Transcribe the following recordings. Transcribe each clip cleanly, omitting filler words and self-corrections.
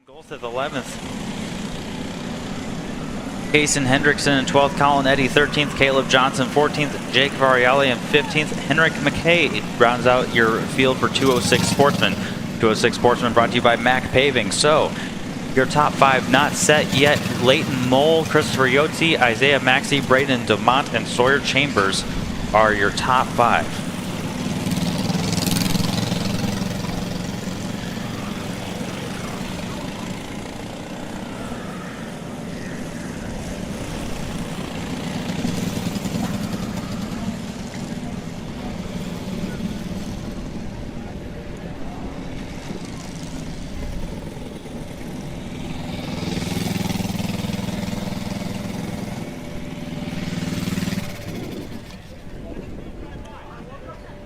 Golth 11th. Kason Hendrickson in 12th, Colin Eddy 13th, Caleb Johnson 14th, Jake Variali in 15th, Henrik McKay rounds out your field for 206 Sportsman. 206 Sportsman brought to you by Mac Paving. So, your top five not set yet. Leighton Mole, Christopher Yotzi, Isaiah Maxey, Braden DeMont, and Sawyer Chambers are your top five.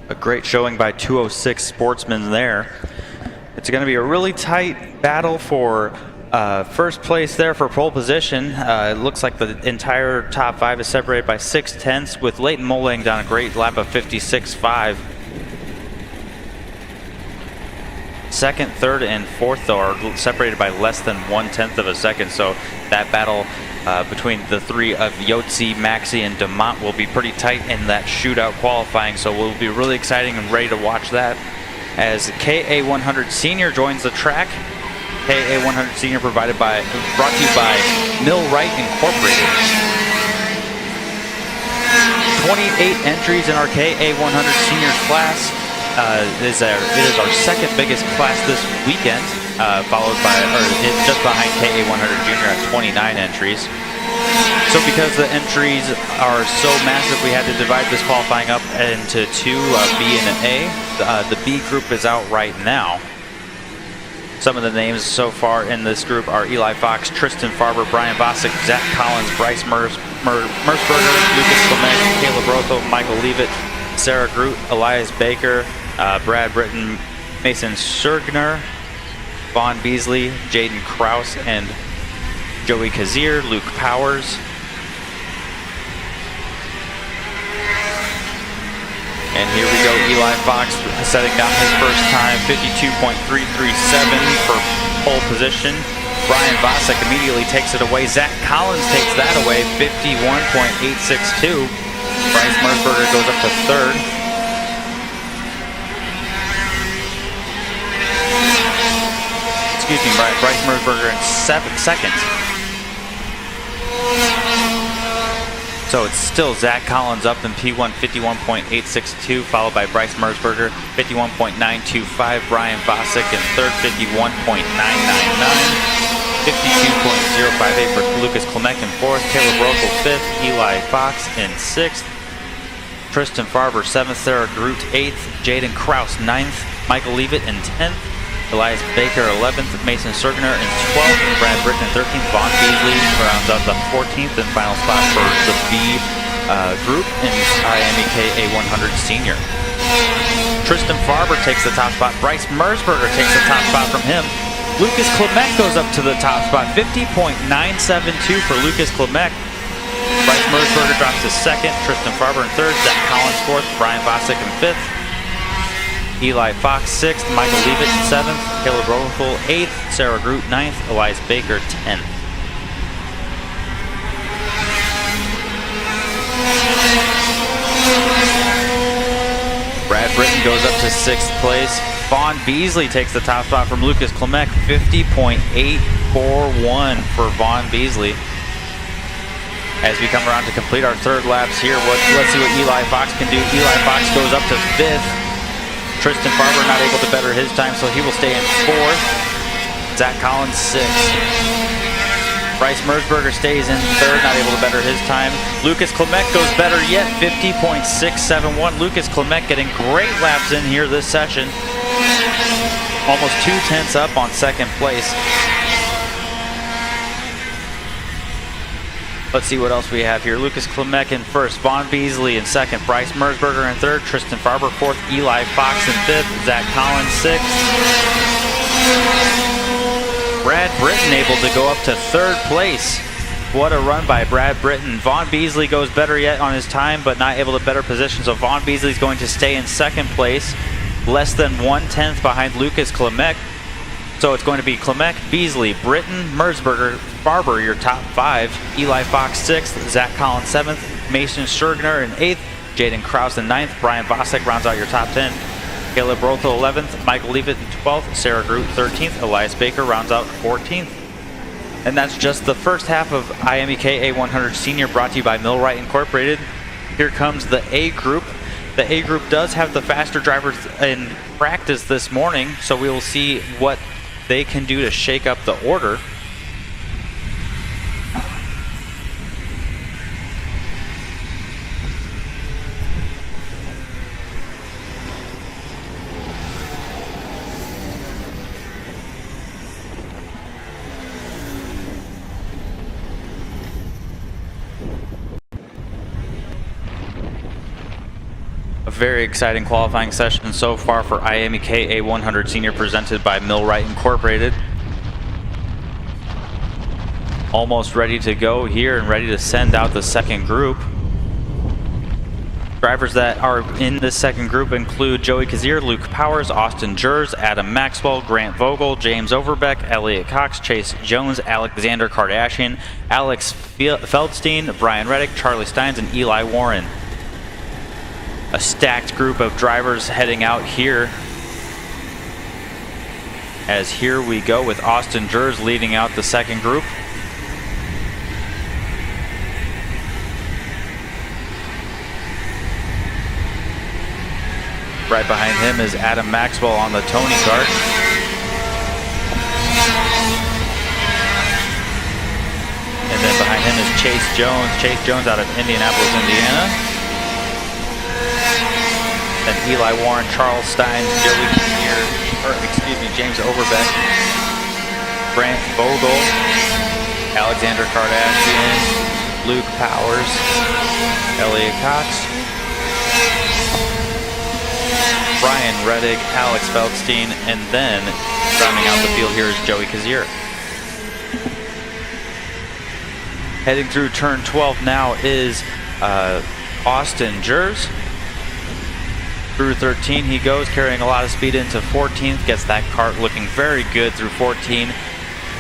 A great showing by 206 Sportsmen there. It's going to be a really tight battle for first place there for pole position. It looks like the entire top five is separated by 6/10, with Leighton Mole laying down a great lap of 56.5. Second, third, and fourth, though, are separated by less than 1/10 of a second. So that battle between the three of Yotzi, Maxey, and DeMont will be pretty tight in that shootout qualifying. So we'll be really exciting and ready to watch that as KA100 Senior joins the track. KA100 Senior brought to you by Millwright Incorporated. 28 entries in our KA100 Seniors class. It is our second biggest class this weekend, followed by, just behind KA100 Junior at 29 entries. So because the entries are so massive, we had to divide this qualifying up into two, B and an A. The B group is out right now. Some of the names so far in this group are Eli Fox, Tristan Farber, Brian Bosick, Zach Collins, Bryce Merceberger, Lucas Clement, Caleb Rotho, Michael Leavitt, Sarah Groot, Elias Baker, Brad Britton, Mason Sergner, Vaughn Beasley, Jaden Kraus, and Joey Kazir, Luke Powers. And here we go, Eli Fox setting down his first time, 52.337 for pole position. Brian Bosick immediately takes it away. Zach Collins takes that away, 51.862. Bryce Merceberger goes up to third. Excuse me, Bryce Merceberger in second. So it's still Zach Collins up in P1, 51.862, followed by Bryce Merceberger, 51.925. Brian Bosick in third, 51.999. 52.058 for Lucas Clement in fourth. Caleb Rosel fifth. Eli Fox in sixth. Tristan Farber 7th, Sarah Groot 8th, Jaden Kraus 9th, Michael Leavitt in 10th, Elias Baker 11th, Mason Sergner in 12th, Brad Britton in 13th, Vaughn Beasley rounds out the 14th and final spot for the B group in Miami KA100 Senior. Tristan Farber takes the top spot, Bryce Merceberger takes the top spot from him. Lucas Clement goes up to the top spot, 50.972 for Lucas Clement. Bryce Merceberger drops to second, Tristan Farber in third, Zach Collins fourth, Brian Bosick in fifth, Eli Fox sixth, Michael Leavitt in seventh, Caleb Roethel eighth, Sarah Groot ninth, Elias Baker 10th. Brad Britton goes up to sixth place. Vaughn Beasley takes the top spot from Lucas Clement, 50.841 for Vaughn Beasley. As we come around to complete our third laps here, let's see what Eli Fox can do. Eli Fox goes up to fifth. Tristan Farber not able to better his time, so he will stay in fourth. Zach Collins sixth. Bryce Merceberger stays in third, not able to better his time. Lucas Clement goes better yet, 50.671. Lucas Clement getting great laps in here this session. Almost 2/10 up on second place. Let's see what else we have here. Lucas Clement in first, Vaughn Beasley in second, Bryce Merceberger in third, Tristan Farber fourth, Eli Fox in fifth, Zach Collins sixth. Brad Britton able to go up to third place. What a run by Brad Britton. Vaughn Beasley goes better yet on his time, but not able to better position. So Vaughn Beasley is going to stay in second place, less than 1/10 behind Lucas Clement. So it's going to be Klimek, Beasley, Britton, Merzberger, Barber, your top 5. Eli Fox 6th, Zach Collins 7th, Mason Schergner in 8th, Jaden Kraus in 9th, Brian Vosek rounds out your top 10. Caleb Rothel 11th, Michael Leavitt in 12th, Sarah Groot 13th, Elias Baker rounds out 14th. And that's just the first half of IMEK A100 Senior, brought to you by Millwright Incorporated. Here comes the A group. The A group does have the faster drivers in practice this morning, so we will see what they can do to shake up the order. A very exciting qualifying session so far for IMEK A100 Senior, presented by Millwright Incorporated. Almost ready to go here and ready to send out the second group. Drivers that are in this second group include Joey Kazier, Luke Powers, Austin Jers, Adam Maxwell, Grant Vogel, James Overbeck, Elliot Cox, Chase Jones, Alexander Kardashian, Alex Feldstein, Brian Reddick, Charlie Steins, and Eli Warren. A stacked group of drivers heading out here. As here we go with Austin Jers leading out the second group. Right behind him is Adam Maxwell on the Tony kart. And then behind him is Chase Jones. Chase Jones out of Indianapolis, Indiana. Then Eli Warren, Charles Steins, Joey Kazier, James Overbeck, Grant Vogel, Alexander Kardashian, Luke Powers, Elliot Cox, Brian Reddick, Alex Feldstein, and then rounding out the field here is Joey Kazier. Heading through turn 12 now is Austin Jers. Through 13 he goes, carrying a lot of speed into 14th, gets that kart looking very good through 14.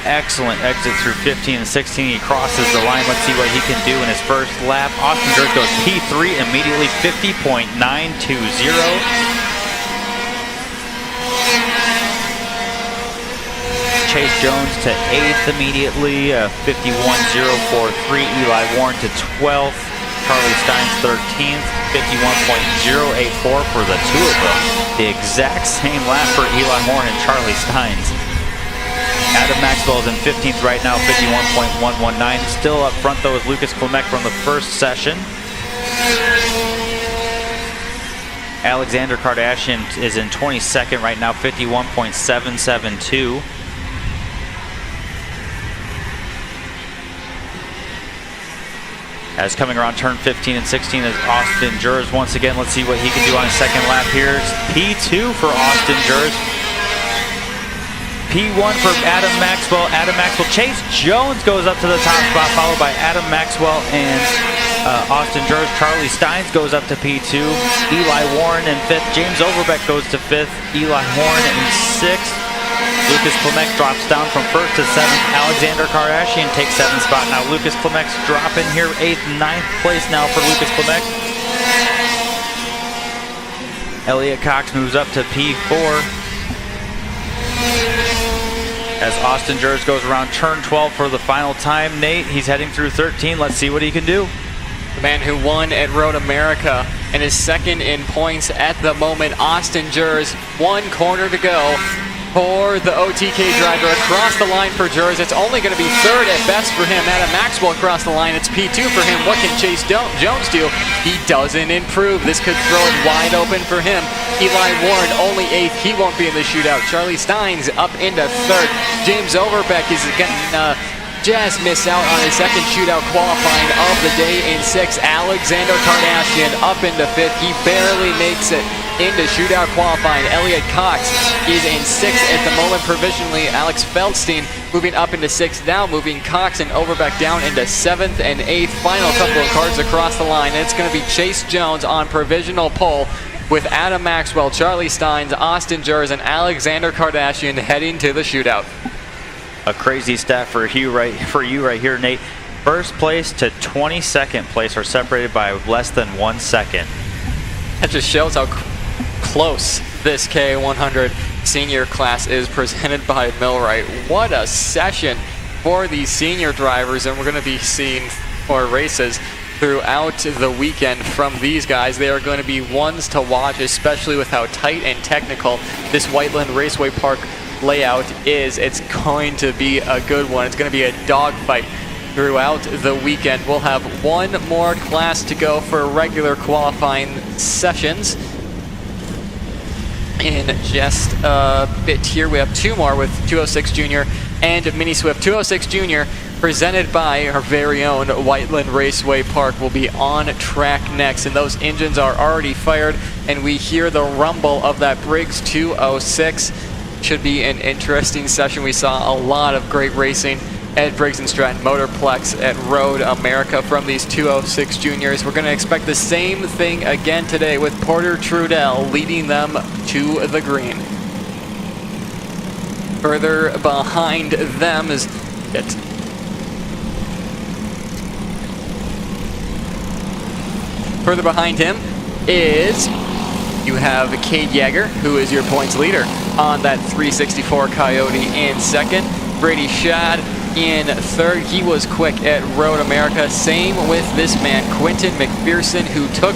Excellent exit through 15 and 16. He crosses the line. Let's see what he can do in his first lap. Austin Jers goes P3 immediately, 50.920. Chase Jones to 8th immediately, 51.043. Eli Warren to 12th. Charlie Steins 13th, 51.084 for the two of them. The exact same lap for Eli Warren and Charlie Steins. Adam Maxwell is in 15th right now, 51.119. Still up front though is Lucas Klimek from the first session. Alexander Kardashian is in 22nd right now, 51.772. As coming around turn 15 and 16 is Austin Jers once again. Let's see what he can do on his second lap here. P2 for Austin Jers. P1 for Adam Maxwell. Chase Jones goes up to the top spot, followed by Adam Maxwell and Austin Jers. Charlie Steins goes up to P2. Eli Warren in 5th. James Overbeck goes to 5th. Eli Warren in 6th. Lucas Klimek drops down from 1st to 7th. Alexander Kardashian takes 7th spot. Now Lucas Klimek's dropping here, 8th, 9th place now for Lucas Klimek. Elliot Cox moves up to P4. As Austin Jers goes around turn 12 for the final time. Nate, he's heading through 13. Let's see what he can do. The man who won at Road America and is second in points at the moment, Austin Jers. 1 corner to go for the OTK driver. Across the line for Jers. It's only going to be 3rd at best for him. Adam Maxwell across the line. It's P2 for him. What can Chase Jones do? He doesn't improve. This could throw it wide open for him. Eli Warren only 8th. He won't be in the shootout. Charlie Steins up into 3rd. James Overbeck is getting just miss out on his second shootout qualifying of the day in 6th. Alexander Kardashian up into 5th. He barely makes it into shootout qualifying. Elliot Cox is in 6th at the moment provisionally. Alex Feldstein moving up into 6th, now moving Cox and Overbeck down into 7th and 8th. Final couple of cars across the line. And it's going to be Chase Jones on provisional pole, with Adam Maxwell, Charlie Steins, Austin Jers, and Alexander Kardashian heading to the shootout. A crazy stat for you right here, Nate. First place to 22nd place are separated by less than 1 second. That just shows how close this K100 senior class is, presented by Millwright. What a session for these senior drivers, and we're going to be seeing more races throughout the weekend from these guys. They are going to be ones to watch, especially with how tight and technical this Whiteland Raceway Park layout is. It's going to be a good one. It's going to be a dogfight throughout the weekend. We'll have one more class to go for regular qualifying sessions in just a bit here. We have two more with 206 Junior and Mini Swift. 206 Junior, presented by our very own Whiteland Raceway Park, will be on track next, and those engines are already fired, and we hear the rumble of that Briggs 206. Should be an interesting session. We saw a lot of great racing at Briggs & Stratton Motorplex at Road America from these 206 Juniors. We're going to expect the same thing again today, with Porter Trudell leading them to the green. Further behind them is it. Further behind him is, you have Cade Yeager, who is your points leader on that 364 Coyote in second. Brady Schad in third. He was quick at Road America. Same with this man, Quentin McPherson, who took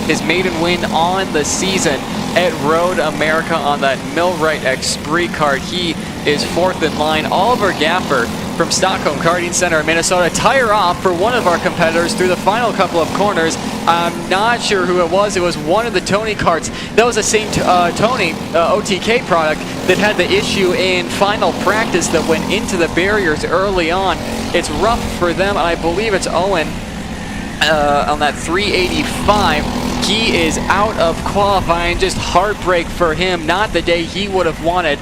his maiden win on the season at Road America on that Millwright Esprit kart. He is fourth in line. Oliver Gaffer from Stockholm Karting Center in Minnesota, tire off for one of our competitors through the final couple of corners. I'm not sure who it was. It was one of the Tony karts. That was the same Tony OTK product that had the issue in final practice that went into the barriers early on. It's rough for them, and I believe it's Owen on that 385. He is out of qualifying. Just heartbreak for him. Not the day he would have wanted.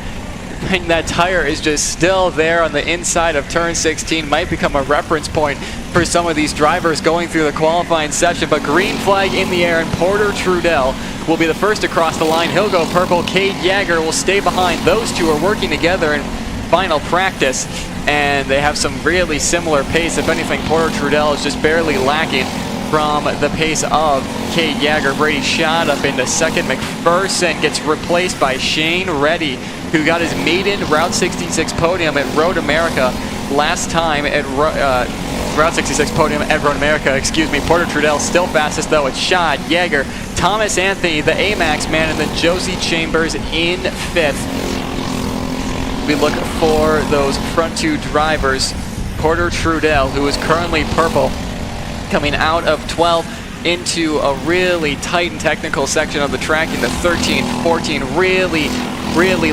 And that tire is just still there on the inside of turn 16. Might become a reference point for some of these drivers going through the qualifying session. But green flag in the air, and Porter Trudell will be the first to cross the line. He'll go purple. Cade Yeager will stay behind. Those two are working together in final practice, and they have some really similar pace. If anything, Porter Trudell is just barely lacking from the pace of Cade Yeager. Brady shot up into second. McPherson gets replaced by Shane Reddy, who got his maiden Route 66 podium at Road America last time at Route 66 podium at Road America, excuse me. Porter Trudell still fastest though. It's Schad, Yeager, Thomas Anthony, the AMAX man, and then Josie Chambers in fifth. We look for those front two drivers. Porter Trudell, who is currently purple, coming out of 12 into a really tight and technical section of the track in the 13, 14, really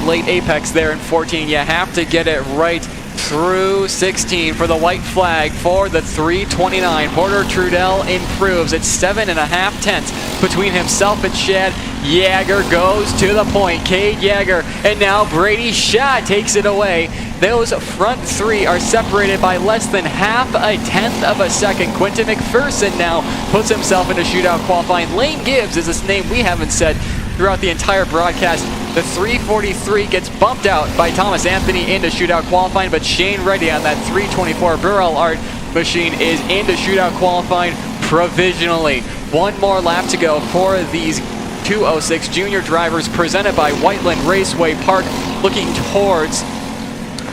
late apex there in 14. You have to get it right through 16 for the white flag for the 329. Porter Trudell improves. It's 7.5 tenths between himself and Shad. Yeager goes to the point. Cade Yeager, and now Brady Schad takes it away. Those front three are separated by less than half a tenth of a second. Quentin McPherson now puts himself into shootout qualifying. Lane Gibbs is this name we haven't said throughout the entire broadcast. The 343 gets bumped out by Thomas Anthony into shootout qualifying, but Shane Reddy on that 324 Burrell Art machine is into shootout qualifying provisionally. One more lap to go for these 206 junior drivers, presented by Whiteland Raceway Park, looking towards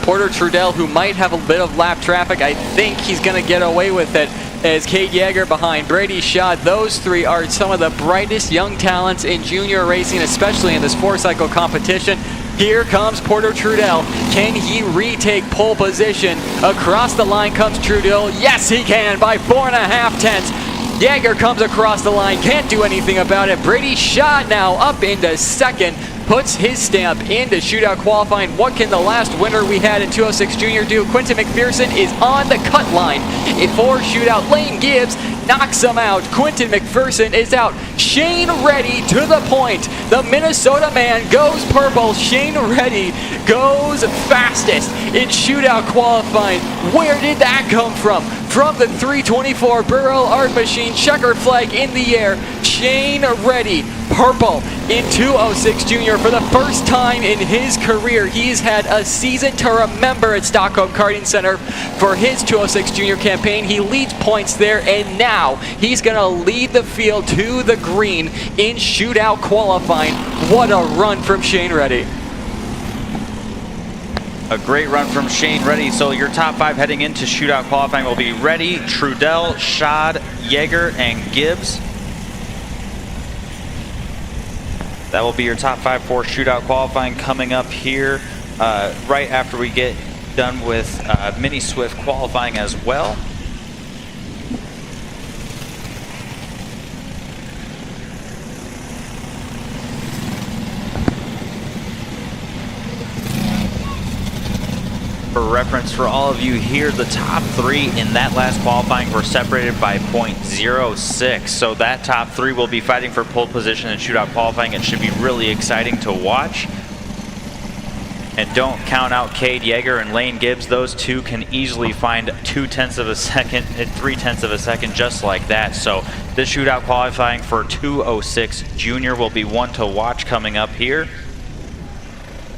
Porter Trudell, who might have a bit of lap traffic. I think he's going to get away with it, as Cade Yeager behind Brady Schad. Those three are some of the brightest young talents in junior racing, especially in this four-cycle competition. Here comes Porter Trudell. Can he retake pole position? Across the line comes Trudell. Yes, he can, by 4.5 tenths. Yeager comes across the line, can't do anything about it. Brady Schad now up into second, puts his stamp into shootout qualifying. What can the last winner we had in 206 Junior do? Quentin McPherson is on the cut line for shootout. Lane Gibbs knocks him out. Quentin McPherson is out. Shane Reddy to the point. The Minnesota man goes purple. Shane Reddy goes fastest in shootout qualifying. Where did that come from? From the 324 Burrell Art Machine, checkered flag in the air. Shane Reddy, purple in 206 Junior for the first time in his career. He's had a season to remember at Stockholm Karting Center for his 206 Junior campaign. He leads points there, and now he's going to lead the field to the green in shootout qualifying. What a run from Shane Reddy. A great run from Shane Reddy. So your top 5 heading into shootout qualifying will be Reddy, Trudell, Schad, Yeager, and Gibbs. That will be your top 5 for shootout qualifying coming up here right after we get done with Mini Swift qualifying as well. For reference for all of you here, the top 3 in that last qualifying were separated by .06. So that top 3 will be fighting for pole position in shootout qualifying. It should be really exciting to watch. And don't count out Cade Yeager and Lane Gibbs. Those two can easily find 0.2 of a second and 0.3 of a second just like that. So this shootout qualifying for 206 Junior will be one to watch coming up here.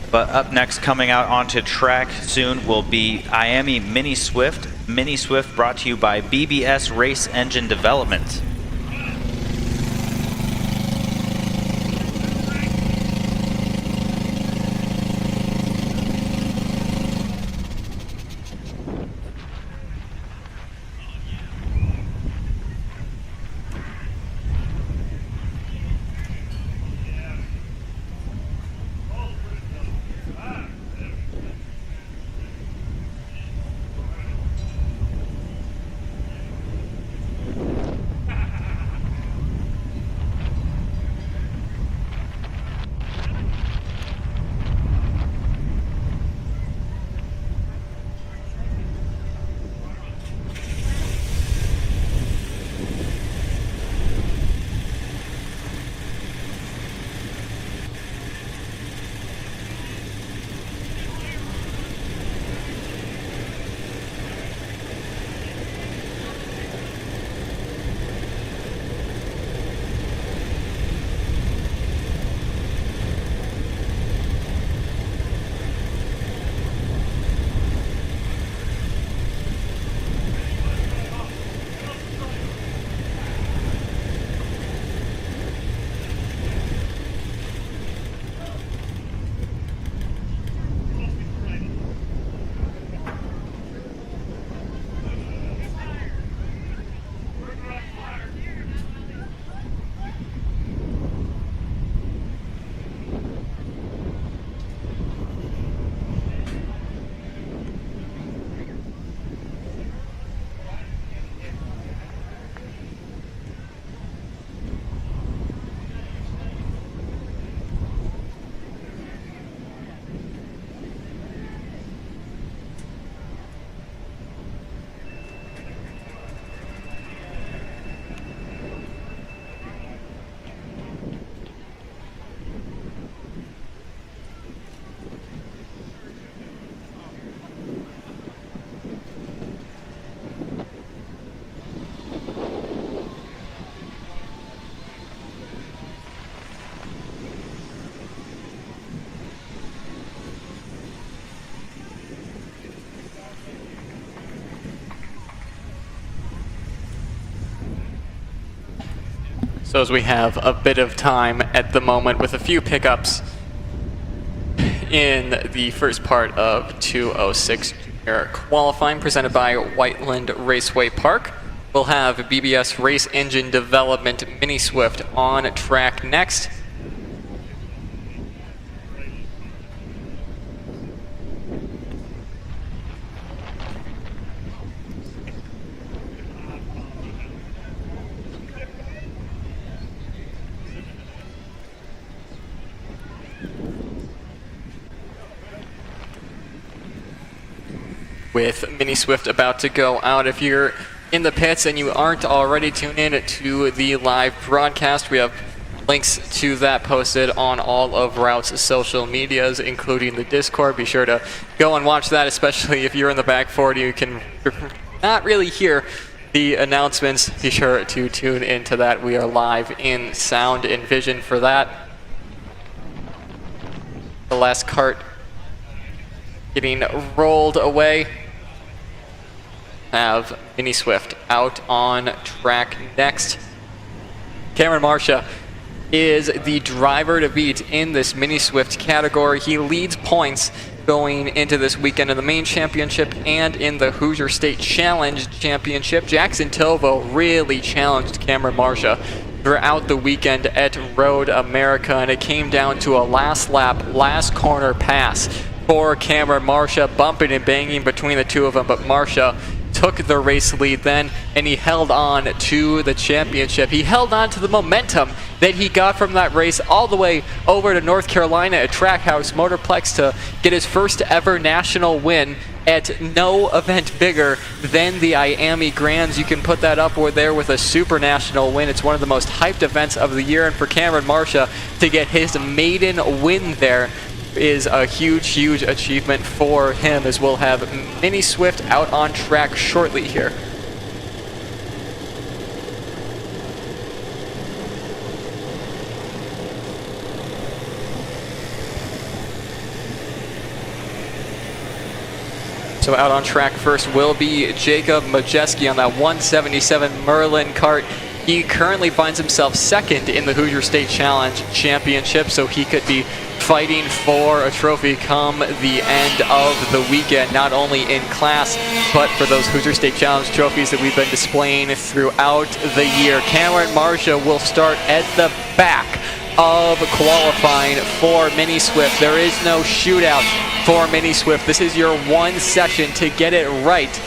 But up next, coming out onto track soon, will be Miami Mini Swift. Mini Swift brought to you by BBS Race Engine Development. So as we have a bit of time at the moment with a few pickups in the first part of 206 Junior qualifying presented by Whiteland Raceway Park. We'll have BBS Race Engine Development Mini Swift on track next. With Mini Swift about to go out, if you're in the pits and you aren't already tuned in to the live broadcast, we have links to that posted on all of Route's social medias, including the Discord. Be sure to go and watch that, especially if you're in the back 40. You can not really hear the announcements. Be sure to tune into that. We are live in sound and vision for that. The last cart getting rolled away. Have Mini Swift out on track next. Cameron Marcia is the driver to beat in this Mini Swift category. He leads points going into this weekend in the main championship and in the Hoosier State Challenge Championship. Jackson Tovo really challenged Cameron Marcia throughout the weekend at Road America, and it came down to a last lap, last corner pass for Cameron Marcia, bumping and banging between the two of them, but Marcia took the race lead then, and he held on to the championship. He held on to the momentum that he got from that race all the way over to North Carolina at Trackhouse Motorplex to get his first ever national win at no event bigger than the Miami Grands. You can put that up there with a super national win. It's one of the most hyped events of the year, and for Cameron Marcia to get his maiden win there is a huge, huge achievement for him, as we'll have Mini Swift out on track shortly here. So out on track first will be Jacob Majeski on that 177 Merlin kart. He currently finds himself second in the Hoosier State Challenge Championship, so he could be fighting for a trophy come the end of the weekend, not only in class, but for those Hoosier State Challenge trophies that we've been displaying throughout the year. Cameron Marcia will start at the back of qualifying for Mini Swift. There is no shootout for Mini Swift. This is your one session to get it right.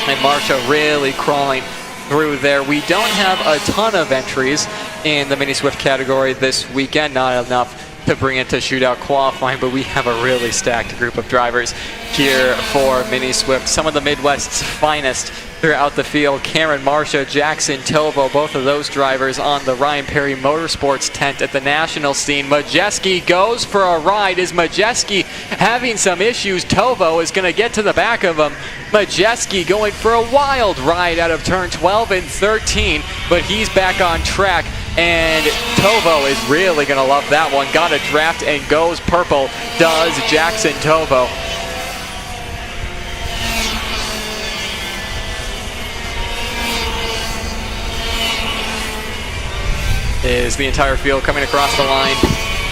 And Marcia really crawling through there. We don't have a ton of entries in the Mini Swift category this weekend, not enough to bring it to shootout qualifying, but we have a really stacked group of drivers here for Mini Swift. Some of the Midwest's finest throughout the field. Cameron Marcia, Jackson Tovo, both of those drivers on the Ryan Perry Motorsports tent at the national scene. Majeski goes for a ride. Is Majeski having some issues? Tovo is going to get to the back of him. Majeski going for a wild ride out of turn 12 and 13, but he's back on track, and Tovo is really going to love that one. Got a draft and goes purple, does Jackson Tovo. Is the entire field coming across the line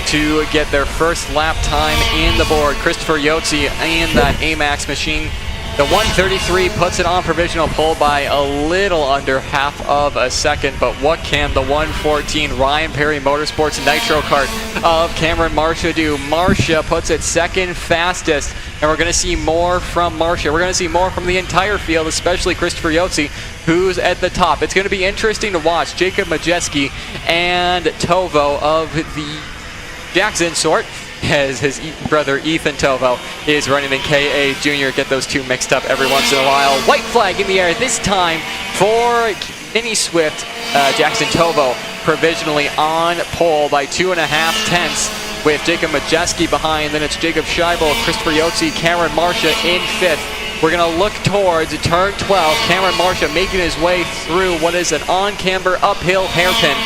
to get their first lap time in the board. Christopher Yotzi in that AMAX machine. The 133 puts it on provisional pole by a little under half of a second, but what can the 114 Ryan Perry Motorsports Nitro kart of Cameron Marcia do? Marcia puts it second fastest, and we're going to see more from Marcia. We're going to see more from the entire field, especially Christopher Yotzi, who's at the top. It's going to be interesting to watch Jacob Majeski and Tovo of the Jackson sort, as his brother Ethan Tovo is running in KA Jr. Get those two mixed up every once in a while. White flag in the air this time for Mini Swift. Jackson Tovo provisionally on pole by 2.5 tenths with Jacob Majeski behind. Then it's Jacob Scheibel, Christopher Yotzi, Cameron Marcia in fifth. We're going to look towards turn 12. Cameron Marcia making his way through what is an on-camber uphill hairpin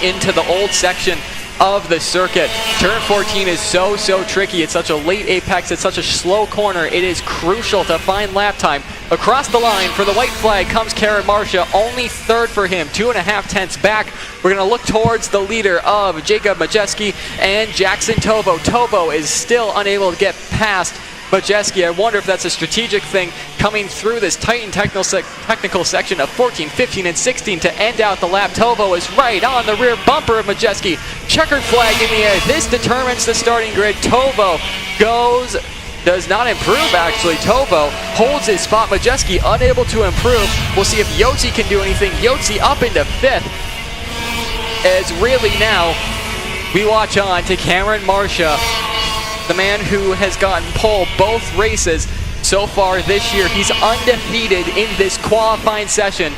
into the old section of the circuit. Turn 14 is so tricky. It's such a late apex. It's such a slow corner. It is crucial to find lap time. Across the line for the white flag comes Cameron Marcia, only third for him, 2.5 tenths back. We're going to look towards the leader of Jacob Majeski and Jackson Tovo. Tovo is still unable to get past Majeski. I wonder if that's a strategic thing coming through this tight and technical section of 14, 15, and 16 to end out the lap. Tovo is right on the rear bumper of Majeski. Checkered flag in the air. This determines the starting grid. Tovo does not improve actually. Tovo holds his spot. Majeski unable to improve. We'll see if Yotzi can do anything. Yotzi up into fifth. As really now we watch on to Cameron Marcia, the man who has gotten pole both races so far this year. He's undefeated in this qualifying session.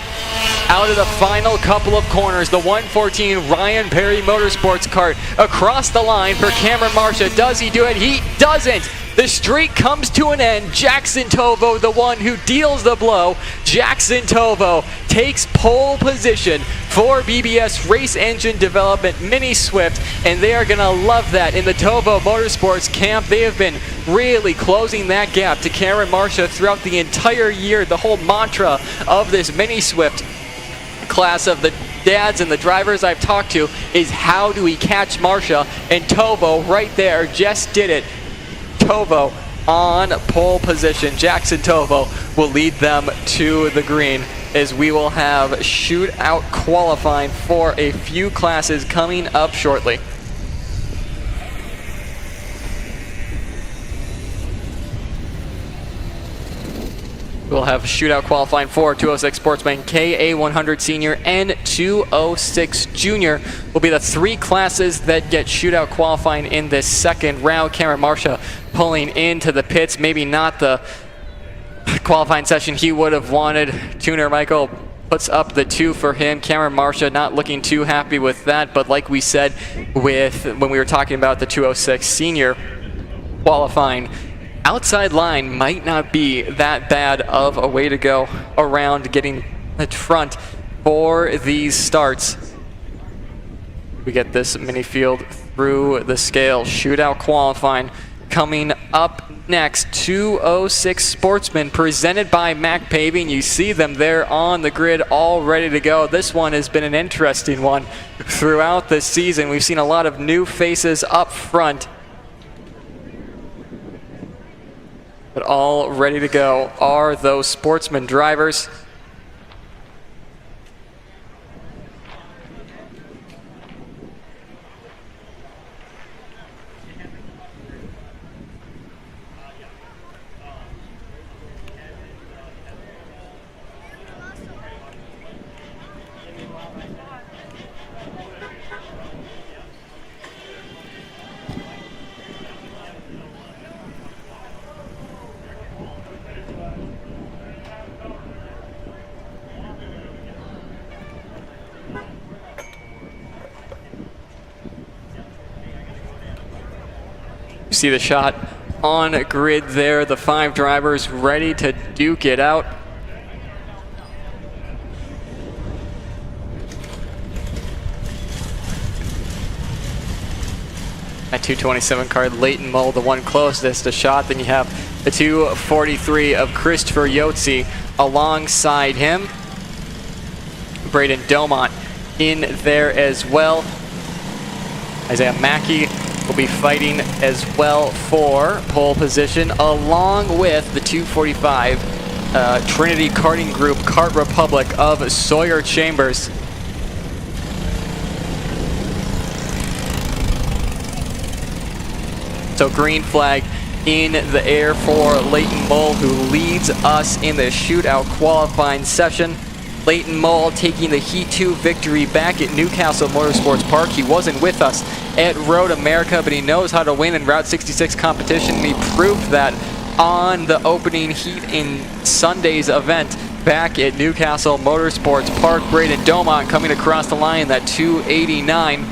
Out of the final couple of corners, the 114 Ryan Perry Motorsports kart across the line for Cameron Marcia. Does he do it? He doesn't. The streak comes to an end. Jackson Tovo, the one who deals the blow. Jackson Tovo takes pole position for BBS Race Engine Development Mini Swift, and they are going to love that in the Tovo Motorsports camp. They have been really closing that gap to Cameron Marcia throughout the entire year. The whole mantra of this Mini Swift class of the dads and the drivers I've talked to is how do we catch Marcia, and Tovo right there just did it. Tovo on pole position. Jackson Tovo will lead them to the green as we will have shootout qualifying for a few classes coming up shortly. We'll have shootout qualifying for 206 Sportsman, KA100 Senior, and 206 Junior will be the three classes that get shootout qualifying in this second round. Cameron Marcia pulling into the pits, maybe not the qualifying session he would have wanted. Tuner Michael puts up the 2 for him. Cameron Marcia not looking too happy with that, but like we said when we were talking about the 206 Senior qualifying, outside line might not be that bad of a way to go around getting at front for these starts. We get this mini field through the scale. Shootout qualifying coming up next. 206 Sportsman presented by Mac Paving. You see them there on the grid all ready to go. This one has been an interesting one throughout this season. We've seen a lot of new faces up front, but all ready to go are those Sportsman drivers. You see the shot on grid there, the 5 drivers ready to duke it out. At 227 card, Leighton Mull, the one closest to shot. Then you have the 243 of Christopher Yotzi alongside him. Braden Domont in there as well. Isaiah Mackey will be fighting as well for pole position, along with the 245 Trinity Karting Group Kart Republic of Sawyer Chambers. So green flag in the air for Leighton Mull, who leads us in the shootout qualifying session. Leighton Mull taking the Heat 2 victory back at Newcastle Motorsports Park. He wasn't with us at Road America, but he knows how to win in Route 66 competition, and he proved that on the opening heat in Sunday's event back at Newcastle Motorsports Park. Braden Domont coming across the line, that 289.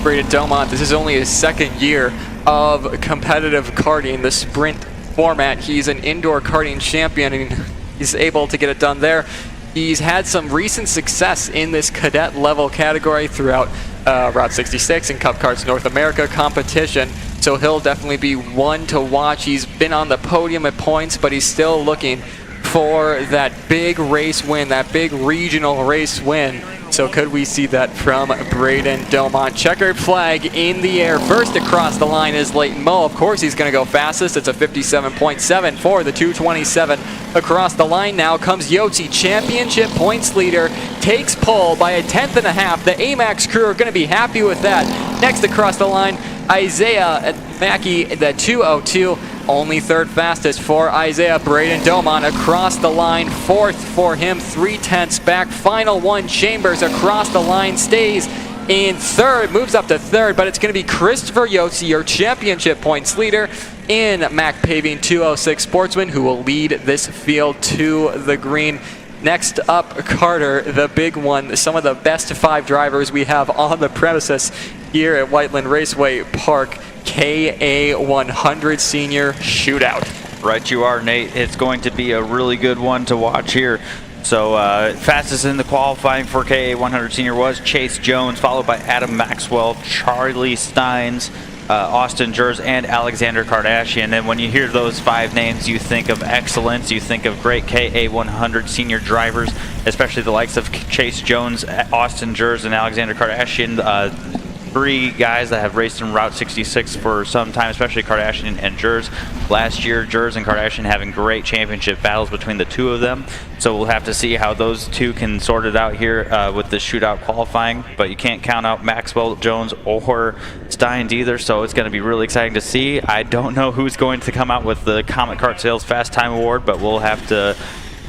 Braden Domont, this is only his second year of competitive karting, the sprint format. He's an indoor karting champion, and he's able to get it done there. He's had some recent success in this cadet level category throughout Route 66 and Cup Karts North America competition, so he'll definitely be one to watch. He's been on the podium at points, but he's still looking for that big race win, that big regional race win. So could we see that from Braden Domont? Checkered flag in the air. First across the line is Leighton Mull. Of course he's going to go fastest. It's a 57.7 for the 227. Across the line now comes Yotzi, championship points leader, takes pole by a 10th and a half. The AMAX crew are going to be happy with that. Next across the line, Isaiah Mackey, the 202. Only third fastest for Isaiah. Braden Domont across the line, fourth for him, 3/10 back. Final one, Chambers across the line, stays in third, moves up to third, but it's going to be Christopher Yotzi, your championship points leader in Mac Paving 206 Sportsman, who will lead this field to the green. Next up, Carter, the big one, some of the best 5 drivers we have on the premises here at Whiteland Raceway Park, KA100 Senior Shootout. Right you are, Nate. It's going to be a really good one to watch here. So fastest in the qualifying for KA100 Senior was Chase Jones, followed by Adam Maxwell, Charlie Steins, Austin Jers, and Alexander Kardashian. And when you hear those 5 names, you think of excellence, you think of great KA100 Senior drivers, especially the likes of Chase Jones, Austin Jers, and Alexander Kardashian. 3 guys that have raced in Route 66 for some time, especially Kardashian and Jers. Last year, Jers and Kardashian having great championship battles between the 2 of them. So we'll have to see how those 2 can sort it out here with the shootout qualifying. But you can't count out Maxwell, Jones, or Steins either. So it's going to be really exciting to see. I don't know who's going to come out with the Comet Kart Sales Fast Time Award, but we'll have to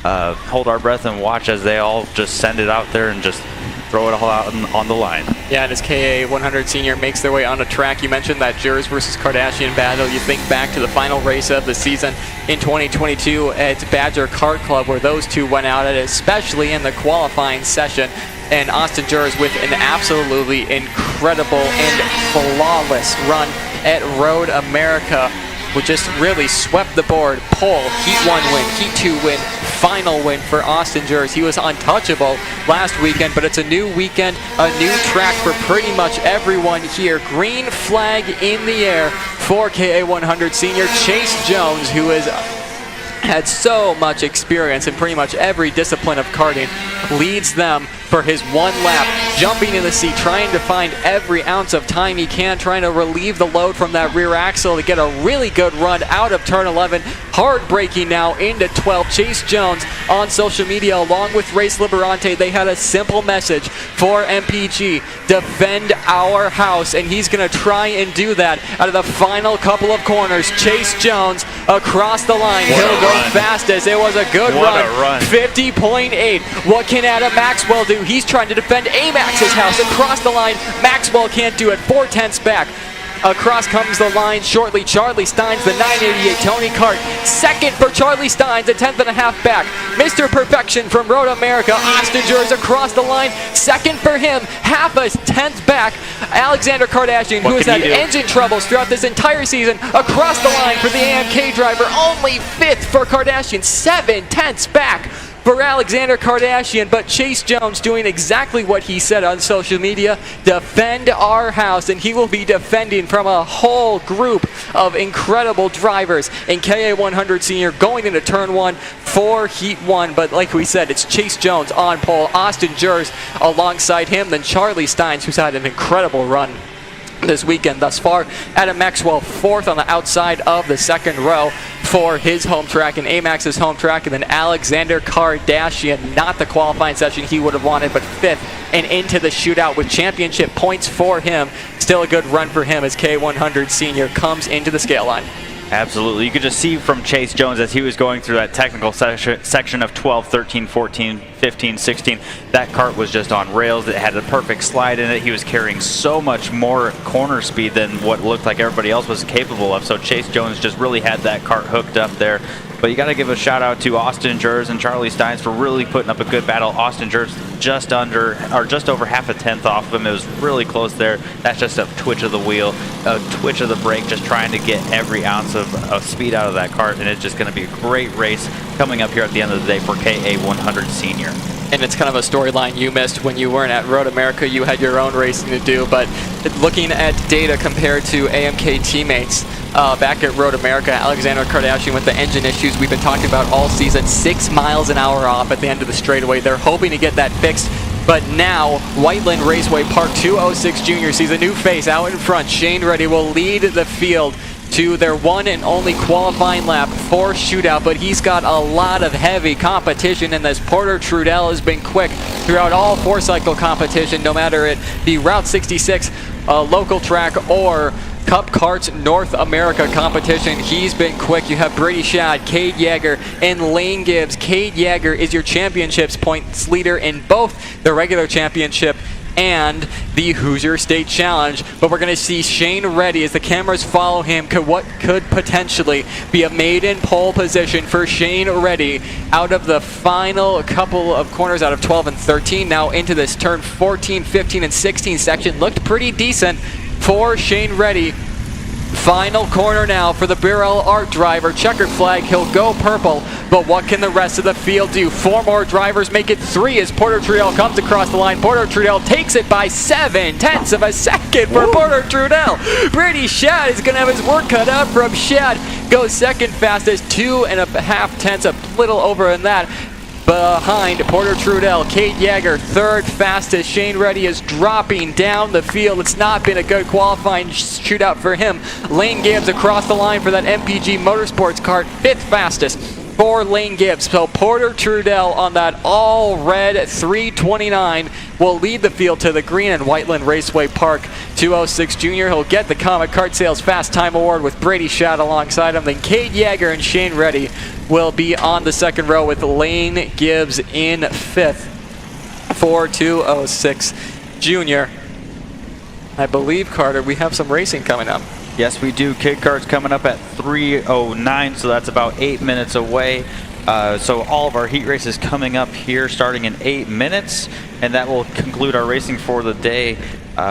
hold our breath and watch as they all just send it out there and just throw it all out on the line. Yeah, and as KA100 Senior makes their way on the track, you mentioned that Jers versus Kardashian battle. You think back to the final race of the season in 2022 at Badger Kart Club, where those 2 went out at it, especially in the qualifying session. And Austin Jers with an absolutely incredible and flawless run at Road America, which just really swept the board. Pole, Heat 1 win, Heat 2 win, final win for Austin Jers. He was untouchable last weekend, but it's a new weekend, a new track for pretty much everyone here. Green flag in the air for KA100 Senior. Chase Jones, who has had so much experience in pretty much every discipline of karting, leads them for his 1 lap, jumping in the seat, trying to find every ounce of time he can, trying to relieve the load from that rear axle to get a really good run out of turn 11. Hard braking now into 12. Chase Jones on social media along with Race Liberante, they had a simple message for MPG: defend our house, and he's going to try and do that out of the final couple of corners. Chase Jones across the line. He'll go fastest. It was a good run. 50.8. What can Adam Maxwell do? He's trying to defend Amax's house across the line. Maxwell can't do it. 4/10 back. Across comes the line shortly. Charlie Steins, the 988 Tony Kart. Second for Charlie Steins, a 10.5 back. Mr. Perfection from Road America. Austin Jers across the line. Second for him, half a 10th back. Alexander Kardashian, who has had engine troubles throughout this entire season, across the line for the AMK driver. Only 5th for Kardashian, 7/10 back for Alexander Kardashian, but Chase Jones doing exactly what he said on social media: defend our house, and he will be defending from a whole group of incredible drivers in KA100 Senior going into turn 1 for Heat 1. But like we said, it's Chase Jones on pole, Austin Jers alongside him, then Charlie Steins, who's had an incredible run this weekend thus far. Adam Maxwell 4th on the outside of the 2nd row for his home track and Amax's home track, and then Alexander Kardashian, not the qualifying session he would have wanted, but 5th and into the shootout with championship points for him. Still a good run for him as K100 Senior comes into the scale line. Absolutely. You could just see from Chase Jones as he was going through that technical section of 12, 13, 14, 15, 16, that kart was just on rails. It had a perfect slide in it. He was carrying so much more corner speed than what looked like everybody else was capable of. So Chase Jones just really had that kart hooked up there. But you got to give a shout out to Austin Jers and Charlie Steins for really putting up a good battle. Austin Jers just over half a 10th off of him. It was really close there. That's just a twitch of the wheel, a twitch of the brake, just trying to get every ounce of speed out of that kart. And it's just going to be a great race coming up here at the end of the day for KA100 Senior. And it's kind of a storyline you missed when you weren't at Road America. You had your own racing to do, but looking at data compared to AMK teammates back at Road America, Alexander Kardashian with the engine issues we've been talking about all season, 6 miles an hour off at the end of the straightaway. They're hoping to get that fixed, but now Whiteland Raceway Park 206 Junior sees a new face out in front. Shane Reddy will lead the field to their one and only qualifying lap for shootout, but he's got a lot of heavy competition in this. Porter Trudell has been quick throughout all 4-cycle competition, no matter it be Route 66, local track, or Cup Karts North America competition. He's been quick. You have Brady Shad, Cade Yeager, and Lane Gibbs. Cade Yeager is your championships points leader in both the regular championship and the Hoosier State Challenge. But we're going to see Shane Reddy as the cameras follow him. What could potentially be a maiden pole position for Shane Reddy out of the final couple of corners out of 12 and 13. Now into this turn 14, 15, and 16 section. Looked pretty decent for Shane Reddy. Final corner now for the Burrell Art driver. Checkered flag, he'll go purple, but what can the rest of the field do? 4 more drivers make it 3 as Porter Trudell comes across the line. Porter Trudell takes it by 7/10 of a second for Porter Trudell. Brady Shad is going to have his work cut out from Shad. Goes second fastest, 2.5 tenths, a little over in that. Behind Porter Trudell, Cade Yeager, third fastest. Shane Reddy is dropping down the field. It's not been a good qualifying shootout for him. Lane Gibbs across the line for that MPG Motorsports kart, 5th fastest for Lane Gibbs. So Porter Trudell on that all red 329 will lead the field to the green and Whiteland Raceway Park. 206 Jr. He'll get the Comet Kart Sales Fast Time Award with Brady Shad alongside him. Then Cade Yeager and Shane Reddy will be on the second row with Lane Gibbs in 5th for 206 Jr. I believe, Carter, we have some racing coming up. Yes, we do. Kid Kart's coming up at 3:09, so that's about 8 minutes away. So all of our heat races coming up here starting in 8 minutes, and that will conclude our racing for the day.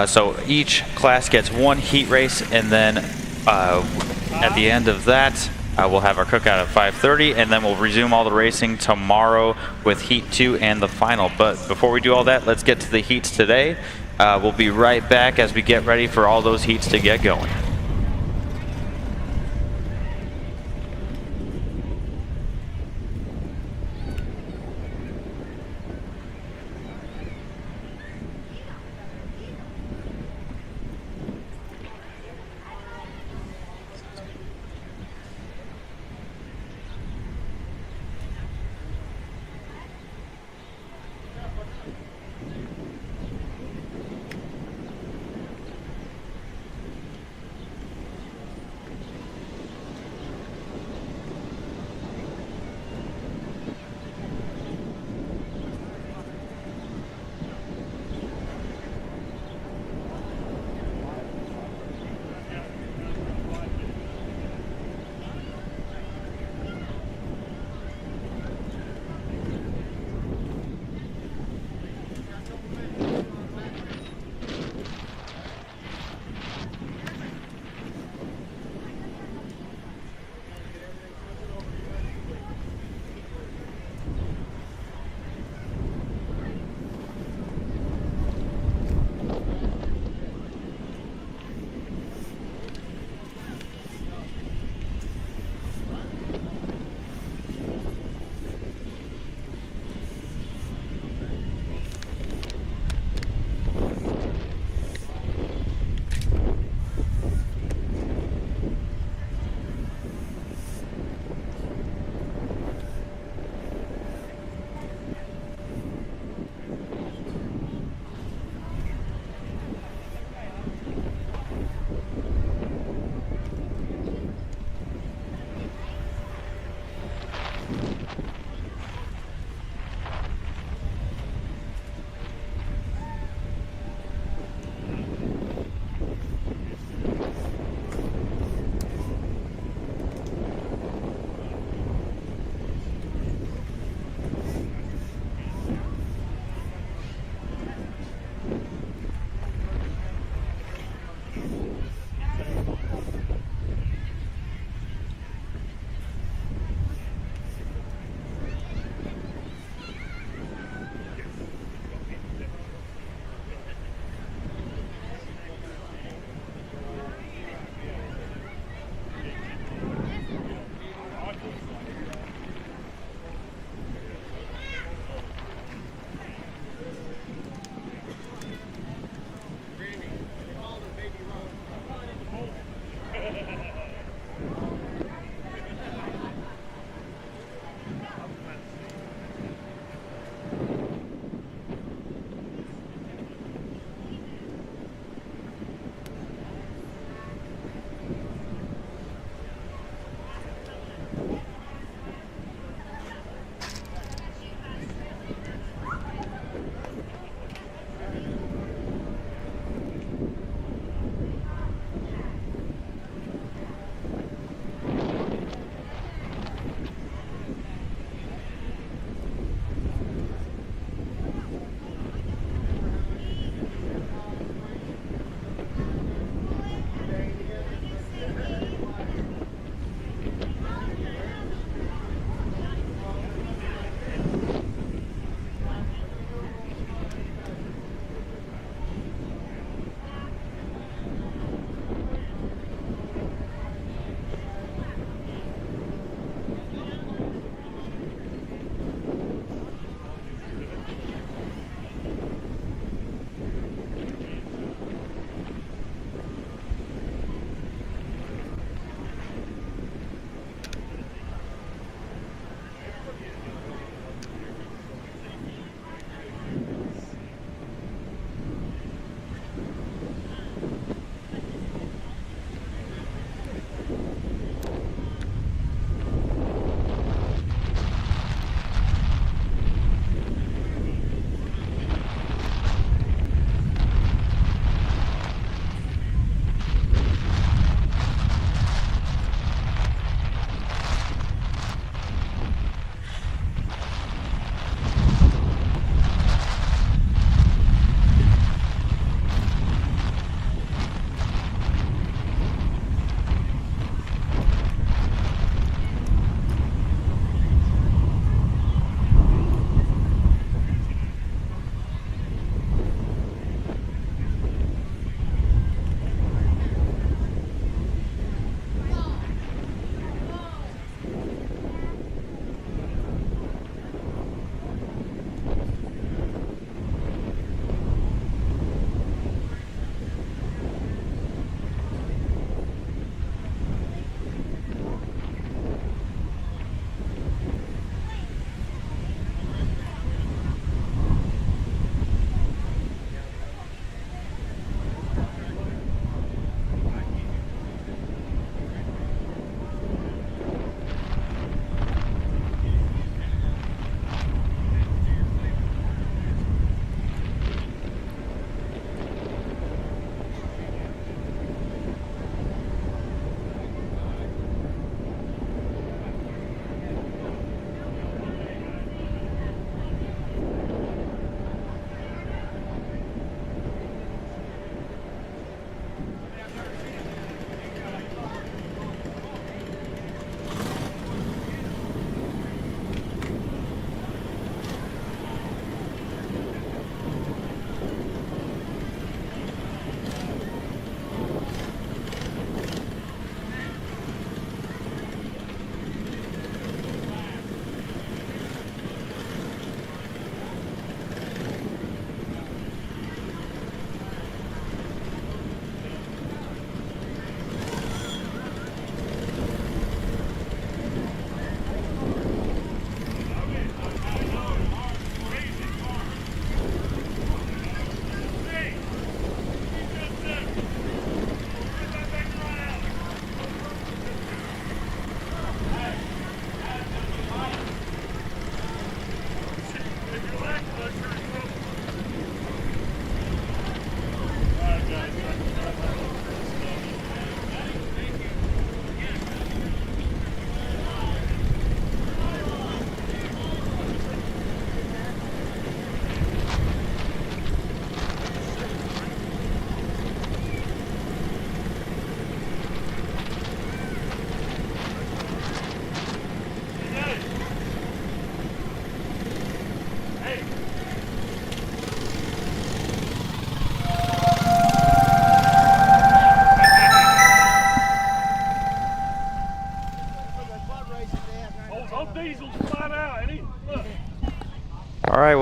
So each class gets 1 heat race, and then at the end of that, we'll have our cookout at 5:30, and then we'll resume all the racing tomorrow with Heat 2 and the final. But before we do all that, let's get to the heats today. We'll be right back as we get ready for all those heats to get going.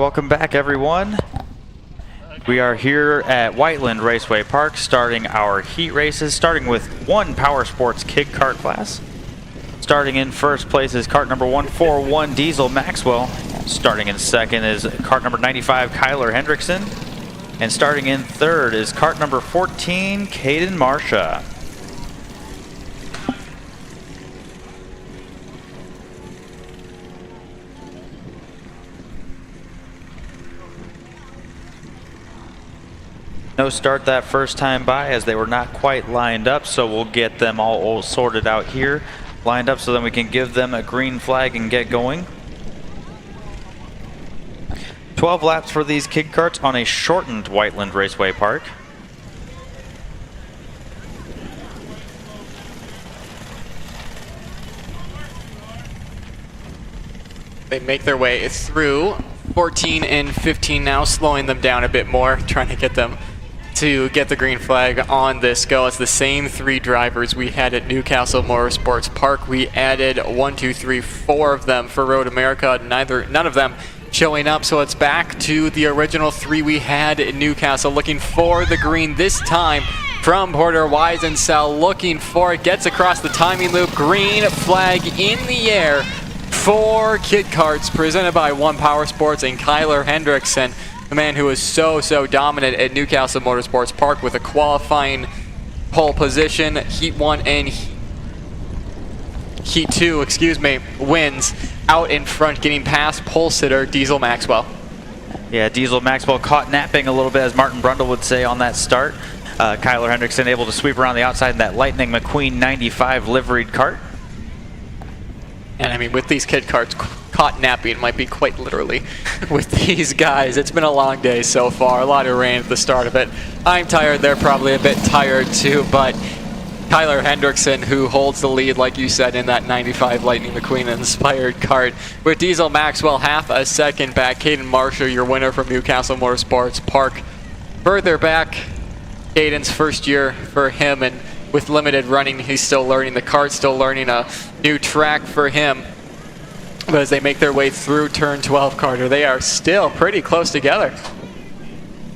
welcome back everyone. We are here at Whiteland Raceway Park starting our heat races, starting with one Power Sports Kid Kart class. Starting in first place is kart number 141 Diesel Maxwell. Starting in second is kart number 95 Kyler Hendrickson. And starting in third is kart number 14 Caden Marsha. No start that first time by as they were not quite lined up, so we'll get them all sorted out here, lined up so then we can give them a green flag and get going. 12 laps for these kid karts on a shortened Whiteland Raceway Park. They make their way through 14 and 15 now, slowing them down a bit more, trying to get them to get the green flag on this go. It's the same three drivers we had at Newcastle Motorsports Park. We added 4 of them for Road America, none of them showing up, so it's back to the original 3 we had in Newcastle, looking for the green this time from Porter Weisensell, looking for it, gets across the timing loop, green flag in the air for Kid Karts, presented by One Power Sports and Kyler Hendrickson, the man who was so dominant at Newcastle Motorsports Park with a qualifying pole position, Heat 1 and Heat 2, wins out in front, getting past pole sitter Diesel Maxwell. Yeah, Diesel Maxwell caught napping a little bit, as Martin Brundle would say on that start. Kyler Hendrickson able to sweep around the outside in that Lightning McQueen 95 liveried kart. And I mean, with these kid karts, caught napping might be quite literally with these guys. It's been a long day so far, a lot of rain at the start of it. I'm tired, they're probably a bit tired too, but Kyler Hendrickson, who holds the lead, like you said, in that 95 Lightning McQueen inspired kart, with Diesel Maxwell half a second back. Caden Marsha, your winner from Newcastle Motorsports Park. Further back, Caden's first year for him, and with limited running, he's still learning the kart, still learning a new track for him. But as they make their way through turn 12, Carter, they are still pretty close together.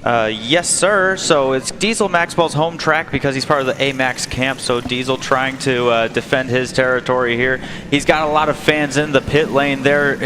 Yes, sir. So it's Diesel Maxwell's home track because he's part of the AMAX camp. So Diesel trying to defend his territory here. He's got a lot of fans in the pit lane there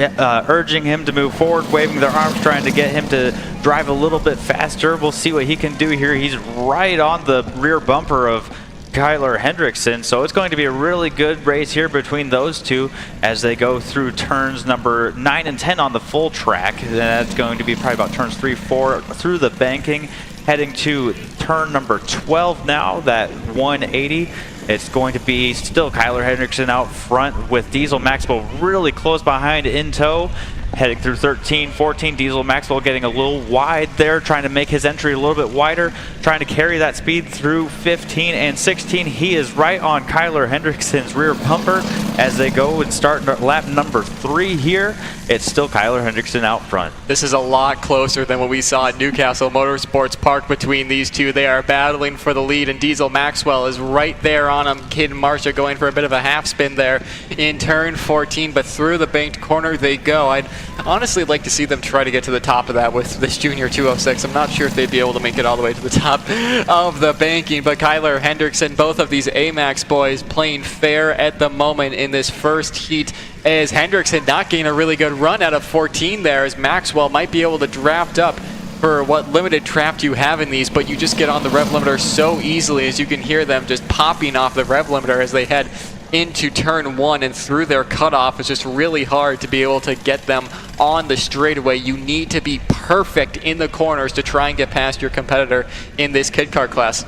urging him to move forward, waving their arms, trying to get him to drive a little bit faster. We'll see what he can do here. He's right on the rear bumper of Kyler Hendrickson, so it's going to be a really good race here between those two as they go through turns number 9 and 10 on the full track. That's going to be probably about turns 3, 4 through the banking, heading to turn number 12 now, that 180. It's going to be still Kyler Hendrickson out front with Diesel Maxwell really close behind in tow. Heading through 13, 14, Diesel Maxwell getting a little wide there, trying to make his entry a little bit wider, trying to carry that speed through 15 and 16. He is right on Kyler Hendrickson's rear bumper as they go and start lap number 3 here. It's still Kyler Hendrickson out front. This is a lot closer than what we saw at Newcastle Motorsports Park between these two. They are battling for the lead, and Diesel Maxwell is right there on him. Caden Marsha going for a bit of a half spin there in turn 14, but through the banked corner they go. I'd honestly like to see them try to get to the top of that with this Junior 206. I'm not sure if they'd be able to make it all the way to the top of the banking, but Kyler Hendrickson, both of these AMAX boys playing fair at the moment in this first heat, as Hendrickson not getting a really good run out of 14 there, as Maxwell might be able to draft up for what limited draft you have in these, but you just get on the rev limiter so easily, as you can hear them just popping off the rev limiter as they head into turn 1 and through their cutoff. It's just really hard to be able to get them on the straightaway. You need to be perfect in the corners to try and get past your competitor in this kid kart class.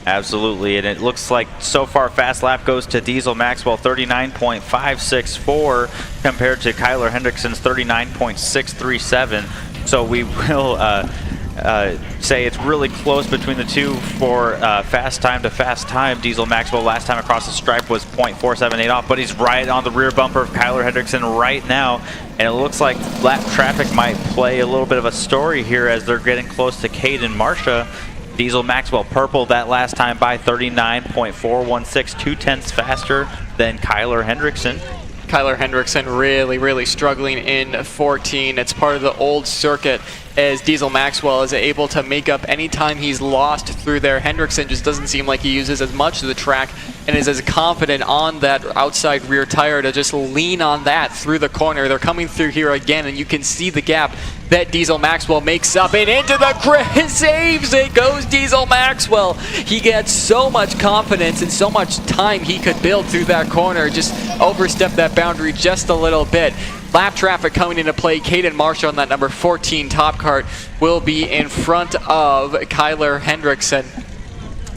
Absolutely, and it looks like so far fast lap goes to Diesel Maxwell 39.564 compared to Kyler Hendrickson's 39.637. So we will say it's really close between the two for fast time to fast time. Diesel Maxwell last time across the stripe was 0.478 off, but he's right on the rear bumper of Kyler Hendrickson right now. And it looks like lap traffic might play a little bit of a story here as they're getting close to Caden Marsha. Diesel Maxwell purple that last time by 39.416, 2/10 faster than Kyler Hendrickson. Kyler Hendrickson really struggling in 14. It's part of the old circuit as Diesel Maxwell is able to make up any time he's lost through there. Hendrickson just doesn't seem like he uses as much of the track and is as confident on that outside rear tire to just lean on that through the corner. They're coming through here again, and you can see the gap that Diesel Maxwell makes up, and into the grid, saves it, goes Diesel Maxwell. He gets so much confidence and so much time he could build through that corner, just overstepped that boundary just a little bit. Lap traffic coming into play. Caden Marshall on that number 14 top cart will be in front of Kyler Hendrickson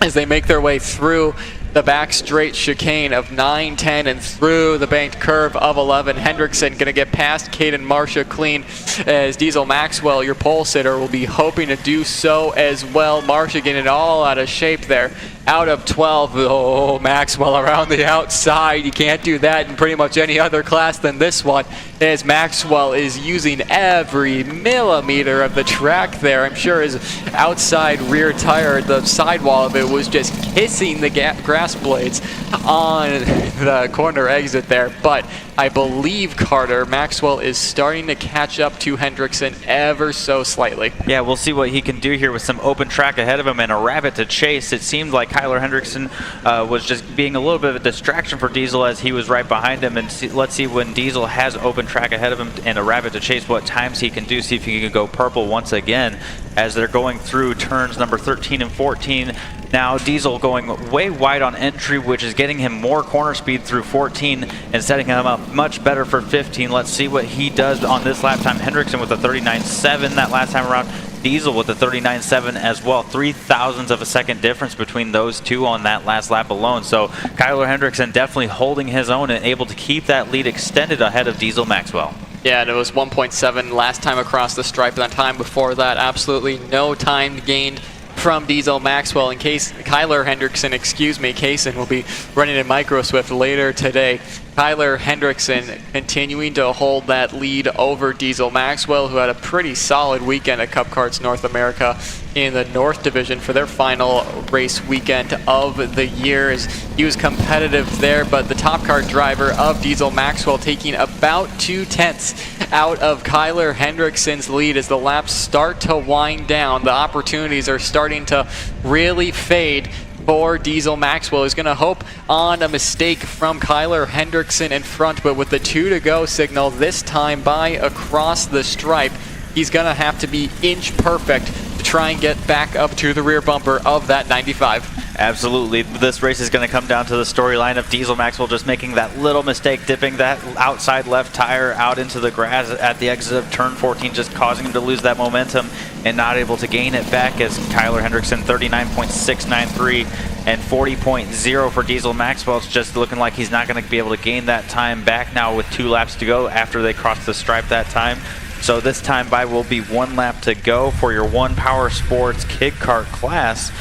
as they make their way through the back straight chicane of 9, 10, and through the banked curve of 11. Hendrickson going to get past Caden Marshall clean, as Diesel Maxwell, your pole sitter, will be hoping to do so as well. Marshall getting it all out of shape there. Out of 12, oh, Maxwell around the outside. You can't do that in pretty much any other class than this one, as Maxwell is using every millimeter of the track there. I'm sure his outside rear tire, the sidewall of it, was just kissing the grass blades on the corner exit there. But I believe, Carter, Maxwell is starting to catch up to Hendrickson ever so slightly. Yeah, we'll see what he can do here with some open track ahead of him and a rabbit to chase. It seemed like Kyler Hendrickson was just being a little bit of a distraction for Diesel as he was right behind him. And let's see, when Diesel has open track ahead of him and a rabbit to chase, what times he can do. See if he can go purple once again as they're going through turns number 13 and 14. Now Diesel going way wide on entry, which is getting him more corner speed through 14 and setting him up much better for 15. Let's see what he does on this lap time. Hendrickson with a 39.7 that last time around. Diesel with a 39.7 as well. 0.03 of a second difference between those two on that last lap alone. So Kyler Hendrickson definitely holding his own and able to keep that lead extended ahead of Diesel Maxwell. Yeah, and it was 1.7 last time across the stripe. That time before that, absolutely no time gained from Diesel Maxwell. In case Kyler Hendrickson, Kaysen will be running in Micro Swift later today. Kyler Hendrickson continuing to hold that lead over Diesel Maxwell, who had a pretty solid weekend at Cup Karts North America in the North Division for their final race weekend of the year. He was competitive there, but the top kart driver of Diesel Maxwell taking about 0.2 out of Kyler Hendrickson's lead as the laps start to wind down. The opportunities are starting to really fade for Diesel Maxwell. He's going to hope on a mistake from Kyler Hendrickson in front, but with the 2 to go signal this time by across the stripe, he's going to have to be inch perfect to try and get back up to the rear bumper of that 95. Absolutely. This race is going to come down to the storyline of Diesel Maxwell just making that little mistake, dipping that outside left tire out into the grass at the exit of turn 14, just causing him to lose that momentum and not able to gain it back, as Kyler Hendrickson 39.693 and 40.0 for Diesel Maxwell. It's just looking like he's not going to be able to gain that time back now with 2 laps to go after they cross the stripe that time. So this time by will be 1 lap to go for your One Power Sports Kid Kart class.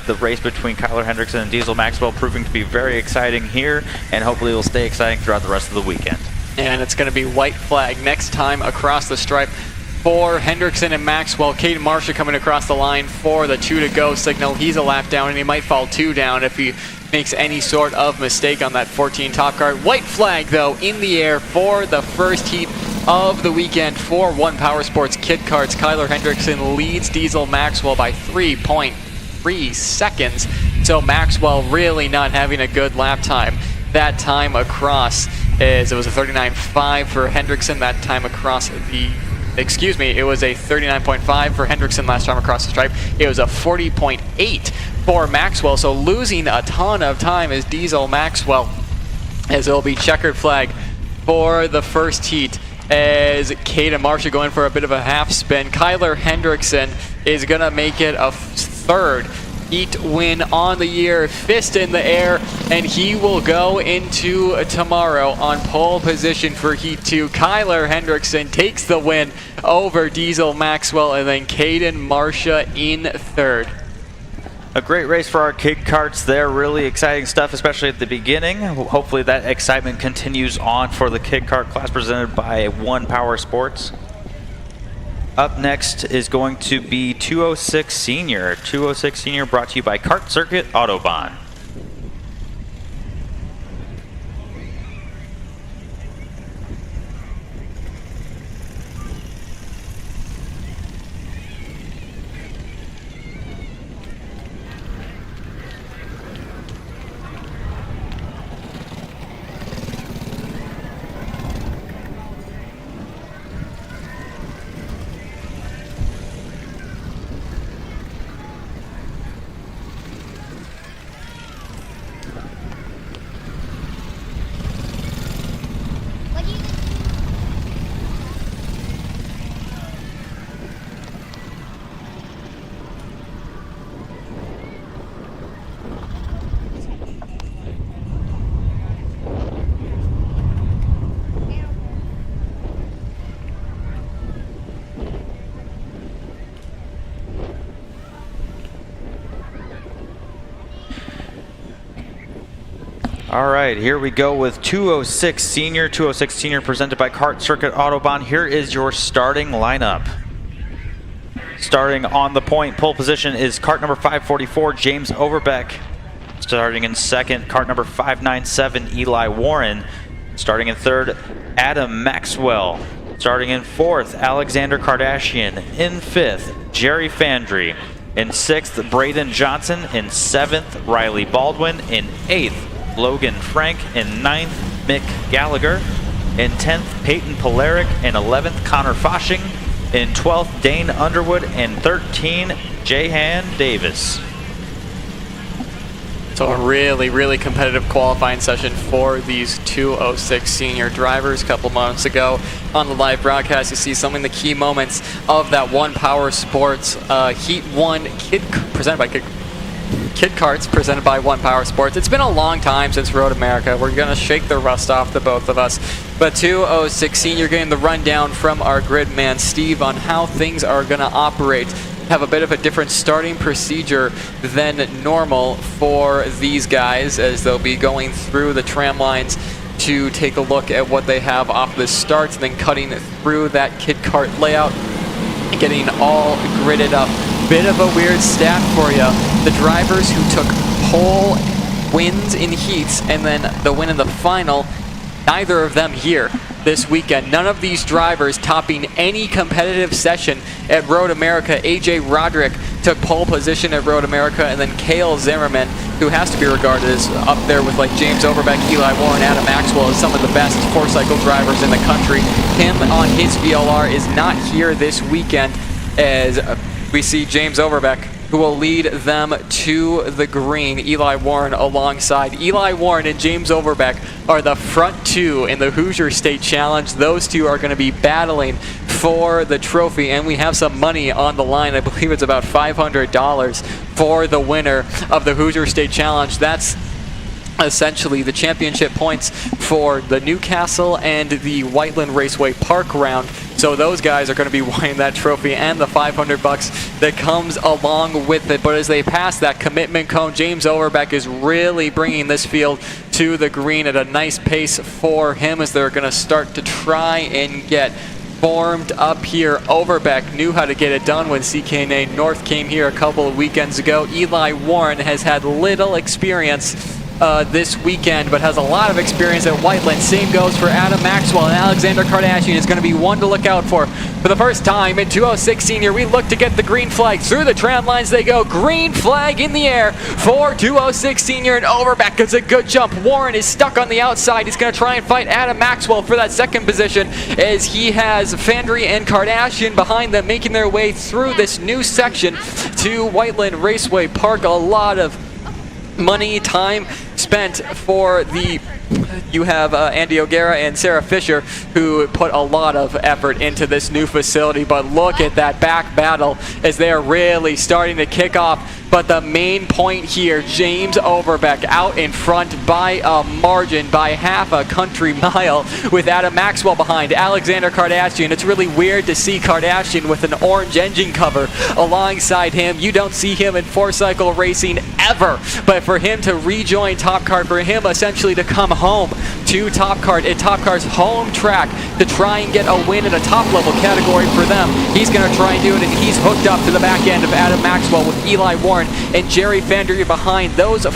The race between Kyler Hendrickson and Diesel Maxwell proving to be very exciting here, and hopefully it will stay exciting throughout the rest of the weekend. And it's going to be white flag next time across the stripe for Hendrickson and Maxwell. Caden Marshall coming across the line for the 2 to go signal. He's a lap down, and he might fall 2 down if he makes any sort of mistake on that 14 top kart. White flag, though, in the air for the first heat of the weekend for One Power Sports Kid Karts. Kyler Hendrickson leads Diesel Maxwell by 3.3 seconds. So Maxwell really not having a good lap time that time across, as it was a 39.5 for Hendrickson that time across the... it was a 39.5 for Hendrickson last time across the stripe. It was a 40.8 for Maxwell, so losing a ton of time is Diesel Maxwell, as it will be checkered flag for the first heat, as Caden Marshall going for a bit of a half spin. Kyler Hendrickson is going to make it a 3rd heat win on the year, fist in the air, and he will go into tomorrow on pole position for Heat 2. Kyler Hendrickson takes the win over Diesel Maxwell, and then Caden Marshall in 3rd. A great race for our Kid Karts there. Really exciting stuff, especially at the beginning. Hopefully that excitement continues on for the Kid Kart class presented by One Power Sports. Up next is going to be 206 Senior. 206 Senior brought to you by Kart Circuit Autobahn. All right, here we go with 206 Senior. 206 Senior presented by Kart Circuit Autobahn. Here is your starting lineup. Starting on the point, pole position is kart number 544, James Overbeck. Starting in second, kart number 597, Eli Warren. Starting in third, Adam Maxwell. Starting in fourth, Alexander Kardashian. In fifth, Jerry Fandry. In sixth, Braden Johnson. In seventh, Riley Baldwin. In eighth, Logan Frank. In ninth, Mick Gallagher. In 10th, Peyton Polaric. In 11th, Connor Foshing. In 12th, Dane Underwood. And 13, Jahan Davis. So a really competitive qualifying session for these 206 Senior drivers. A couple months ago on the live broadcast, you see some of the key moments of that One Power Sports Heat 1 presented by Kid Karts, presented by One Power Sports. It's been a long time since Road America. We're going to shake the rust off the both of us. But 206 Senior getting the rundown from our grid man Steve on how things are going to operate. Have a bit of a different starting procedure than normal for these guys, as they'll be going through the tram lines to take a look at what they have off the starts, and then cutting through that Kid Kart layout, getting all gridded up. Bit of a weird stat for you. The drivers who took pole wins in heats and then the win in the final, neither of them here this weekend. None of these drivers topping any competitive session at Road America. AJ Roderick took pole position at Road America, and then Cale Zimmerman, who has to be regarded as up there with like James Overbeck, Eli Warren, Adam Maxwell, as some of the best four-cycle drivers in the country. Him on his VLR is not here this weekend, as we see James Overbeck, who will lead them to the green. Eli Warren alongside. Eli Warren and James Overbeck are the front two in the Hoosier State Challenge. Those two are going to be battling for the trophy, and we have some money on the line. I believe it's about $500 for the winner of the Hoosier State Challenge. That's essentially the championship points for the Newcastle and the Whiteland Raceway Park round. So those guys are going to be winning that trophy and the $500 that comes along with it. But as they pass that commitment cone, James Overbeck is really bringing this field to the green at a nice pace for him, as they're going to start to try and get formed up here. Overbeck knew how to get it done when CKNA North came here a couple of weekends ago. Eli Warren has had little experience this weekend, but has a lot of experience at Whiteland. Same goes for Adam Maxwell, and Alexander Kardashian is going to be one to look out for. For the first time in 206 Senior, we look to get the green flag. Through the tram lines they go. Green flag in the air for 206 Senior, and Overbeck gets a good jump. Warren is stuck on the outside. He's going to try and fight Adam Maxwell for that second position, as he has Fandry and Kardashian behind them, making their way through this new section to Whiteland Raceway Park. A lot of money, time spent for the... You have Andy O'Gara and Sarah Fisher, who put a lot of effort into this new facility, but look at that back battle as they are really starting to kick off. But the main point here, James Overbeck out in front by a margin, by half a country mile, with Adam Maxwell behind. Alexander Kardashian. It's really weird to see Kardashian with an orange engine cover alongside him. You don't see him in four-cycle racing ever. But for him to rejoin Top Kart, for him essentially to come home to Top Kart at Top Kart's home track to try and get a win in a top-level category for them, he's going to try and do it, and he's hooked up to the back end of Adam Maxwell with Eli Warren and Jerry Fandry behind. Those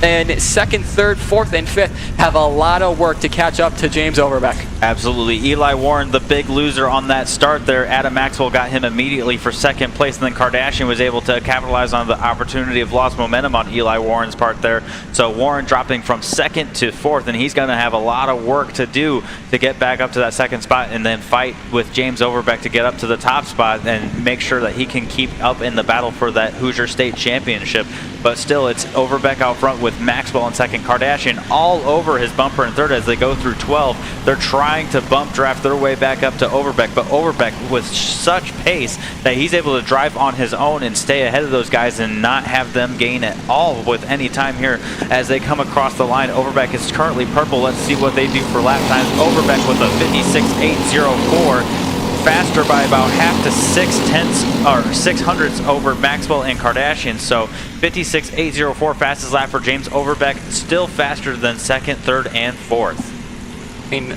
and second, third, fourth, and fifth have a lot of work to catch up to James Overbeck. Absolutely. Eli Warren, the big loser on that start there. Adam Maxwell got him immediately for second place, and then Kardashian was able to capitalize on the opportunity of lost momentum on Eli Warren's part there. So Warren dropping from second to fourth, and he's going to have a lot of work to do to get back up to that second spot, and then fight with James Overbeck to get up to the top spot and make sure that he can keep up in the battle for that Hoosier State Championship. But still, it's Overbeck out front with Maxwell in second. Kardashian all over his bumper in third as they go through 12. They're trying to bump draft their way back up to Overbeck, but Overbeck with such pace that he's able to drive on his own and stay ahead of those guys and not have them gain at all with any time here as they come across the line. Overbeck is currently purple. Let's see what they do for lap times. Overbeck with a 56.804. faster by about half to 6/600 over Maxwell and Kardashian. So 56.804 fastest lap for James Overbeck, still faster than second, third, and fourth. I mean,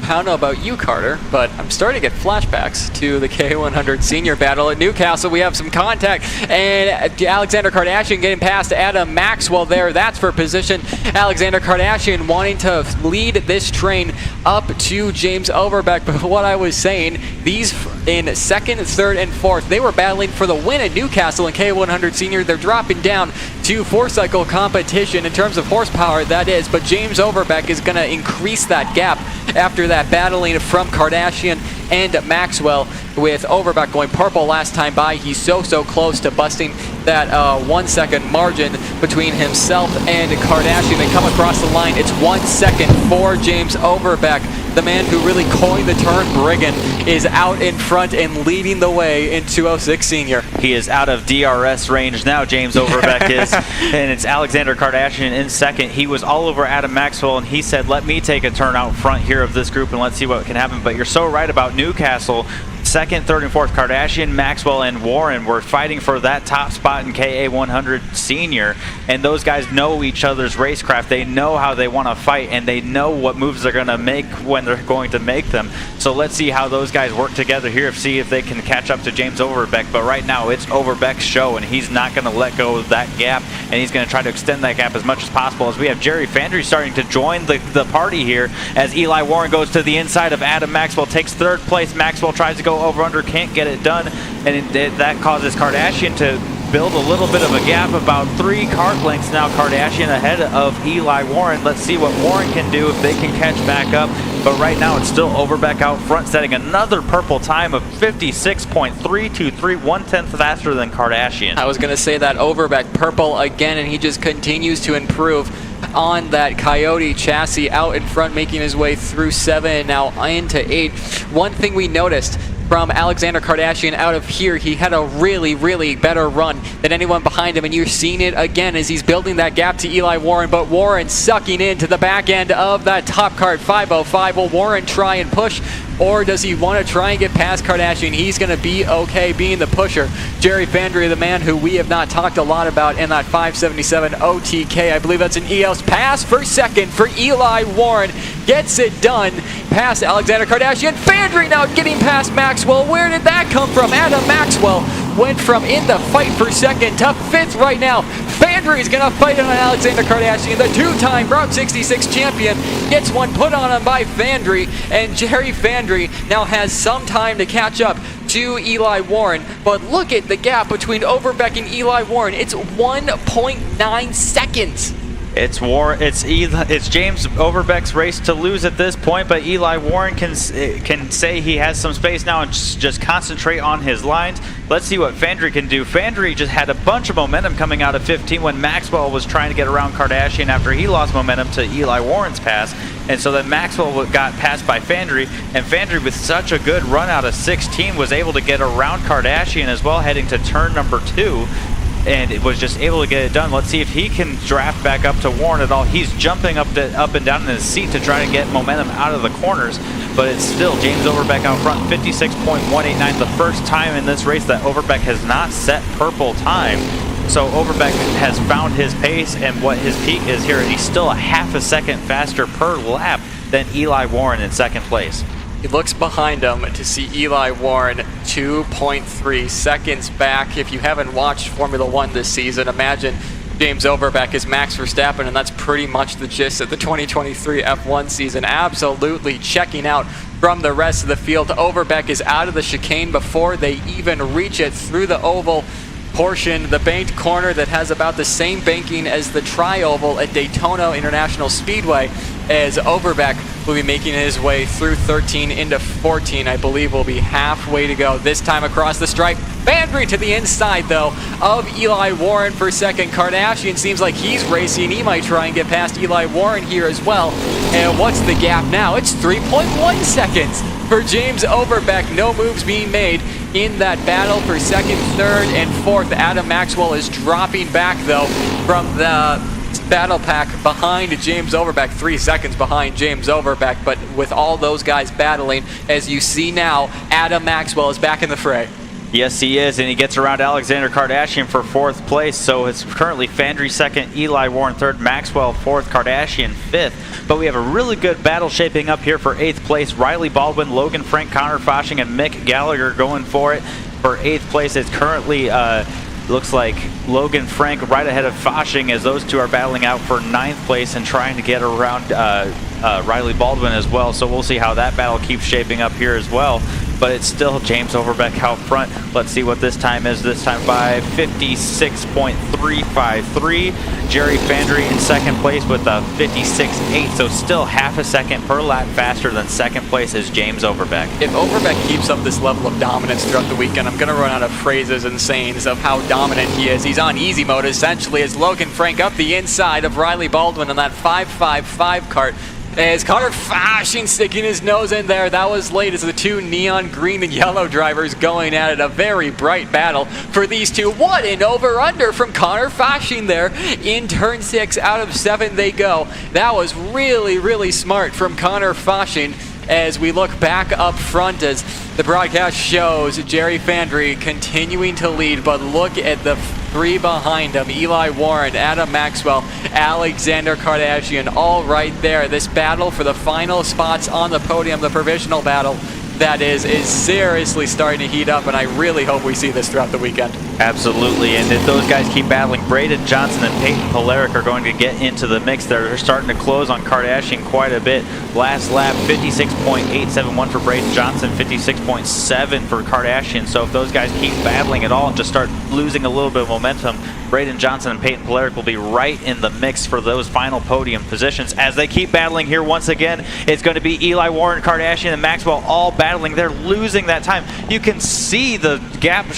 I don't know about you, Carter, but I'm starting to get flashbacks to the K100 senior battle at Newcastle. We have some contact, and Alexander Kardashian getting past Adam Maxwell there. That's for position. Alexander Kardashian wanting to lead this train up to James Overbeck. But what I was saying, these in second, third, and fourth, they were battling for the win at Newcastle in K100 senior. They're dropping down to four-cycle competition in terms of horsepower, that is. But James Overbeck is going to increase that gap after that battling from Kardashian and Maxwell, with Overbeck going purple last time by. He's so close to busting that 1 second margin between himself and Kardashian. They come across the line. It's 1 second for James Overbeck. The man who really coined the term brigand is out in front and leading the way in 206 senior. He is out of DRS range now, James Overbeck is, and it's Alexander Kardashian in second. He was all over Adam Maxwell, and he said, let me take a turn out front here of this group and let's see what can happen. But you're so right about Newcastle. Second, third, and fourth, Kardashian, Maxwell, and Warren were fighting for that top spot in KA100 senior, and those guys know each other's racecraft. They know how they want to fight, and they know what moves they're going to make when they're going to make them. So let's see how those guys work together here, see if they can catch up to James Overbeck. But right now, it's Overbeck's show, and he's not going to let go of that gap, and he's going to try to extend that gap as much as possible, as we have Jerry Fandry starting to join the party here, as Eli Warren goes to the inside of Adam Maxwell, takes third place. Maxwell tries to go over under, can't get it done, and that causes Kardashian to build a little bit of a gap, about 3 kart lengths now. Kardashian ahead of Eli Warren. Let's see what Warren can do if they can catch back up. But right now it's still Overbeck out front, setting another purple time of 56.323, 1/10 faster than Kardashian. I was going to say that Overbeck purple again, and he just continues to improve on that Coyote chassis out in front, making his way through 7 and now into 8. One thing we noticed from Alexander Kardashian out of here, he had a really better run than anyone behind him, and you're seeing it again as he's building that gap to Eli Warren. But Warren sucking into the back end of that top kart 505. Will Warren try and push, or does he want to try and get past Kardashian? He's going to be okay being the pusher. Jerry Fandry, the man who we have not talked a lot about in that 577 OTK. I believe that's an EOS pass for second for Eli Warren. Gets it done past Alexander Kardashian. Fandry now getting past Maxwell. Where did that come from? Adam Maxwell went from in the fight for second to fifth right now. Fandry is going to fight on Alexander Kardashian. The two-time Route 66 champion gets one put on him by Fandry, and Jerry Fandry now has some time to catch up to Eli Warren. But look at the gap between Overbeck and Eli Warren. It's 1.9 seconds. It's James Overbeck's race to lose at this point, but Eli Warren can say he has some space now and just concentrate on his lines. Let's see what Fandry can do. Fandry just had a bunch of momentum coming out of 15 when Maxwell was trying to get around Kardashian after he lost momentum to Eli Warren's pass, and so then Maxwell got passed by Fandry, and Fandry, with such a good run out of 16, was able to get around Kardashian as well, heading to turn number 2. And it was just able to get it done. Let's see if he can draft back up to Warren at all. He's jumping up and down in his seat to try to get momentum out of the corners, but it's still James Overbeck out front, 56.189, the first time in this race that Overbeck has not set purple time. So Overbeck has found his pace and what his peak is here. He's still a half a second faster per lap than Eli Warren in second place. He looks behind him to see Eli Warren 2.3 seconds back. If you haven't watched Formula One this season, imagine James Overbeck is Max Verstappen, and that's pretty much the gist of the 2023 F1 season. Absolutely checking out from the rest of the field. Overbeck is out of the chicane before they even reach it through the oval portion, the banked corner that has about the same banking as the tri-oval at Daytona International Speedway, as Overbeck will be making his way through 13 into 14. I believe will be halfway to go this time across the stripe. Fandry to the inside, though, of Eli Warren for second. Kardashian seems like he's racing. He might try and get past Eli Warren here as well. And what's the gap now? It's 3.1 seconds for James Overbeck. No moves being made in that battle for second, third, and fourth. Adam Maxwell is dropping back, though, from the battle pack behind James Overbeck, 3 seconds behind James Overbeck, but with all those guys battling, as you see now, Adam Maxwell is back in the fray. Yes, he is, and he gets around Alexander Kardashian for 4th place. So it's currently Fandry 2nd, Eli Warren 3rd, Maxwell 4th, Kardashian 5th. But we have a really good battle shaping up here for 8th place. Riley Baldwin, Logan Frank, Connor Foshing, and Mick Gallagher going for it. For 8th place, it's currently looks like Logan Frank right ahead of Foshing, as those two are battling out for 9th place and trying to get around Riley Baldwin as well. So we'll see how that battle keeps shaping up here as well. But it's still James Overbeck out front. Let's see what this time is. This time by 56.353. Jerry Fandry in 2nd place with a 56.8. So still half a second per lap faster than 2nd place is James Overbeck. If Overbeck keeps up this level of dominance throughout the weekend, I'm going to run out of phrases and sayings of how dominant he is. He's on easy mode essentially as Logan Frank up the inside of Riley Baldwin on that 5.55 kart. As Connor Foshing sticking his nose in there, that was late as the two neon green and yellow drivers going at it. A very bright battle for these two. What an over-under from Connor Foshing there in turn 6. Out of 7 they go. That was really, really smart from Connor Foshing. As we look back up front, as the broadcast shows Jerry Fandry continuing to lead, but look at the 3 behind him. Eli Warren, Adam Maxwell, Alexander Kardashian, all right there. This battle for the final spots on the podium, the provisional battle, that is seriously starting to heat up, and I really hope we see this throughout the weekend. Absolutely, and if those guys keep battling, Braden Johnson and Peyton Polaric are going to get into the mix. They're starting to close on Kardashian quite a bit. Last lap, 56.871 for Braden Johnson, 56.7 for Kardashian. So if those guys keep battling at all and just start losing a little bit of momentum, Braden Johnson and Peyton Polaric will be right in the mix for those final podium positions. As they keep battling here once again, it's going to be Eli Warren, Kardashian, and Maxwell all battling. They're losing that time. You can see the gap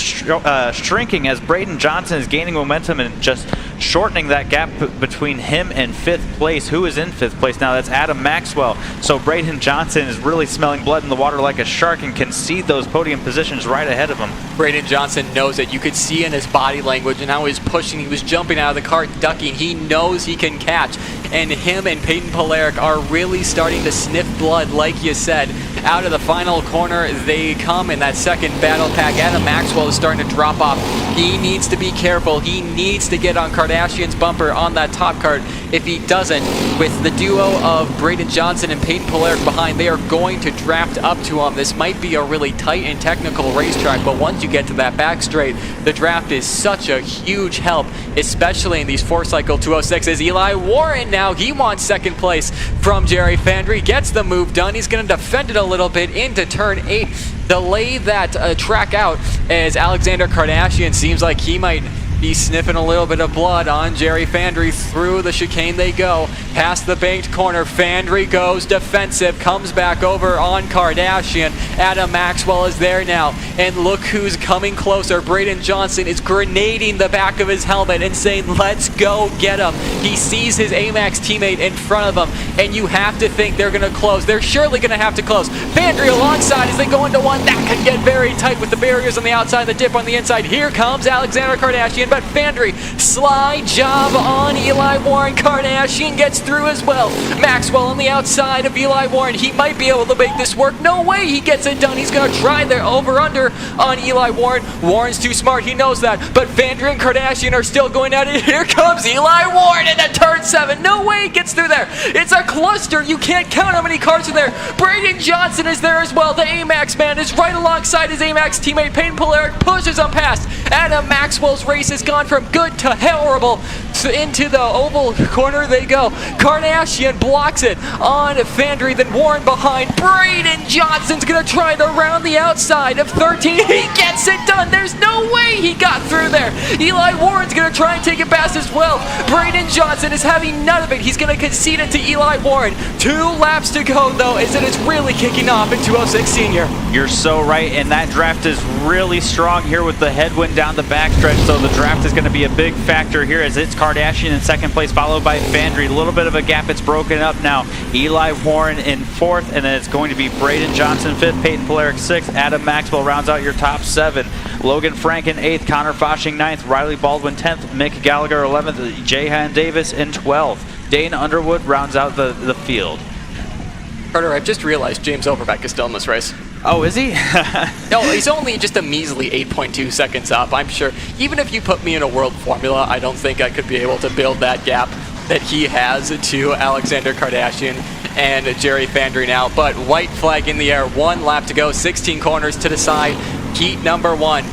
shrinking as Braden Johnson is gaining momentum and just shortening that gap between him and 5th place. Who is in 5th place now? That's Adam Maxwell. So Braden Johnson is really smelling blood in the water like a shark and can see those podium positions right ahead of him. Braden Johnson knows it. You could see in his body language and how he was pushing. He was jumping out of the cart, ducking. He knows he can catch. And him and Peyton Polaric are really starting to sniff blood, like you said. Out of the final corner they come in that 2nd battle pack. Adam Maxwell is starting to drop off. He needs to be careful. He needs to get on Kardashian's bumper on that top cart. If he doesn't, with the duo of Braden Johnson and Peyton Polaric behind, they are going to draft up to him. This might be a really tight and technical racetrack, but once you get to that back straight, the draft is such a huge help, especially in these 4-cycle 206s. Eli Warren now, he wants 2nd place from Jerry Fandry, gets the move done. He's going to defend it a little bit into turn 8, delay that track out, as Alexander Kardashian seems like he might be sniffing a little bit of blood on Jerry Fandry. Through the chicane they go, past the banked corner. Fandry goes defensive, comes back over on Kardashian. Adam Maxwell is there now, and look who's coming closer. Braden Johnson is grenading the back of his helmet and saying, let's go get him. He sees his AMAX teammate in front of him, and you have to think they're going to close. They're surely going to have to close. Fandry alongside as they go into one. That could get very tight with the barriers on the outside, the dip on the inside. Here comes Alexander Kardashian, but Fandry, sly job on Eli Warren. Kardashian gets through as well. Maxwell on the outside of Eli Warren. He might be able to make this work. No way he gets it done. He's going to try their over-under on Eli Warren. Warren's too smart. He knows that. But Fandry and Kardashian are still going at it. Here comes Eli Warren into turn 7. No way he gets through there. It's a cluster. You can't count how many cars are there. Braden Johnson is there as well. The AMAX man is right alongside his AMAX teammate. Peyton Polaric pushes him past. Adam Maxwell's race has gone from good to horrible. So into the oval corner they go. Kardashian blocks it on Fandry, then Warren behind. Braden Johnson's going to try to round the outside of 13. He gets it done. There's no way he got through there. Eli Warren's going to try and take it past as well. Braden Johnson is having none of it. He's going to concede it to Eli Warren. 2 laps to go, though, as it is really kicking off in 206 Senior. You're so right, and that draft is really strong here with the headwind down the backstretch, so the draft is going to be a big factor here as it's Kardashian Kardashian in second place, followed by Fandry. A little bit of a gap. It's broken up now. Eli Warren in fourth, and then it's going to be Braden Johnson fifth, Peyton Polaric sixth, Adam Maxwell rounds out your top 7. Logan Frank in 8th, Connor Foshing 9th, Riley Baldwin 10th, Mick Gallagher 11th, Jahan Davis in 12th. Dane Underwood rounds out the field. Carter, I've just realized James Overbeck is still in this race. Oh, is he? No, he's only just a measly 8.2 seconds up. I'm sure, even if you put me in a world formula, I don't think I could be able to build that gap that he has to Alexander Kardashian and Jerry Fandry now. But white flag in the air, 1 lap to go, 16 corners to decide. Heat number 1.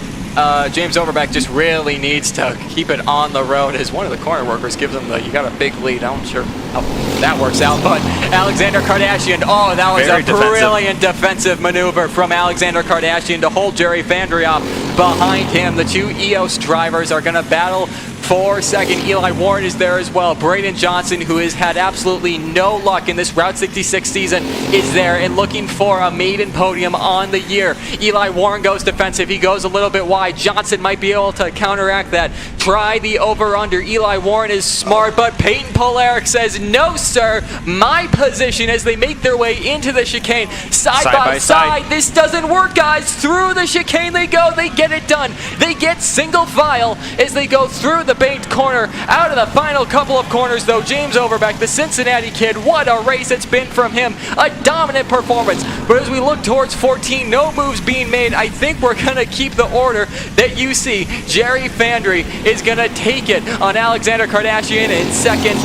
James Overbeck just really needs to keep it on the road as one of the corner workers gives him you got a big lead. I'm not sure how that works out, but Alexander Kardashian, oh, that was a brilliant defensive maneuver from Alexander Kardashian to hold Jerry Fandry up behind him. The 2 EOS drivers are going to battle for second. Eli Warren is there as well. Braden Johnson, who has had absolutely no luck in this Route 66 season, is there and looking for a maiden podium on the year. Eli Warren goes defensive. He goes a little bit wide. Johnson might be able to counteract that. Try the over-under. Eli Warren is smart, but Peyton Polaric says, no, sir. My position as they make their way into the chicane. Side by side. This doesn't work, guys. Through the chicane they go. They get it done. They get single file as they go through the banked corner. Out of the final couple of corners, though, James Overbeck, the Cincinnati kid, what a race it's been from him. A dominant performance. But as we look towards 14, no moves being made. I think we're going to keep the order that you see. Jerry Fandry is going to take it on Alexander Kardashian in second.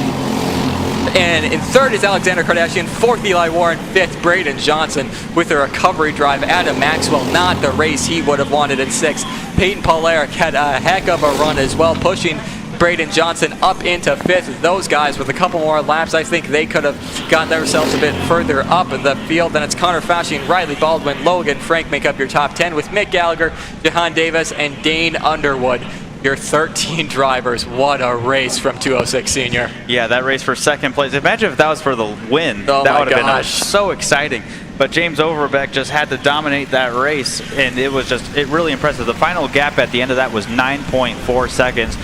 And in third is Alexander Kardashian, fourth Eli Warren, fifth Braden Johnson with a recovery drive. Adam Maxwell, not the race he would have wanted in sixth. Peyton Polaric had a heck of a run as well, pushing Braden Johnson up into fifth. Those guys with a couple more laps, I think they could have gotten themselves a bit further up in the field. Then it's Connor Foshing, Riley Baldwin, Logan Frank make up your top 10 with Mick Gallagher, Jahan Davis, and Dane Underwood. Your 13 drivers. What a race from 206 Senior. Yeah, that race for second place. Imagine if that was for the win. Oh, that would have been so exciting. But James Overbeck just had to dominate that race, and it was really impressive. The final gap at the end of that was 9.4 seconds,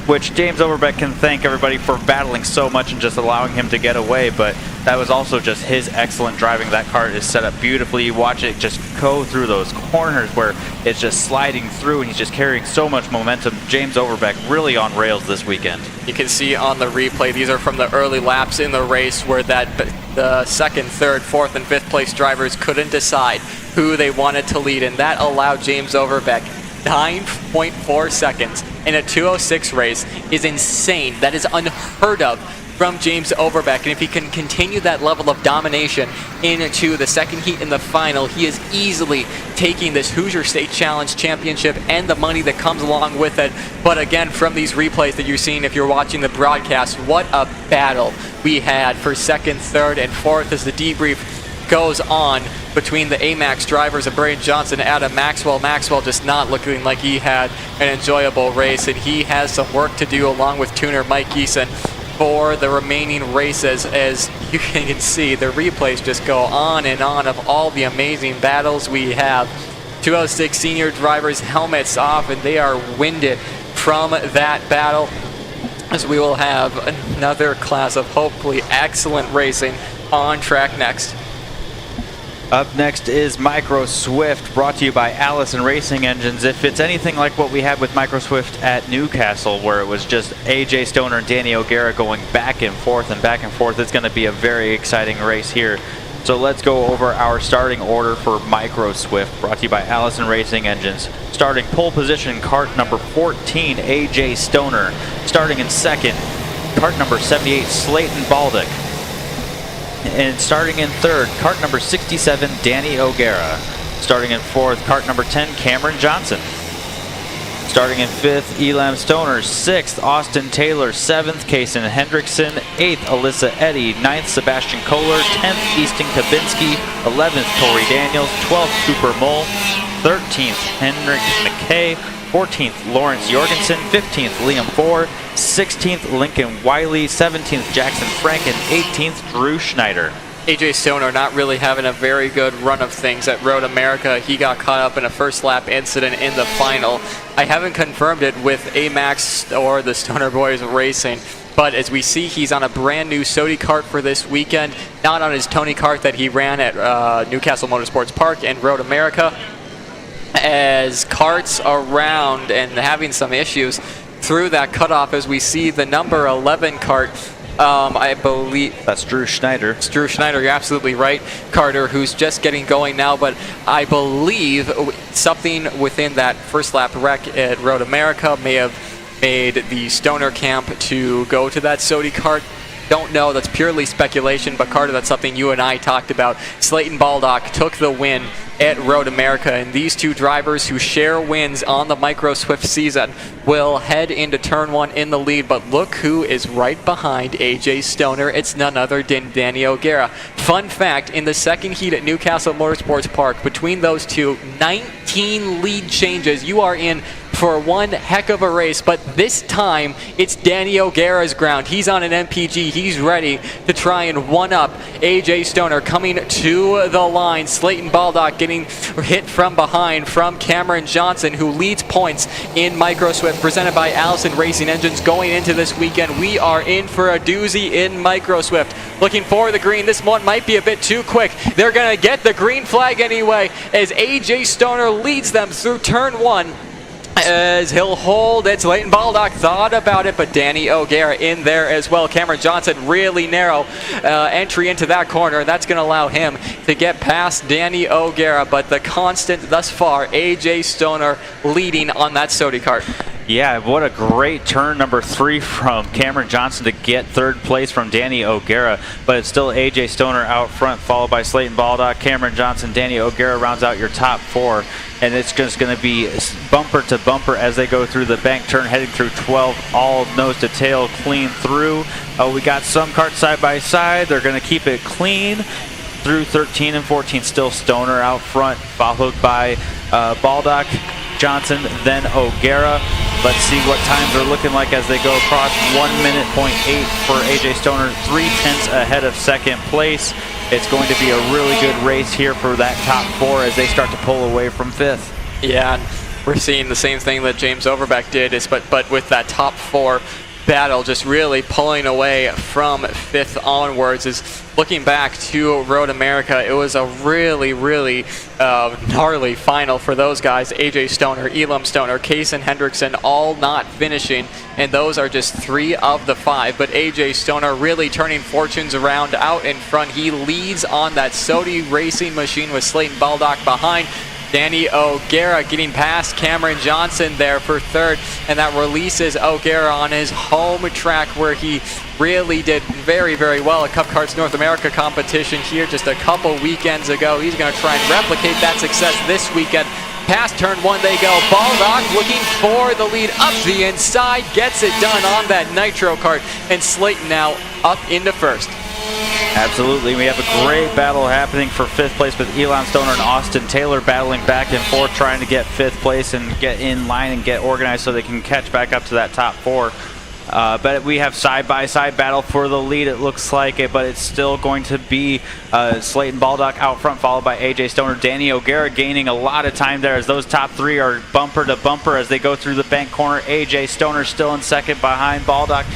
which James Overbeck can thank everybody for battling so much and just allowing him to get away. But that was also just his excellent driving. That kart is set up beautifully. You watch it just go through those corners where it's just sliding through, and he's just carrying so much momentum. James Overbeck really on rails this weekend. You can see on the replay, these are from the early laps in the race where the second, third, fourth, and fifth place drivers couldn't decide who they wanted to lead, and that allowed James Overbeck 9.4 seconds in a 206 race is insane. That is unheard of from James Overbeck, and if he can continue that level of domination into the second heat in the final, he is easily taking this Hoosier State Challenge Championship and the money that comes along with it. But again, from these replays that you're seeing if you're watching the broadcast, what a battle we had for second, third, and fourth as the debrief goes on between the AMAX drivers of Braden Johnson and Adam Maxwell. Maxwell just not looking like he had an enjoyable race, and he has some work to do along with tuner Mike Geeson for the remaining races. As you can see, the replays just go on and on of all the amazing battles we have. 206 Senior drivers helmets off, and they are winded from that battle, as we will have another class of hopefully excellent racing on track next. Up next is Micro Swift, brought to you by Allison Racing Engines. If it's anything like what we had with Micro Swift at Newcastle, where it was just AJ Stoner and Danny O'Gara going back and forth, it's going to be a very exciting race here. So let's go over our starting order for Micro Swift, brought to you by Allison Racing Engines. Starting pole position, kart number 14, AJ Stoner. Starting in second, kart number 78, Slayton Baldick. And starting in third, kart number 67, Danny O'Gara. Starting in fourth, kart number 10, Cameron Johnson. Starting in fifth, Elam Stoner. Sixth, Austin Taylor. Seventh, Kason Hendrickson. Eighth, Alyssa Eddy. Ninth, Sebastian Kohler. 10th, Easton Kabinski. 11th, Corey Daniels. 12th, Cooper Mull. 13th, Henrik McKay. 14th, Lawrence Jorgensen. 15th, Liam Ford. 16th, Lincoln Wiley. 17th, Jackson Frank. And 18th, Drew Schneider. AJ Stoner not really having a very good run of things at Road America. He got caught up in a first lap incident in the final. I haven't confirmed it with Amax or the Stoner Boys Racing, but as we see, he's on a brand new Sodi kart for this weekend, not on his Tony kart that he ran at Newcastle Motorsports Park and Road America. As karts around and having some issues through that cutoff, as we see the number 11 kart, I believe that's Drew Schneider. It's Drew Schneider, you're absolutely right, Carter, who's just getting going now, but I believe something within that first lap wreck at Road America may have made the Stoner camp to go to that Sodi kart. Don't know, that's purely speculation, but Carter, that's something you and I talked about. Slayton Baldock took the win at Road America, and these two drivers who share wins on the Micro Swift season will head into turn 1 in the lead, but look who is right behind AJ Stoner. It's none other than Danny O'Gara. Fun fact, in the second heat at Newcastle Motorsports Park, between those two, 19 lead changes. You are in for one heck of a race, but this time it's Danny O'Gara's ground. He's on an MPG. He's ready to try and one-up AJ Stoner coming to the line. Slayton Baldock getting hit from behind from Cameron Johnson, who leads points in Micro Swift, presented by Allison Racing Engines. Going into this weekend, we are in for a doozy in Micro Swift. Looking for the green. This one might be a bit too quick. They're going to get the green flag anyway, as AJ Stoner leads them through turn 1. As he'll hold it, Slayton Baldock thought about it, but Danny O'Gara in there as well. Cameron Johnson, really narrow entry into that corner. That's going to allow him to get past Danny O'Gara, but the constant thus far, AJ Stoner leading on that Sodi kart. Yeah, what a great turn number 3 from Cameron Johnson to get third place from Danny O'Gara, but it's still AJ Stoner out front, followed by Slayton Baldock, Cameron Johnson, Danny O'Gara rounds out your top 4, and it's just going to be bumper to bumper as they go through the bank turn, heading through 12, all nose to tail, clean through. We got some karts side by side. They're going to keep it clean through 13 and 14. Still Stoner out front, followed by Baldock, Johnson, then O'Gara. Let's see what times are looking like as they go across. 1 minute, 0.8 for AJ Stoner, 3/10 ahead of second place. It's going to be a really good race here for that top 4 as they start to pull away from 5th. Yeah, and we're seeing the same thing that James Overbeck did, but with that top 4 battle just really pulling away from 5th onwards. Is looking back to Road America, it was a really gnarly final for those guys. AJ Stoner, Elam Stoner, Kaysen Hendrickson all not finishing, and those are just 3 of the 5, but AJ Stoner really turning fortunes around out in front. He leads on that Sodi racing machine with Slayton Baldock behind. Danny O'Gara getting past Cameron Johnson there for 3rd, and that releases O'Gara on his home track where he really did very well at Cup Karts North America competition here just a couple weekends ago. He's going to try and replicate that success this weekend. Past turn 1 they go. Baldock looking for the lead up the inside, gets it done on that Nitro kart, and Slayton now up into 1st. Absolutely. We have a great battle happening for 5th place with Elon Stoner and Austin Taylor battling back and forth, trying to get 5th place and get in line and get organized so they can catch back up to that top 4. But we have side-by-side battle for the lead, it looks like it, but it's still going to be Slayton Baldock out front, followed by AJ Stoner. Danny O'Gara gaining a lot of time there as those top 3 are bumper to bumper as they go through the bank corner. AJ Stoner still in 2nd behind Baldock.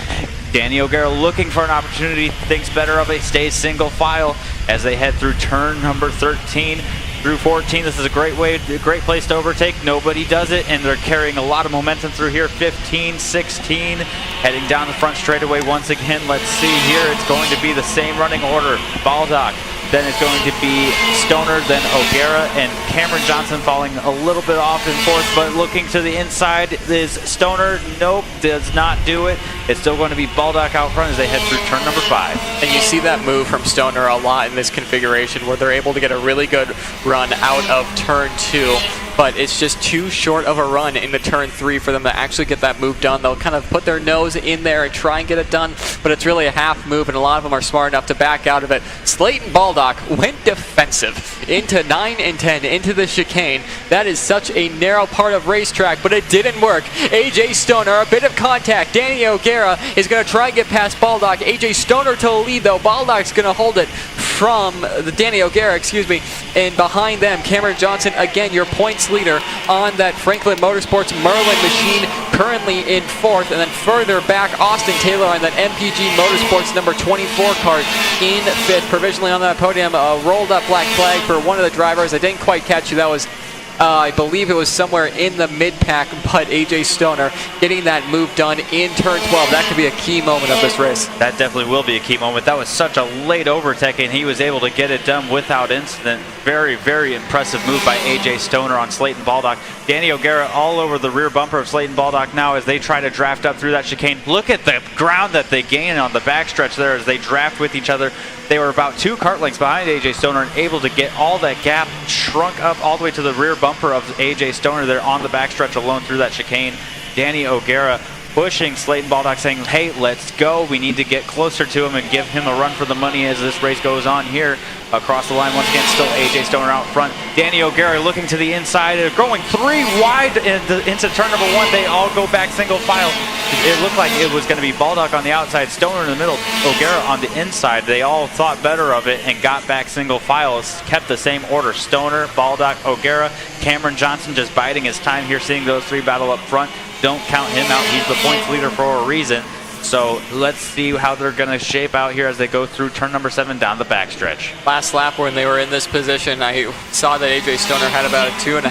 Danny O'Gara looking for an opportunity, thinks better of it, stays single file as they head through turn number 13 through 14. This is a great place to overtake. Nobody does it, and they're carrying a lot of momentum through here. 15, 16, heading down the front straightaway once again. Let's see here. It's going to be the same running order. Baldock, then it's going to be Stoner, then O'Gara, and Cameron Johnson falling a little bit off in 4th, but looking to the inside is Stoner. Nope, does not do it. It's still going to be Baldock out front as they head through turn number 5. And you see that move from Stoner a lot in this configuration where they're able to get a really good run out of turn 2. but it's just too short of a run into turn 3 for them to actually get that move done. They'll kind of put their nose in there and try and get it done, but it's really a half move, and a lot of them are smart enough to back out of it. Slayton Baldock went defensive into 9 and 10 into the chicane. That is such a narrow part of racetrack, but it didn't work. AJ Stoner, a bit of contact. Danny O'Gara is going to try and get past Baldock. AJ Stoner to the lead, though. Baldock's going to hold it from the Danny O'Gara, and behind them, Cameron Johnson, again, your points leader on that Franklin Motorsports Merlin machine, currently in 4th, and then further back, Austin Taylor on that MPG Motorsports number 24 kart in 5th. Provisionally on that podium, a rolled up black flag for one of the drivers. I didn't quite catch you. That was I believe it was somewhere in the mid-pack, but AJ Stoner getting that move done in turn 12. That could be a key moment of this race. That definitely will be a key moment. That was such a late overtake, and he was able to get it done without incident. Very, very impressive move by AJ Stoner on Slayton Baldock. Danny O'Gara all over the rear bumper of Slayton Baldock now as they try to draft up through that chicane. Look at the ground that they gain on the backstretch there as they draft with each other. They were about 2 kart lengths behind AJ Stoner and able to get all that gap shrunk up all the way to the rear bumper of AJ Stoner there on the backstretch alone through that chicane. Danny O'Gara pushing Slayton Baldock, saying, hey, let's go. We need to get closer to him and give him a run for the money as this race goes on here. Across the line, once again, still AJ Stoner out front. Danny O'Gara looking to the inside, going 3 wide into turn number 1. They all go back single file. It looked like it was going to be Baldock on the outside, Stoner in the middle, O'Gara on the inside. They all thought better of it and got back single file. Kept the same order. Stoner, Baldock, O'Gara, Cameron Johnson just biding his time here, seeing those 3 battle up front. Don't count him out. He's the points leader for a reason. So let's see how they're going to shape out here as they go through turn number 7 down the backstretch. Last lap when they were in this position, I saw that AJ Stoner had about a 2.5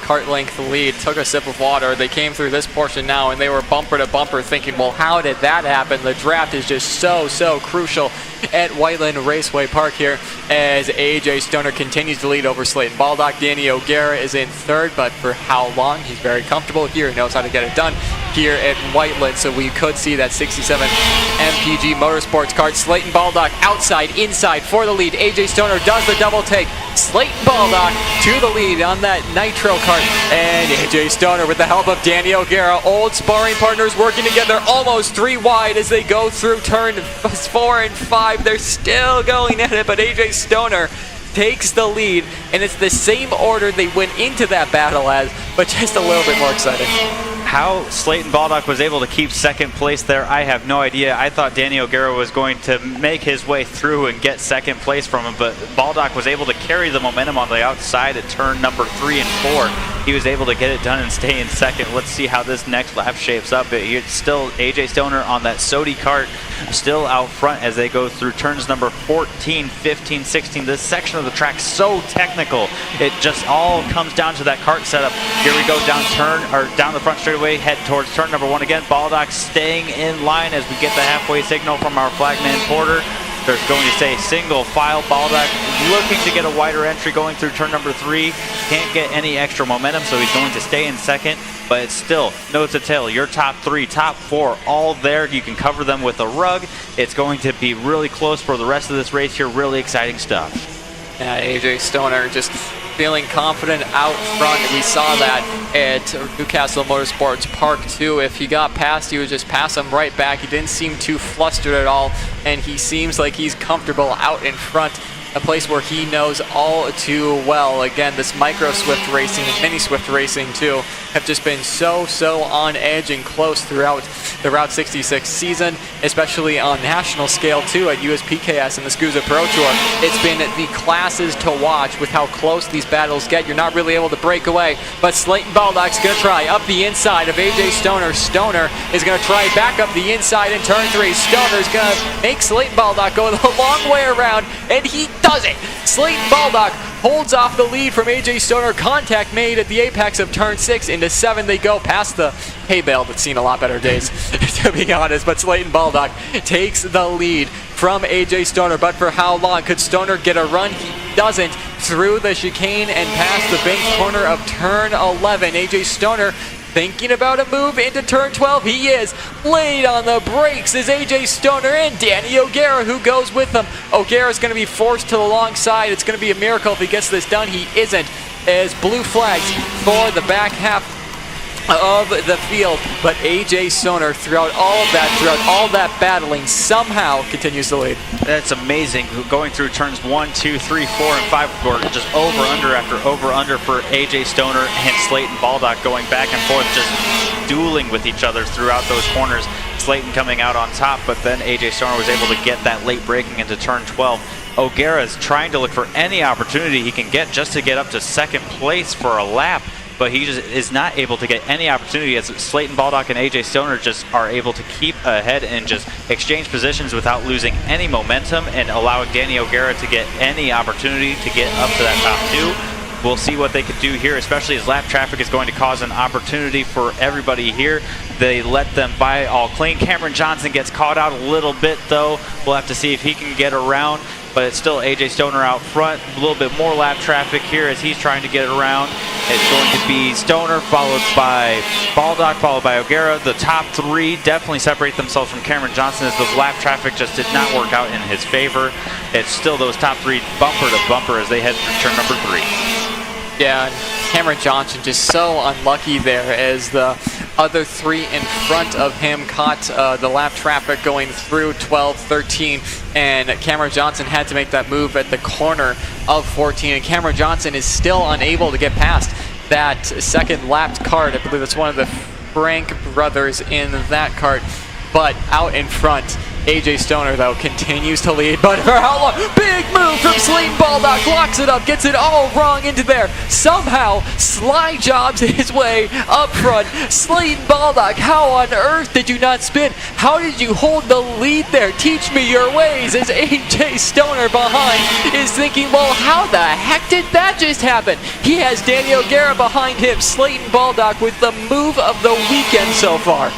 kart length lead. Took a sip of water. They came through this portion now, and they were bumper to bumper thinking, well, how did that happen? The draft is just so crucial at Whiteland Raceway Park here as AJ Stoner continues to lead over Slayton Baldock. Danny O'Gara is in 3rd, but for how long? He's very comfortable here, knows how to get it done here at Whiteland, so we could see that 67 MPG Motorsports kart. Slayton Baldock outside, inside for the lead. AJ Stoner does the double take. Slayton Baldock to the lead on that Nitro kart, and AJ Stoner with the help of Danny O'Gara, old sparring partners working together, almost 3 wide as they go through turn 4 and 5. They're still going at it, but AJ Stoner takes the lead, and it's the same order they went into that battle as, but just a little bit more exciting. How Slayton Baldock was able to keep 2nd place there, I have no idea. I thought Danny O'Gara was going to make his way through and get 2nd place from him, but Baldock was able to carry the momentum on the outside at turn number 3 and 4. He was able to get it done and stay in 2nd. Let's see how this next lap shapes up. It's still AJ Stoner on that Sodi kart, still out front as they go through turns number 14, 15, 16. This section of the track so technical. It just all comes down to that kart setup. Here we go down the front straightaway, head towards turn number 1 again. Baldock staying in line as we get the halfway signal from our flagman Porter. There's going to say single file. Baldock looking to get a wider entry going through turn number 3. Can't get any extra momentum, so he's going to stay in 2nd. But it's still nose to tail. Your top 3, top 4, all there. You can cover them with a rug. It's going to be really close for the rest of this race here. Really exciting stuff. Yeah, AJ Stoner just feeling confident out front. We saw that at Newcastle Motorsports Park 2. If he got past, he would just pass him right back. He didn't seem too flustered at all, and he seems like he's comfortable out in front, a place where he knows all too well. Again, this micro Swift racing and mini Swift racing too have just been so on edge and close throughout the Route 66 season, especially on national scale too at USPKS and the SCUSA Pro Tour. It's been the classes to watch with how close these battles get. You're not really able to break away, but Slayton Baldock's going to try up the inside of AJ Stoner. Stoner is going to try back up the inside in turn 3. Stoner's going to make Slayton Baldock go the long way around, and he does it. Slayton Baldock holds off the lead from AJ Stoner. Contact made at the apex of turn 6. Into 7 they go, past the hay bale that's seen a lot better days, to be honest. But Slayton Baldock takes the lead from AJ Stoner. But for how long? Could Stoner get a run? He doesn't. Through the chicane and past the bank corner of turn 11. AJ Stoner thinking about a move into turn 12. He is laid on the brakes as AJ Stoner and Danny O'Gara, who goes with him. O'Gara's going to be forced to the long side. It's going to be a miracle if he gets this done. He isn't. as blue flags for the back half of the field, but AJ Stoner throughout all that battling somehow continues to lead. That's amazing. Going through turns 1, 2, 3, 4, and 5, we're just over under after over under for AJ Stoner and Slayton Baldock going back and forth, just dueling with each other throughout those corners. Slayton coming out on top, but then AJ Stoner was able to get that late braking into turn 12. O'Gara is trying to look for any opportunity he can get just to get up to second place for a lap, but he just is not able to get any opportunity as Slayton Baldock and AJ Stoner just are able to keep ahead and just exchange positions without losing any momentum and allowing Danny O'Gara to get any opportunity to get up to that top 2. We'll see what they could do here, especially as lap traffic is going to cause an opportunity for everybody here. They let them by all clean. Cameron Johnson gets caught out a little bit though. We'll have to see if he can get around, but it's still AJ Stoner out front. A little bit more lap traffic here as he's trying to get around. It's going to be Stoner followed by Baldock, followed by O'Gara. The top 3 definitely separate themselves from Cameron Johnson as the lap traffic just did not work out in his favor. It's still those top 3 bumper to bumper as they head through turn number 3. Yeah, and Cameron Johnson just so unlucky there as the other 3 in front of him caught the lap traffic going through 12, 13, and Cameron Johnson had to make that move at the corner of 14, and Cameron Johnson is still unable to get past that second lapped kart. I believe it's one of the Frank brothers in that kart, but out in front. AJ Stoner, though, continues to lead, but for how long? Big move from Slayton Baldock, locks it up, gets it all wrong into there. Somehow, slide jobs his way up front. Slayton Baldock, how on earth did you not spin? How did you hold the lead there? Teach me your ways, as AJ Stoner behind is thinking, well, how the heck did that just happen? He has Danny O'Gara behind him, Slayton Baldock with the move of the weekend so far.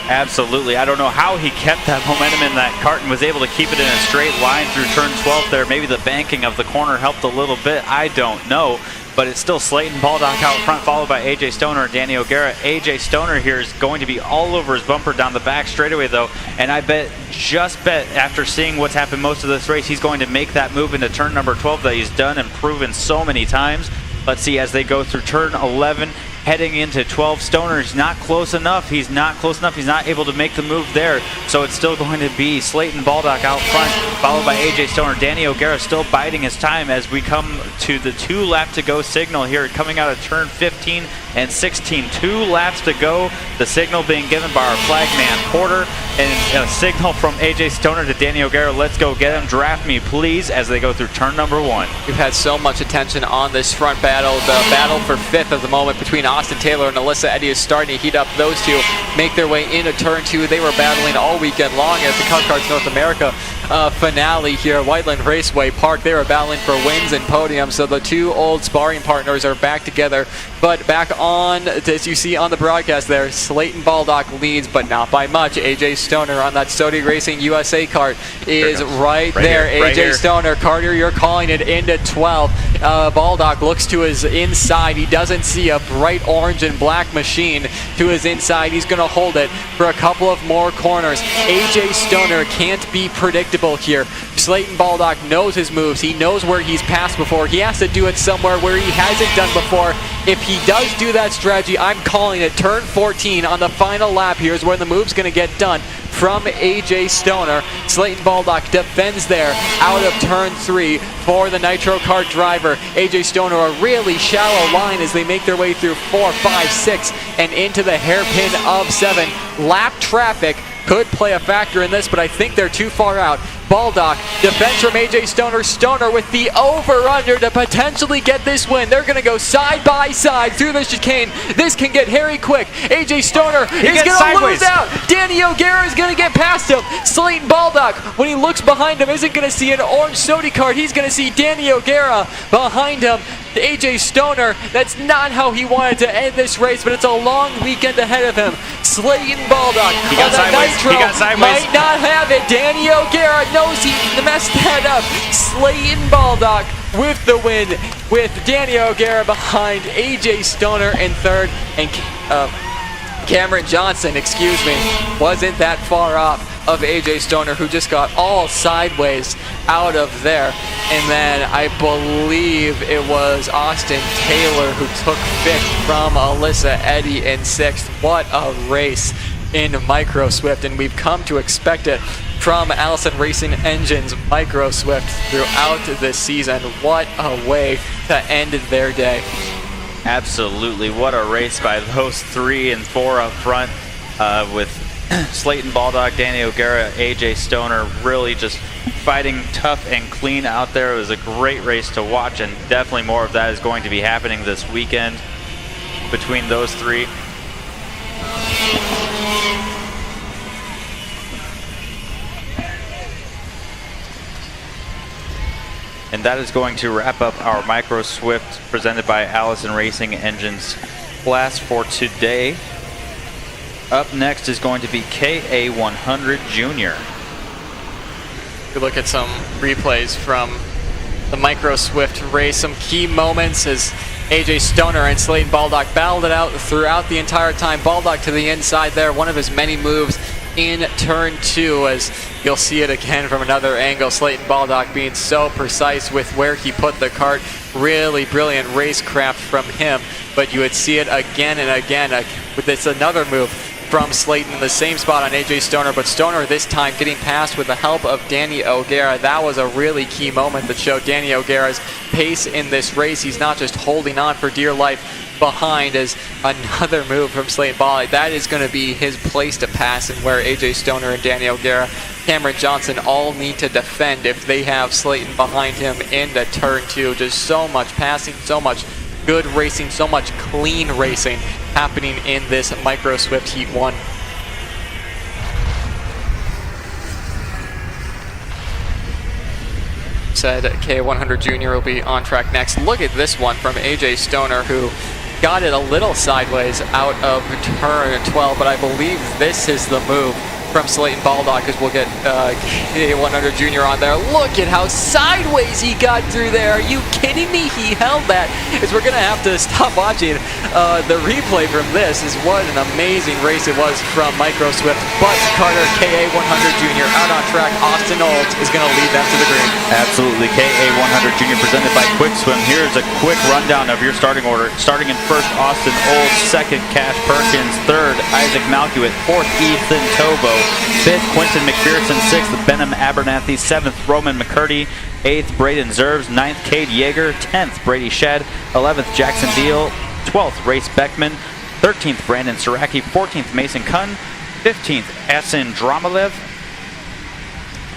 Absolutely. I don't know how he kept that momentum in that kart and was able to keep it in a straight line through turn 12 there. Maybe the banking of the corner helped a little bit. I don't know. But it's still Slayton Baldock out front, followed by AJ Stoner and Danny O'Gara. AJ Stoner here is going to be all over his bumper down the back straightaway, though. And I just bet, after seeing what's happened most of this race, he's going to make that move into turn number 12 that he's done and proven so many times. Let's see as they go through turn 11. Heading into 12, Stoner's not close enough. He's not close enough. He's not able to make the move there. So it's still going to be Slayton Baldock out front, followed by AJ Stoner. Danny O'Gara still biding his time as we come to the 2 lap to go signal here, coming out of turn 15 and 16. 2 laps to go. The signal being given by our flagman Porter, and a signal from AJ Stoner to Danny O'Gara. Let's go get him. Draft me, please, as they go through turn number 1. We've had so much attention on this front battle. The battle for 5th of the moment between Austin Taylor and Alyssa Eddy is starting to heat up. Those two make their way into turn 2. They were battling all weekend long at the Karts North America finale here at Whiteland Raceway Park. They were battling for wins and podiums, so the 2 old sparring partners are back together. But back on, as you see on the broadcast there, Slayton Baldock leads, but not by much. AJ Stoner on that Sodi Racing USA kart is right there. AJ Stoner, Carter, you're calling it into 12. Baldock looks to his inside. He doesn't see a bright orange and black machine to his inside. He's going to hold it for a couple of more corners. AJ Stoner can't be predictable here. Slayton Baldock knows his moves. He knows where he's passed before. He has to do it somewhere where he hasn't done before. If he does do that strategy, I'm calling it turn 14 on the final lap. Here's where the move's going to get done from AJ Stoner. Slayton Baldock defends there out of turn 3 for the Nitro Kart driver. AJ Stoner, a really shallow line as they make their way through 4, 5, 6 and into the hairpin of 7. Lap traffic could play a factor in this, but I think they're too far out. Baldock defense from AJ Stoner. Stoner with the over-under to potentially get this win. They're going to go side by side through the chicane. This can get hairy quick. AJ Stoner is going to lose out. Danny O'Gara is going to get past him. Slayton Baldock, when he looks behind him, isn't going to see an orange Sodi kart. He's going to see Danny O'Gara behind him. AJ Stoner, that's not how he wanted to end this race, but it's a long weekend ahead of him. Slayton Baldock on the Nitro might not have it. Danny O'Gara knows he messed that up. Slayton Baldock with the win, with Danny O'Gara behind AJ Stoner in 3rd, and Cameron Johnson, excuse me, wasn't that far off of AJ Stoner, who just got all sideways out of there. And then I believe it was Austin Taylor who took 5th from Alyssa Eddy in 6th. What a race in Micro Swift, and we've come to expect it from Allison Racing Engine's Micro Swift throughout this season. What a way to end their day. Absolutely. What a race by those 3 and 4 up front with Slayton Baldock, Danny O'Gara, AJ Stoner really just fighting tough and clean out there. It was a great race to watch, and definitely more of that is going to be happening this weekend between those 3. And that is going to wrap up our Micro Swift presented by Allison Racing Engines class for today. Up next is going to be KA100 Junior. We look at some replays from the Micro Swift race. Some key moments as AJ Stoner and Slayton Baldock battled it out throughout the entire time. Baldock to the inside there, one of his many moves in turn 2, as you'll see it again from another angle. Slayton Baldock being so precise with where he put the kart. Really brilliant racecraft from him, but you would see it again and again with this another move from Slayton in the same spot on AJ Stoner, but Stoner this time getting past with the help of Danny O'Gara. That was a really key moment that showed Danny O'Gara's pace in this race. He's not just holding on for dear life behind, as another move from Slayton Baldock. That is going to be his place to pass, and where AJ Stoner and Danny O'Gara, Cameron Johnson all need to defend if they have Slayton behind him in the turn 2. Just so much passing, so much good racing, so much clean racing happening in this Micro Swift Heat 1. Said K100 Junior will be on track next. Look at this one from AJ Stoner, who got it a little sideways out of turn 12, but I believe this is the move from Slayton Baldock, as we'll get K100 Junior on there. Look at how sideways he got through there. Are you kidding me? He held that. As we're going to have to stop watching the replay from this, is what an amazing race it was from Micro Swift. But Carter, KA100 Junior out on track. Austin Olds is going to lead them to the green. Absolutely. KA100 Junior presented by Quick Swim. Here's a quick rundown of your starting order. Starting in first, Austin Olds. Second, Cash Perkins. Third, Isaac Malkiewicz. Fourth, Ethan Tobo. 5th, Quentin McPherson. 6th, Benham Abernathy. 7th, Roman McCurdy. 8th, Braden Zerves. 9th, Cade Yeager. 10th, Brady Shedd. 11th, Jackson Deal. 12th, Race Beckman. 13th, Brandon Saraki. 14th, Mason Kunn. 15th, Asin Dromalev.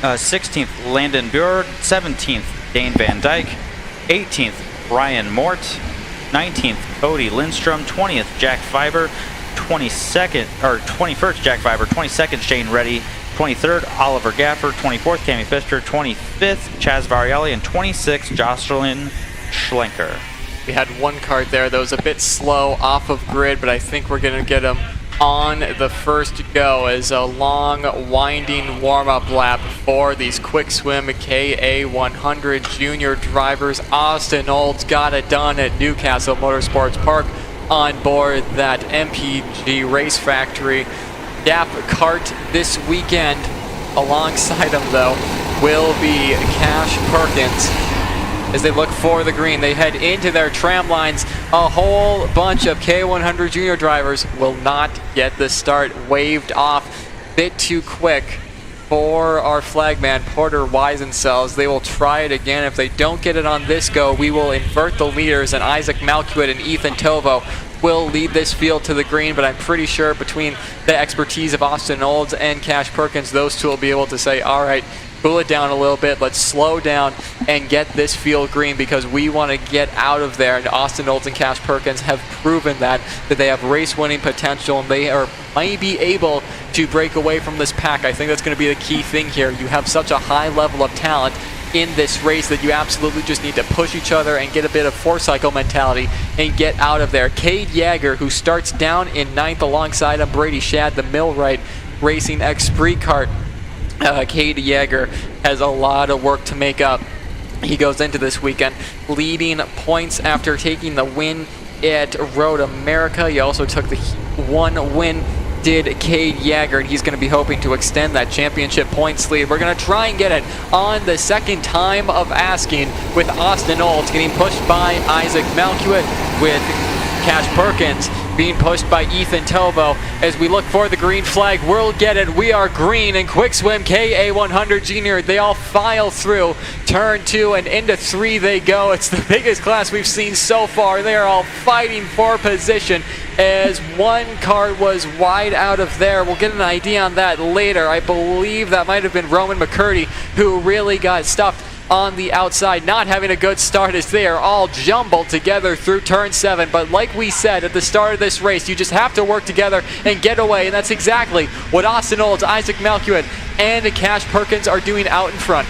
16th, Landon Buer. 17th, Dane Van Dyke. 18th, Brian Mort. 19th, Cody Lindstrom. 20th, Jack Fiber. 21st, Jack Fiber. 22nd, Shane Reddy. 23rd, Oliver Gaffer. 24th, Cami Pfister. 25th, Chaz Varielli. And 26th, Jocelyn Schlenker. We had one kart there that was a bit slow off of grid, but I think we're going to get him on the first go as a long, winding warm-up lap for these Quick Swim KA100 Junior drivers. Austin Olds got it done at Newcastle Motorsports Park on board that MPG Race Factory Gap kart this weekend. Alongside him, though, will be Cash Perkins. As they look for the green, they head into their tram lines. A whole bunch of K100 Junior drivers will not get the start. Waved off a bit too quick for our flagman, Porter Weisensells. They will try it again. If they don't get it on this go, we will invert the leaders, and Isaac Malkiewicz and Ethan Tovo will lead this field to the green, but I'm pretty sure between the expertise of Austin Olds and Cash Perkins, those two will be able to say, all right, cool it down a little bit, let's slow down and get this field green, because we want to get out of there. And Austin Olds and Cash Perkins have proven that they have race-winning potential, and they might be able to break away from this pack. I think that's going to be the key thing here. You have such a high level of talent in this race that you absolutely just need to push each other and get a bit of four-cycle mentality and get out of there. Cade Yeager, who starts down in 9th alongside him, Brady Shad, the Millwright Racing X-Spree kart. Cade Yeager has a lot of work to make up. He goes into this weekend leading points after taking the win at Road America. He also took the 1 win, did Cade Yeager, and he's going to be hoping to extend that championship points lead. We're going to try and get it on the second time of asking, with Austin Olds getting pushed by Isaac Malcuit, with Cash Perkins being pushed by Ethan Tovo. As we look for the green flag, we'll get it. We are green, and quick swim KA100 Junior, they all file through turn 2 and into 3 they go. It's the biggest class we've seen so far. They are all fighting for position as one car was wide out of there. We'll get an idea on that later. I believe that might have been Roman McCurdy who really got stuffed on the outside, not having a good start as they are all jumbled together through turn 7. But like we said at the start of this race, you just have to work together and get away, and that's exactly what Austin Olds, Isaac Malcuit, and Cash Perkins are doing out in front.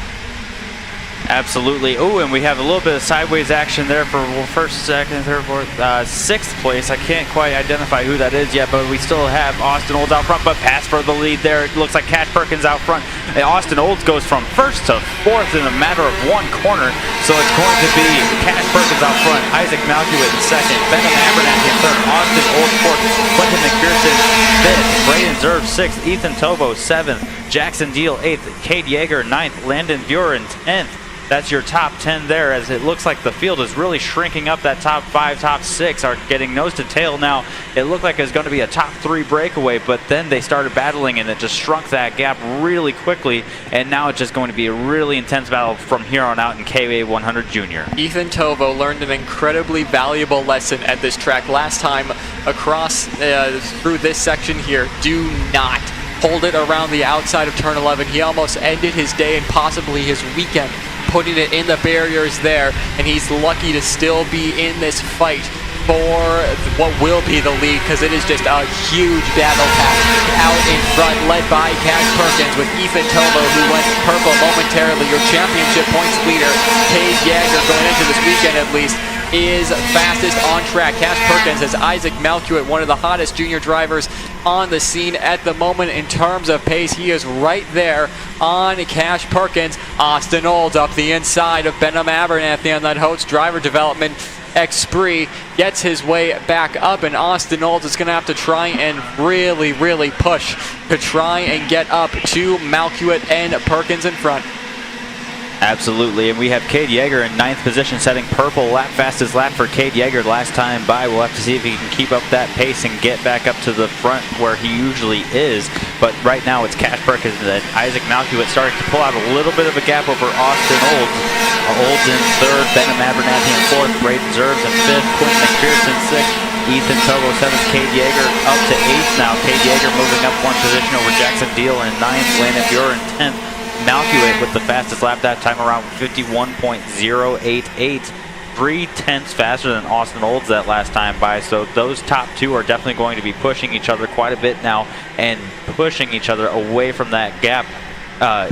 Absolutely. Oh, and we have a little bit of sideways action there for first, second, third, fourth, 6th place. I can't quite identify who that is yet, but we still have Austin Olds out front, but pass for the lead there. It looks like Cash Perkins out front. And Austin Olds goes from 1st to 4th in a matter of 1 corner. So it's going to be Cash Perkins out front, Isaac Malcuit in 2nd, Benham Abernathy in 3rd, Austin Olds 4th, Quentin McPherson 5th, Braden Zerb 6th, Ethan Tovo 7th, Jackson Deal 8th, Cade Yeager 9th, Landon Buren 10th. That's your top 10 there, as it looks like the field is really shrinking up. That top 5, top 6 are getting nose to tail now. It looked like it was going to be a top 3 breakaway, but then they started battling and it just shrunk that gap really quickly, and now it's just going to be a really intense battle from here on out in KA100 Junior. Ethan Tovo learned an incredibly valuable lesson at this track last time across through this section here. Do not hold it around the outside of turn 11. He almost ended his day and possibly his weekend putting it in the barriers there, and he's lucky to still be in this fight for what will be the lead, because it is just a huge battle pack out in front, led by Cash Perkins, with Ethan Tovo, who went purple momentarily. Your championship points leader, Cade Yeager, going into this weekend at least, is fastest on track. Cash Perkins has Isaac Malcuit, one of the hottest junior drivers on the scene at the moment in terms of pace. He is right there on Cash Perkins. Austin Olds up the inside of Benham Abernathy on that Holtz driver development spree, gets his way back up, and Austin Olds is going to have to try and really push to try and get up to Malcuit and Perkins in front. Absolutely, and we have Cade Yeager in 9th position, setting purple lap, fastest lap for Cade Yeager last time by. We'll have to see if he can keep up that pace and get back up to the front where he usually is. But right now it's Cash Perkins and Isaac Malcuit starting to pull out a little bit of a gap over Austin Olds. Olds in 3rd, Benham Abernathy in 4th, Braden Zerbs in 5th, Quentin McPherson 6th, Ethan Tovo 7th, Cade Yeager up to 8th now. Cade Yeager moving up 1 position over Jackson Deal in 9th, Landon Buren in 10th. Malcuit with the fastest lap that time around, 51.088, 3/10 faster than Austin Olds that last time by. So those top 2 are definitely going to be pushing each other quite a bit now and pushing each other away from that gap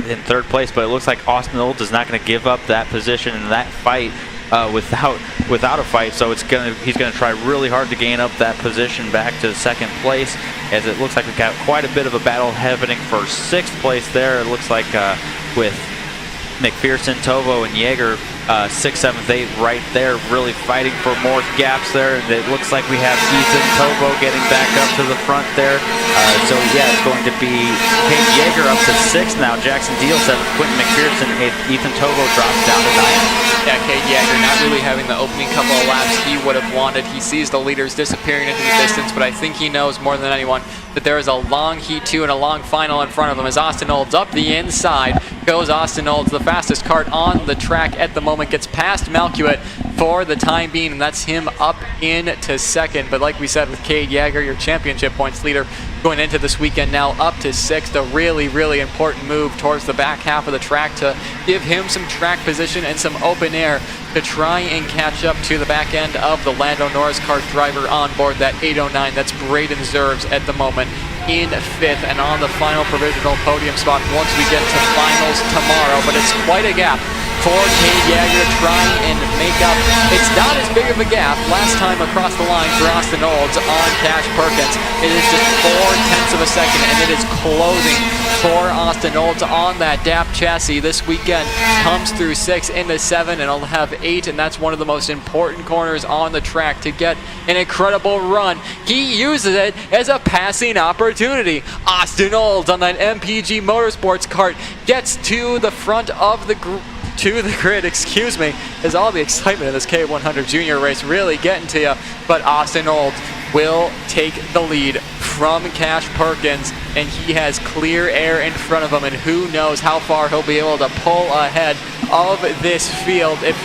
in 3rd place. But it looks like Austin Olds is not going to give up that position in that fight without a fight. So he's gonna try really hard to gain up that position back to 2nd place, as it looks like we've got quite a bit of a battle happening for 6th place there. It looks like with McPherson, Tovo, and Yeager, 6th, 7th, 8th right there, really fighting for more gaps there. And it looks like we have Ethan Tovo getting back up to the front there. So yeah, it's going to be Cade Yeager up to 6th now, Jackson Deal 7th, Quentin McPherson 8th, Ethan Tovo drops down to 9th. Yeah, Cade Yeager not really having the opening couple of laps he would have wanted. He sees the leaders disappearing into the distance, but I think he knows more than anyone that there is a long Heat 2 and a long final in front of him. As Austin Olds up the inside goes Austin Olds, the fastest kart on the track at the moment, gets past Malcuit for the time being, and that's him up into 2nd. But like we said with Cade Yeager, your championship points leader, going into this weekend now up to 6th, a really important move towards the back half of the track to give him some track position and some open air to try and catch up to the back end of the Lando Norris kart driver on board that 809. That's Braden Zerbs at the moment in 5th and on the final provisional podium spot once we get to finals tomorrow. But it's quite a gap for Cade Yeager to try and make up. It's not as big of a gap last time across the line for Austin Olds on Cash Perkins. It is just 0.4 of a second, and it is closing for Austin Olds on that DAP chassis. This weekend comes through 6 into 7, and it'll have 8, and that's one of the most important corners on the track to get an incredible run. He uses it as a passing opportunity. Austin Olds on that MPG Motorsports kart gets to the front of the grid, excuse me, as all the excitement of this K100 Junior race really getting to you. But Austin Olds will take the lead from Cash Perkins, and he has clear air in front of him, and who knows how far he'll be able to pull ahead of this field. If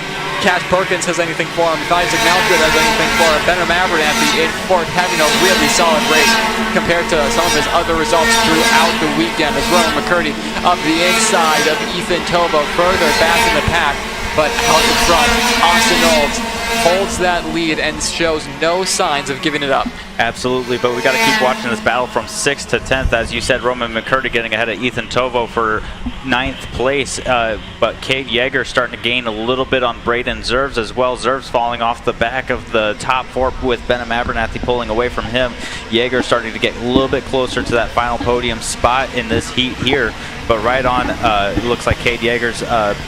Cash Perkins has anything for him, if Isaac Malgood has anything for him, Benham Abernathy in for having a really solid race compared to some of his other results throughout the weekend, as Rowan McCurdy up the inside of Ethan Tovo, further back in the pack, but out in front, Austin Olds holds that lead and shows no signs of giving it up. Absolutely, but we got to keep watching this battle from 6th to 10th. As you said, Roman McCurdy getting ahead of Ethan Tovo for 9th place, but Cade Yeager starting to gain a little bit on Braden Zerves as well. Zerves falling off the back of the top 4 with Benham Abernathy pulling away from him. Yeager starting to get a little bit closer to that final podium spot in this heat here, but right on, it looks like Cade Yeager's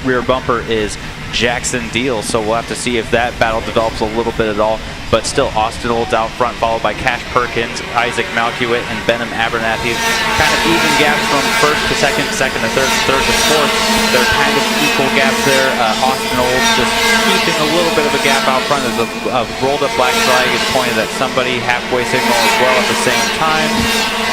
rear bumper is Jackson Deal, so we'll have to see if that battle develops a little bit at all. But still, Austin Olds out front, followed by Cash Perkins, Isaac Malkiewicz, and Benham Abernathy. Kind of even gaps from 1st to 2nd, 2nd to 3rd, 3rd to 4th. They're kind of equal gaps there. Austin Olds just keeping a little bit of a gap out front as a rolled up black flag is pointed at somebody. Halfway signal as well at the same time.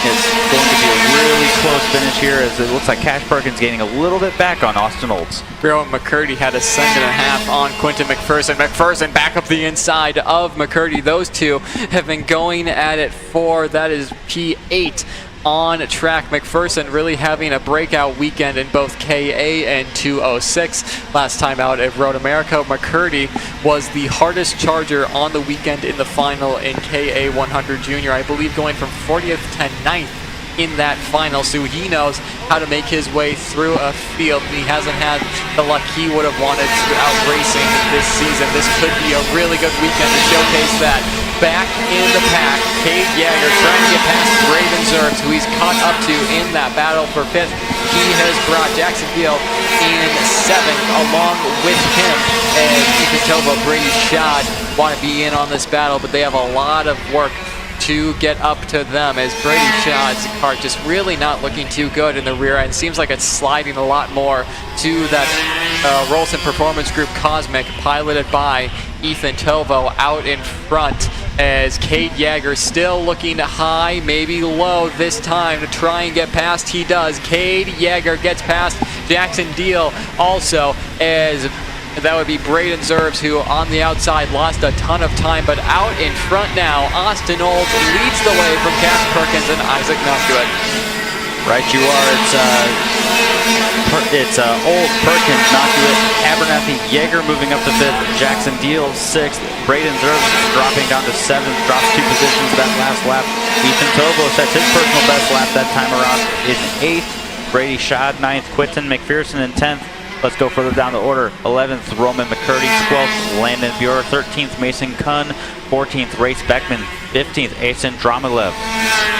It's going to be a really close finish here, as it looks like Cash Perkins gaining a little bit back on Austin Olds. Rowan McCurdy had a 2.5 on Quinton McPherson. McPherson back up the inside of McCurdy. Those two have been going at it for, that is P8 on track. McPherson really having a breakout weekend in both KA and 206. Last time out at Road America, McCurdy was the hardest charger on the weekend in the final in KA 100 Junior. I believe going from 40th to 9th in that final, so he knows how to make his way through a field. He hasn't had the luck he would have wanted throughout racing this season. This could be a really good weekend to showcase that. Back in the pack, Cade Yeager trying to get past Braden Zerves, who he's caught up to in that battle for 5th. He has brought Jackson Deal in 7th along with him, and Ethan Tovo, Brady Schad want to be in on this battle, but they have a lot of work to get up to them, as Brady Schad's kart just really not looking too good in the rear end. Seems like it's sliding a lot more to that Rolson Performance Group Cosmic, piloted by Ethan Tovo out in front, as Cade Yeager still looking high, maybe low this time to try and get past. He does. Cade Yeager gets past Jackson Deal also, as that would be Braden Zerves, who on the outside lost a ton of time, but out in front now, Austin Olds leads the way from Cash Perkins and Isaac Malkiewicz. Right you are. It's Olds, Perkins, Malkiewicz, Abernathy, Yeager moving up to 5th, Jackson Deal 6th, Braden Zerves dropping down to 7th, drops 2 positions that last lap. Ethan Tovo sets his personal best lap that time around in 8th, Brady Schad 9th, Quinton McPherson in 10th. Let's go further down the order. 11th, Roman McCurdy. 12th, Landon Buer. 13th, Mason Kuhn. 14th, Race Beckman. 15th, Asen Dramilev.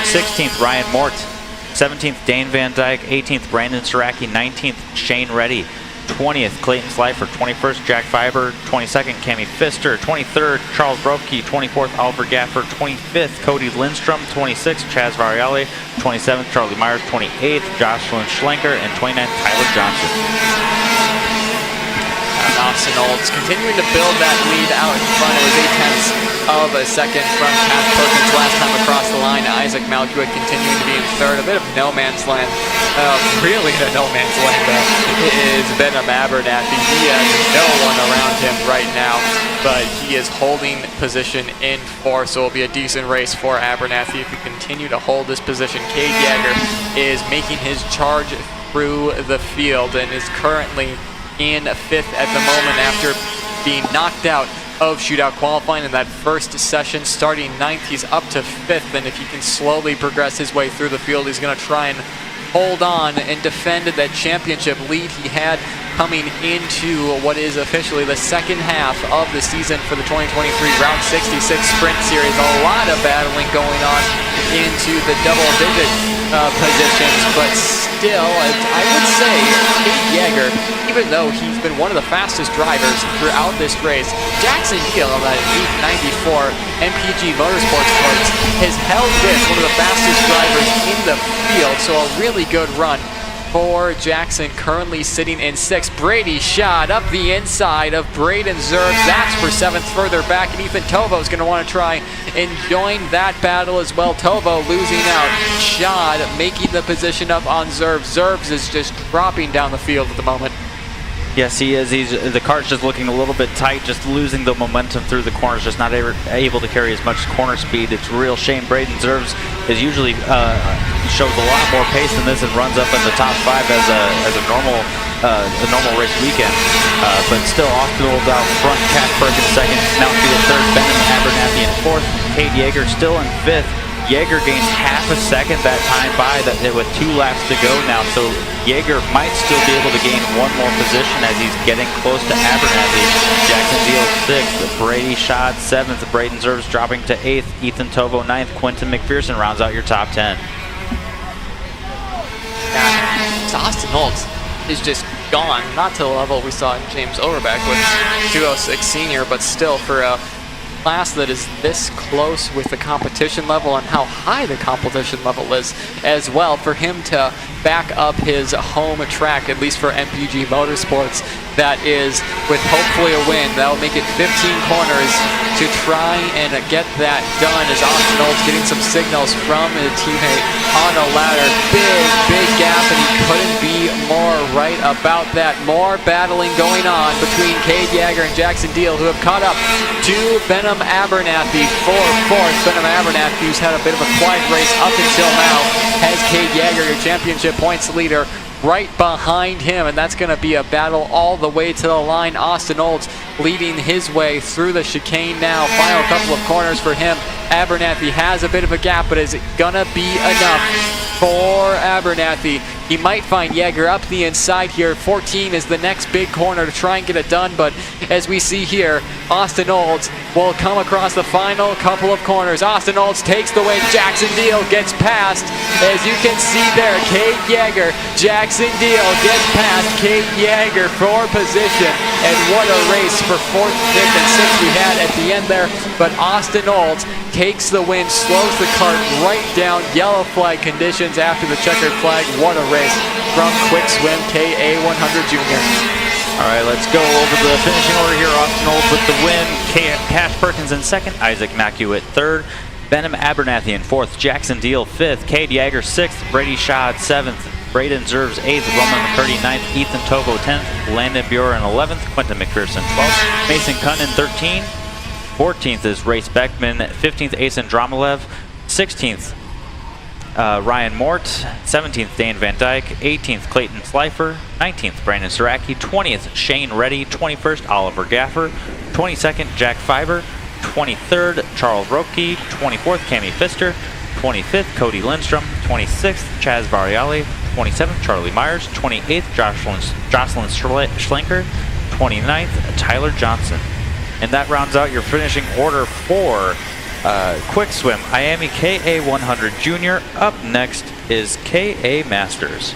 16th, Ryan Mort. 17th, Dane Van Dyke. 18th, Brandon Saraki. 19th, Shane Reddy. 20th, Clayton Slifer. 21st, Jack Fiber. 22nd, Cami Pfister. 23rd, Charles Brovke. 24th, Oliver Gafford. 25th, Cody Lindstrom. 26th, Chaz Variale. 27th, Charlie Myers. 28th, Jocelyn Schlenker. And 29th, Tyler Johnson. Austin Olds continuing to build that lead out in front. It was 0.8 of a second from Cash Perkins last time across the line. Isaac Malkiewicz continuing to be in 3rd. A bit of no man's land. Really a no man's land, though, is Benham Abernathy. He has no one around him right now, but he is holding position in 4th, so it'll be a decent race for Abernathy if he continue to hold this position. Cade Yeager is making his charge through the field and is currently in 5th at the moment after being knocked out of shootout qualifying in that first session. Starting 9th, he's up to 5th, and if he can slowly progress his way through the field, he's going to try and hold on and defend that championship lead he had coming into what is officially the second half of the season for the 2023 Round 66 Sprint Series. A lot of battling going on into the double-digit positions, but still, I would say, Cade Yeager, even though he's been one of the fastest drivers throughout this race, Jackson Deal on that 894 MPG Motorsports cards has held this, one of the fastest drivers in the field, so a really good run for Jackson, currently sitting in 6th. Brady shot up the inside of Braden Zerb. That's for 7th further back, and Ethan Tovo is going to want to try and join that battle as well. Tovo losing out. Shad making the position up on Zerb. Zerbs is just dropping down the field at the moment. Yes, he is. The kart's just looking a little bit tight, just losing the momentum through the corners, just not able to carry as much corner speed. It's a real shame. Braden Zerbs is usually shows a lot more pace than this and runs up in the top 5 as a normal race weekend. But still, Austin Olds out front, Cash Perkins second, Mountain View 3rd, Benham Abernathy in 4th, Cade Yeager still in 5th. Yeager gains half a second that time by with 2 laps to go now, so Yeager might still be able to gain one more position as he's getting close to Abernathy. Jackson Deal 6th, Brady Schad 7th, Braden Zerbs dropping to 8th, Ethan Tovo 9th, Quentin McPherson rounds out your top 10. Austin Olds is just gone, not to the level we saw in James Overbeck with 206 senior, but still for a class that is this close with the competition level and how high the competition level is as well, for him to back up his home track, at least for MPG Motorsports, that is with hopefully a win. That'll make it 15 corners to try and get that done, as Austin Olds getting some signals from his teammate on a ladder. Big gap, and he couldn't be more right about that. More battling going on between Cade Yeager and Jackson Deal, who have caught up to Benham Abernathy for 4th. Benham Abernathy, who's had a bit of a quiet race up until now, has Cade Yeager, your championship points leader, right behind him, and that's going to be a battle all the way to the line. Austin Olds leading his way through the chicane now. Final couple of corners for him. Abernathy has a bit of a gap, but is it going to be enough for Abernathy? He might find Yeager up the inside here. 14 is the next big corner to try and get it done, but as we see here, Austin Olds will come across the final couple of corners. Austin Olds takes the win. Jackson Deal gets past. As you can see there, Cade Yeager, Jackson Deal gets past Cade Yeager for position. And what a race for 4th, 5th, and 6th we had at the end there. But Austin Olds takes the win, slows the kart right down. Yellow flag conditions after the checkered flag. What a race from Quick Swim KA100 Jr. All right, let's go over the finishing order here. Austin Olds with the win, Cash Perkins in 2nd, Isaac Macuit 3rd, Benham Abernathy in 4th, Jackson Deal 5th, Cade Yeager 6th, Brady Schad 7th, Braden Zerbs 8th, Roman McCurdy 9th, Ethan Tovo 10th, Landon Buren 11th, Quentin McPherson 12th, Mason Cunnin 13th, 14th is Race Beckman, 15th Asen Dromalev, 16th Ryan Mort, 17th Dane Van Dyke, 18th Clayton Slifer, 19th Brandon Saraki, 20th Shane Reddy, 21st Oliver Gaffer, 22nd Jack Fiber, 23rd Charles Roque, 24th Cami Pfister, 25th Cody Lindstrom, 26th Chaz Variali, 27th Charlie Myers, 28th Jocelyn Schlenker, 29th Tyler Johnson. And that rounds out your finishing order for Quick Swim Miami KA100 Junior. Up next is KA Masters.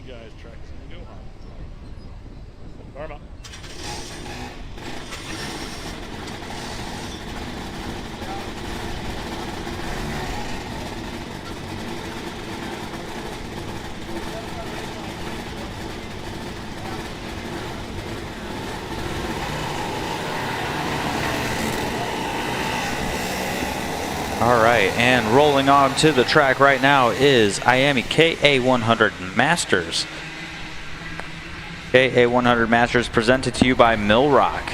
guys, track is going to go on. Karma. All right, and rolling on to the track right now is IAMI KA100 Masters. KA100 Masters presented to you by Mill Rock.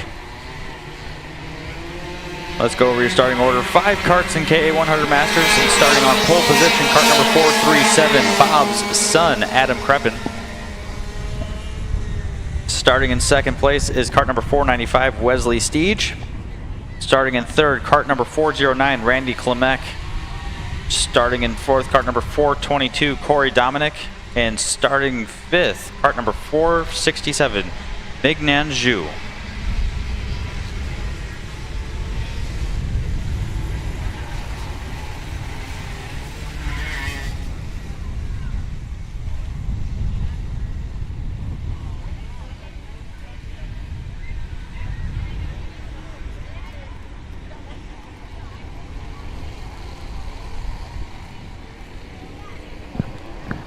Let's go over your starting order. 5 karts in KA100 Masters, and starting on pole position, kart number 437, Bob's son, Adam Kreppen. Starting in second place is kart number 495, Wesley Steege. Starting in third, kart number 409, Randy Klimek. Starting in fourth, kart number 422, Corey Dominic. And starting fifth, kart number 467, Mignan Zhu.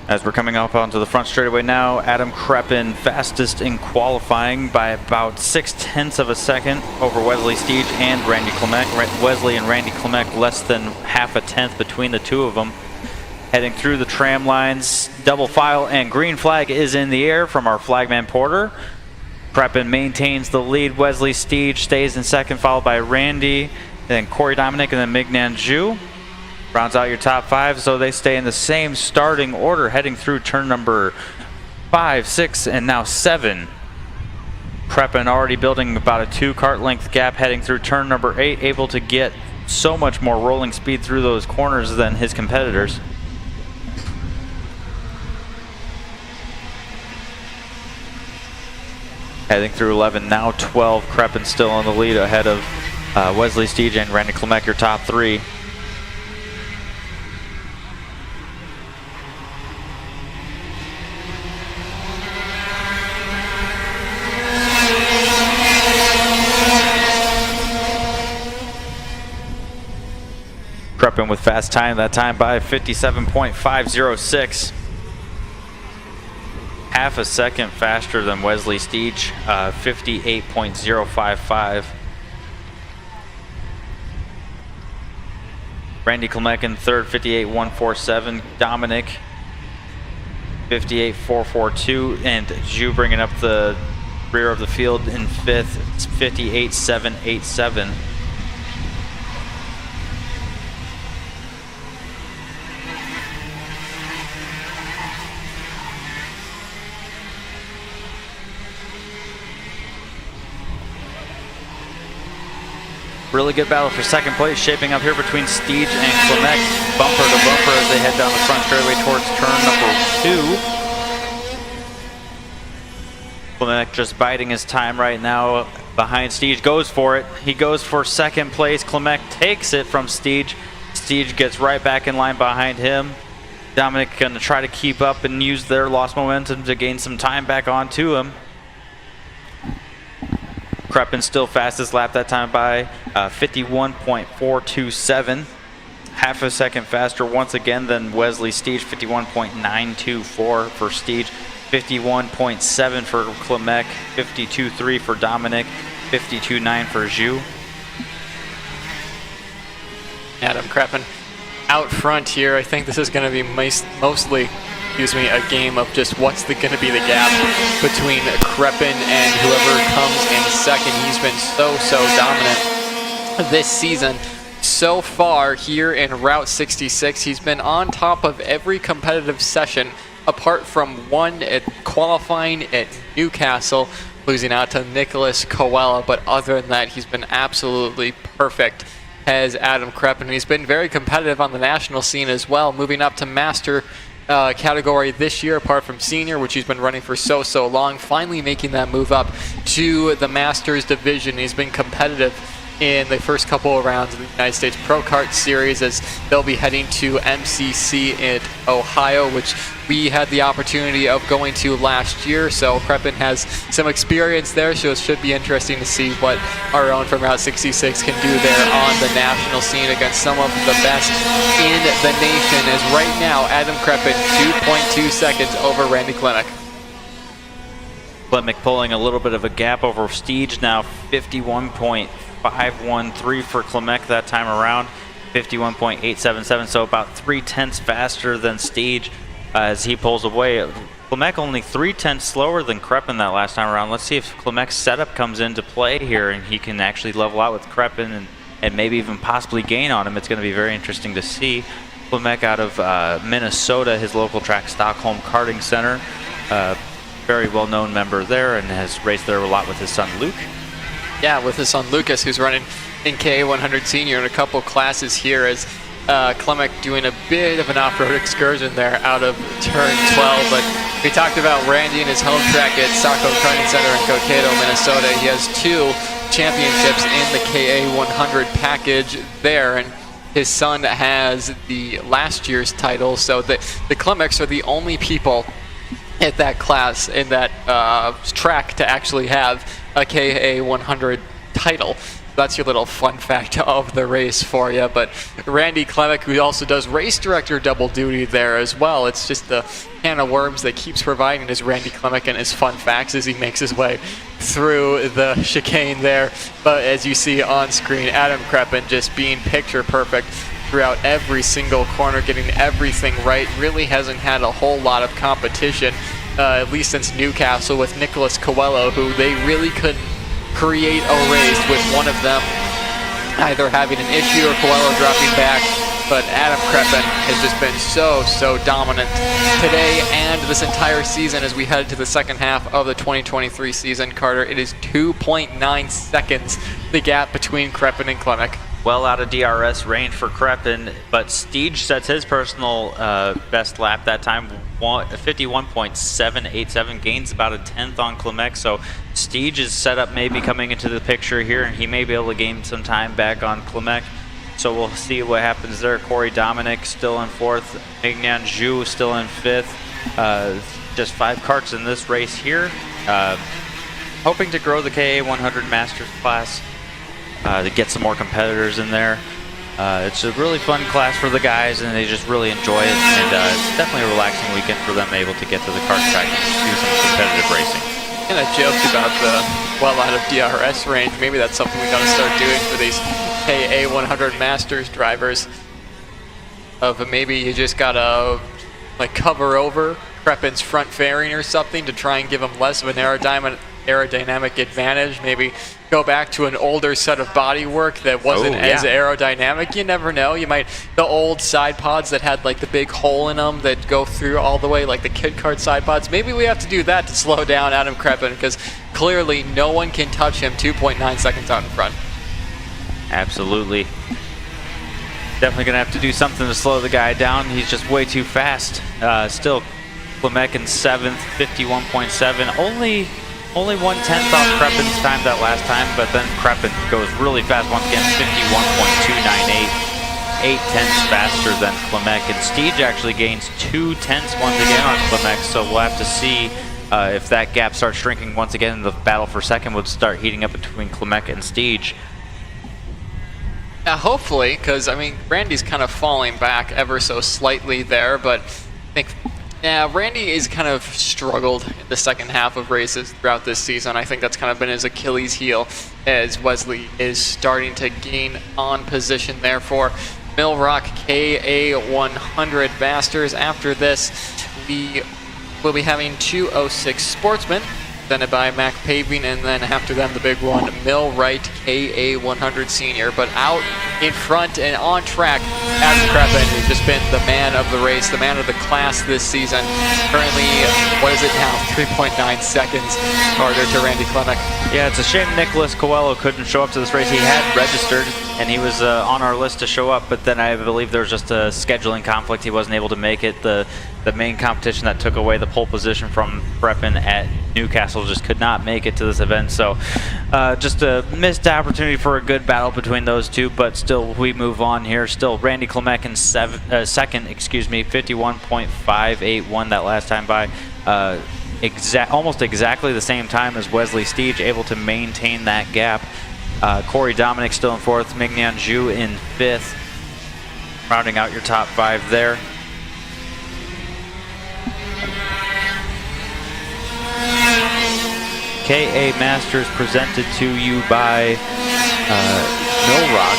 As we're coming up onto the front straightaway now, Adam Kreppen fastest in qualifying by about 0.6 of a second over Wesley Steege and Randy Klimek. Wesley and Randy Klimek less than half a tenth between the two of them. Heading through the tram lines, double file and green flag is in the air from our flagman Porter. Kreppen maintains the lead. Wesley Steege stays in second, followed by Randy, then Corey Dominic, and then Mignan Zhu. Rounds out your top 5, so they stay in the same starting order heading through turn number 5, 6, and now 7. Kreppen already building about a 2 kart length gap heading through turn number 8, able to get so much more rolling speed through those corners than his competitors. Heading through 11, now 12. Kreppen still in the lead ahead of Wesley Steege and Randy Klimek, your top 3. Kreppen with fast time, that time by 57.506. Half a second faster than Wesley Steege, 58.055. Randy Klimek in third, 58.147. Dominic, 58.442. And Zhu bringing up the rear of the field in fifth, 58.787. Really good battle for second place shaping up here between Steege and Klimek. Bumper to bumper as they head down the front straightaway towards turn number 2. Klimek just biding his time right now behind Steege. Goes for it. He goes for second place. Klimek takes it from Steege. Steege gets right back in line behind him. Dominic going to try to keep up and use their lost momentum to gain some time back onto him. Kreppen still fastest lap that time by 51.427. Half a second faster once again than Wesley Steege, 51.924 for Steege, 51.7 for Klimek, 52.3 for Dominic, 52.9 for Zhu. Adam Kreppen out front here. I think this is going to be mostly a game of just what's going to be the gap between Kreppen and whoever comes in second. He's been so dominant this season. So far here in Route 66, he's been on top of every competitive session apart from one at qualifying at Newcastle, losing out to Nicholas Coella. But other than that, he's been absolutely perfect as Adam Kreppen. He's been very competitive on the national scene as well, moving up to master category this year, apart from senior, which he's been running for so long, finally making that move up to the Masters division. He's been competitive in the first couple of rounds of the United States Pro Kart Series, as they'll be heading to MCC in Ohio, which we had the opportunity of going to last year. So Kreppen has some experience there, so it should be interesting to see what our own from Route 66 can do there on the national scene against some of the best in the nation. As right now, Adam Kreppen 2.2 seconds over Randy Klimek. Klimek pulling a little bit of a gap over Steege now, 51.513 for Klimek that time around, 51.877, so about 0.3 faster than Steege as he pulls away. Klimek only 0.3 slower than Kreppen that last time around. Let's see if Klemek's setup comes into play here and he can actually level out with Kreppen and maybe even possibly gain on him. It's going to be very interesting to see. Klimek out of Minnesota, his local track, Stockholm Karting Center. Very well-known member there and has raced there a lot with his son Luke. Yeah, with his son Lucas, who's running in KA100 Senior in a couple classes here, as Klimek doing a bit of an off-road excursion there out of turn 12. But we talked about Randy and his home track at Stockholm Karting Center in Cokato, Minnesota. He has 2 championships in the KA100 package there, and his son has the last year's title. So the Klemeks are the only people at that class in that track to actually have a KA100 title. That's your little fun fact of the race for you. But Randy Klimek, who also does race director double duty there as well. It's just the can of worms that keeps providing his Randy Klimek and his fun facts as he makes his way through the chicane there. But as you see on screen, Adam Kreppen just being picture perfect throughout every single corner, getting everything right. Really hasn't had a whole lot of competition, at least since Newcastle, with Nicholas Coelho, who they really couldn't create a race with one of them either having an issue or Coelho dropping back. But Adam Kreppen has just been so dominant today and this entire season as we head to the second half of the 2023 season. Carter, it is 2.9 seconds, the gap between Kreppen and Klimek. Well out of DRS range for Kreppen, but Steege sets his personal best lap that time, 51.787, gains about 1/10 on Klimek, so Steege is set up maybe coming into the picture here, and he may be able to gain some time back on Klimek. So we'll see what happens there. Corey Dominic still in 4th, Mignan Zhu still in 5th. Just 5 karts in this race here. Hoping to grow the KA100 Masters class. To get some more competitors in there. It's a really fun class for the guys, and they just really enjoy it, and it's definitely a relaxing weekend for them, able to get to the kart track and do some competitive racing. And I joked about the well out of DRS range. Maybe that's something we gotta start doing for these KA100 Masters drivers. Of maybe you just gotta like cover over Kreppen's front fairing or something to try and give him less of an aerodynamic advantage. Maybe go back to an older set of body work that wasn't as aerodynamic. You never know. You might, the old side pods that had like the big hole in them that go through all the way, like the kid kart side pods. Maybe we have to do that to slow down Adam Kreppen, because clearly no one can touch him 2.9 seconds out in front. Absolutely. Definitely going to have to do something to slow the guy down. He's just way too fast. Still, Klimek in 7th, 51.7. Only 1/10 off Kreppen's time that last time, but then Kreppen goes really fast once again, 51.298, 0.8 faster than Klimek, and Steege actually gains 0.2 once again on Klimek, so we'll have to see if that gap starts shrinking once again. The battle for second would start heating up between Klimek and Steege. Hopefully, because I mean, Randy's kind of falling back ever so slightly there, but I think Randy is kind of struggled in the second half of races throughout this season. I think that's kind of been his Achilles heel, as Wesley is starting to gain on position there for Millrock KA100 Masters. After this, we will be having 206 Sportsman, presented by Mac Paving, and then after them the big one, Millwright KA100 Senior. But out in front and on track, Adam Kreppen has just been the man of the race, the man of the class this season. Currently, what is it now, 3.9 seconds harder to Randy Klimek. Yeah, it's a shame Nicholas Coelho couldn't show up to this race. He had registered and he was on our list to show up, but then I believe there was just a scheduling conflict. He wasn't able to make it. The main competition that took away the pole position from Preppen at Newcastle just could not make it to this event. So just a missed opportunity for a good battle between those two, but still we move on here. Still Randy Klimek in second, 51.581 that last time by. Almost exactly the same time as Wesley Steege, able to maintain that gap. Corey Dominic still in fourth, Mignon Zhu in fifth, rounding out your top five there. KA Masters presented to you by Mill Rock.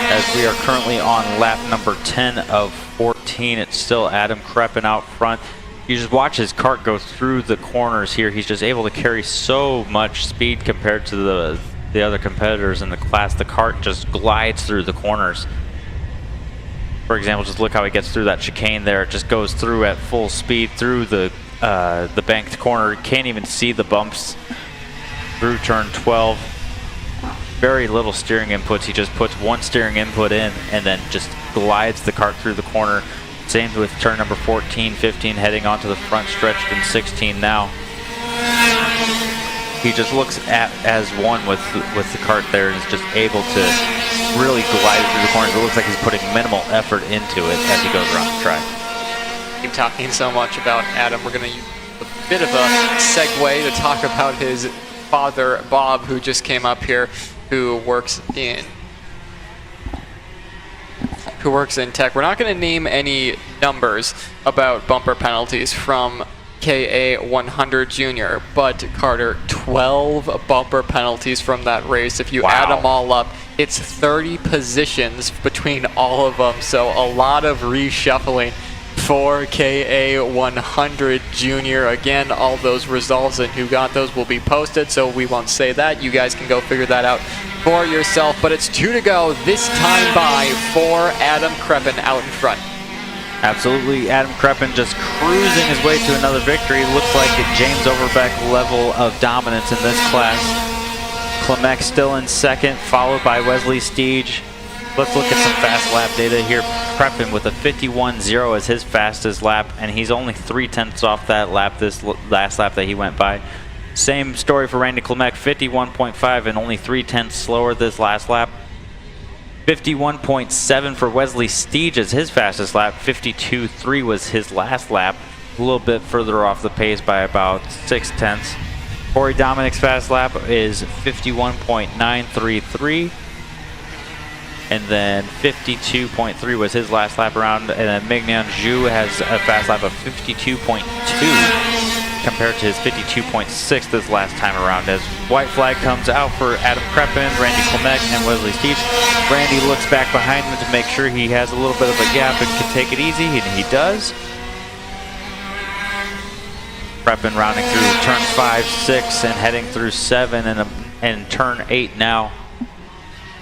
As we are currently on lap number 10 of 14, it's still Adam Kreppen out front. You just watch his kart go through the corners here. He's just able to carry so much speed compared to the other competitors in the class. The kart just glides through the corners. For example, just look how he gets through that chicane there. It just goes through at full speed through the banked corner. Can't even see the bumps through turn 12. Very little steering inputs. He just puts one steering input in and then just glides the kart through the corner. Same with turn number 14, 15, heading onto the front stretch, and 16 now. He just looks as one with the kart there, and is just able to really glide it through the corners. It looks like he's putting minimal effort into it as he goes around the track. Keep talking so much about Adam. We're going to use a bit of a segue to talk about his father, Bob, who just came up here, who works in tech. We're not going to name any numbers about bumper penalties from KA100 Junior, but Carter, 12 bumper penalties from that race. If you add them all up, it's 30 positions between all of them, so a lot of reshuffling for KA100 Junior. Again, all those results and who got those will be posted, so we won't say that. You guys can go figure that out for yourself, but it's 2 to go, this time by for Adam Kreppen out in front. Absolutely, Adam Kreppen just cruising his way to another victory. Looks like a James Overbeck level of dominance in this class. Klimek still in second, followed by Wesley Steege. Let's look at some fast lap data here. Kreppen with a 51.0 as his fastest lap, and he's only 0.3 off that lap, this last lap that he went by. Same story for Randy Klimek, 51.5 and only 0.3 slower this last lap. 51.7 for Wesley Steege as his fastest lap. 52.3 was his last lap, a little bit further off the pace by about 0.6. Corey Dominic's fast lap is 51.933. And then 52.3 was his last lap around. And then Mignon Zhu has a fast lap of 52.2 compared to his 52.6 this last time around. As white flag comes out for Adam Kreppen, Randy Klimek, and Wesley Steege. Randy looks back behind him to make sure he has a little bit of a gap and can take it easy, and he does. Kreppen rounding through turn 5, 6, and heading through 7 and turn 8 now.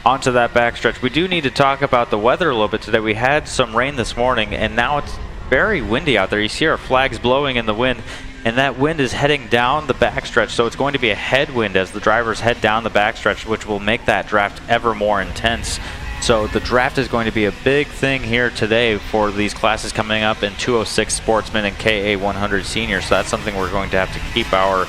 Onto that backstretch. We do need to talk about the weather a little bit today. We had some rain this morning, and now it's very windy out there. You see our flags blowing in the wind, and that wind is heading down the backstretch, so it's going to be a headwind as the drivers head down the backstretch, which will make that draft ever more intense. So the draft is going to be a big thing here today for these classes coming up in 206 Sportsman and KA100 Senior. So that's something we're going to have to keep our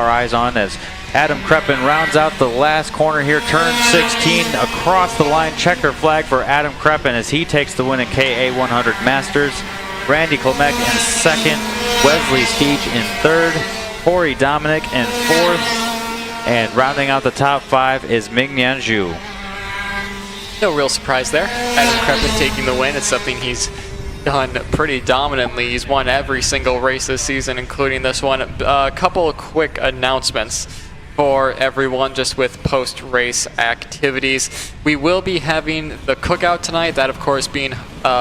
eyes on as Adam Kreppen rounds out the last corner here, turn 16, across the line, checker flag for Adam Kreppen as he takes the win in KA100 Masters. Randy Klimek in second, Wesley Steege in third, Corey Dominic in fourth, and rounding out the top 5 is Mignon Zhu. No real surprise there. Adam Kreppen taking the win. It's something he's done pretty dominantly. He's won every single race this season, including this one. A couple of quick announcements for everyone just with post-race activities. We will be having the cookout tonight, that of course being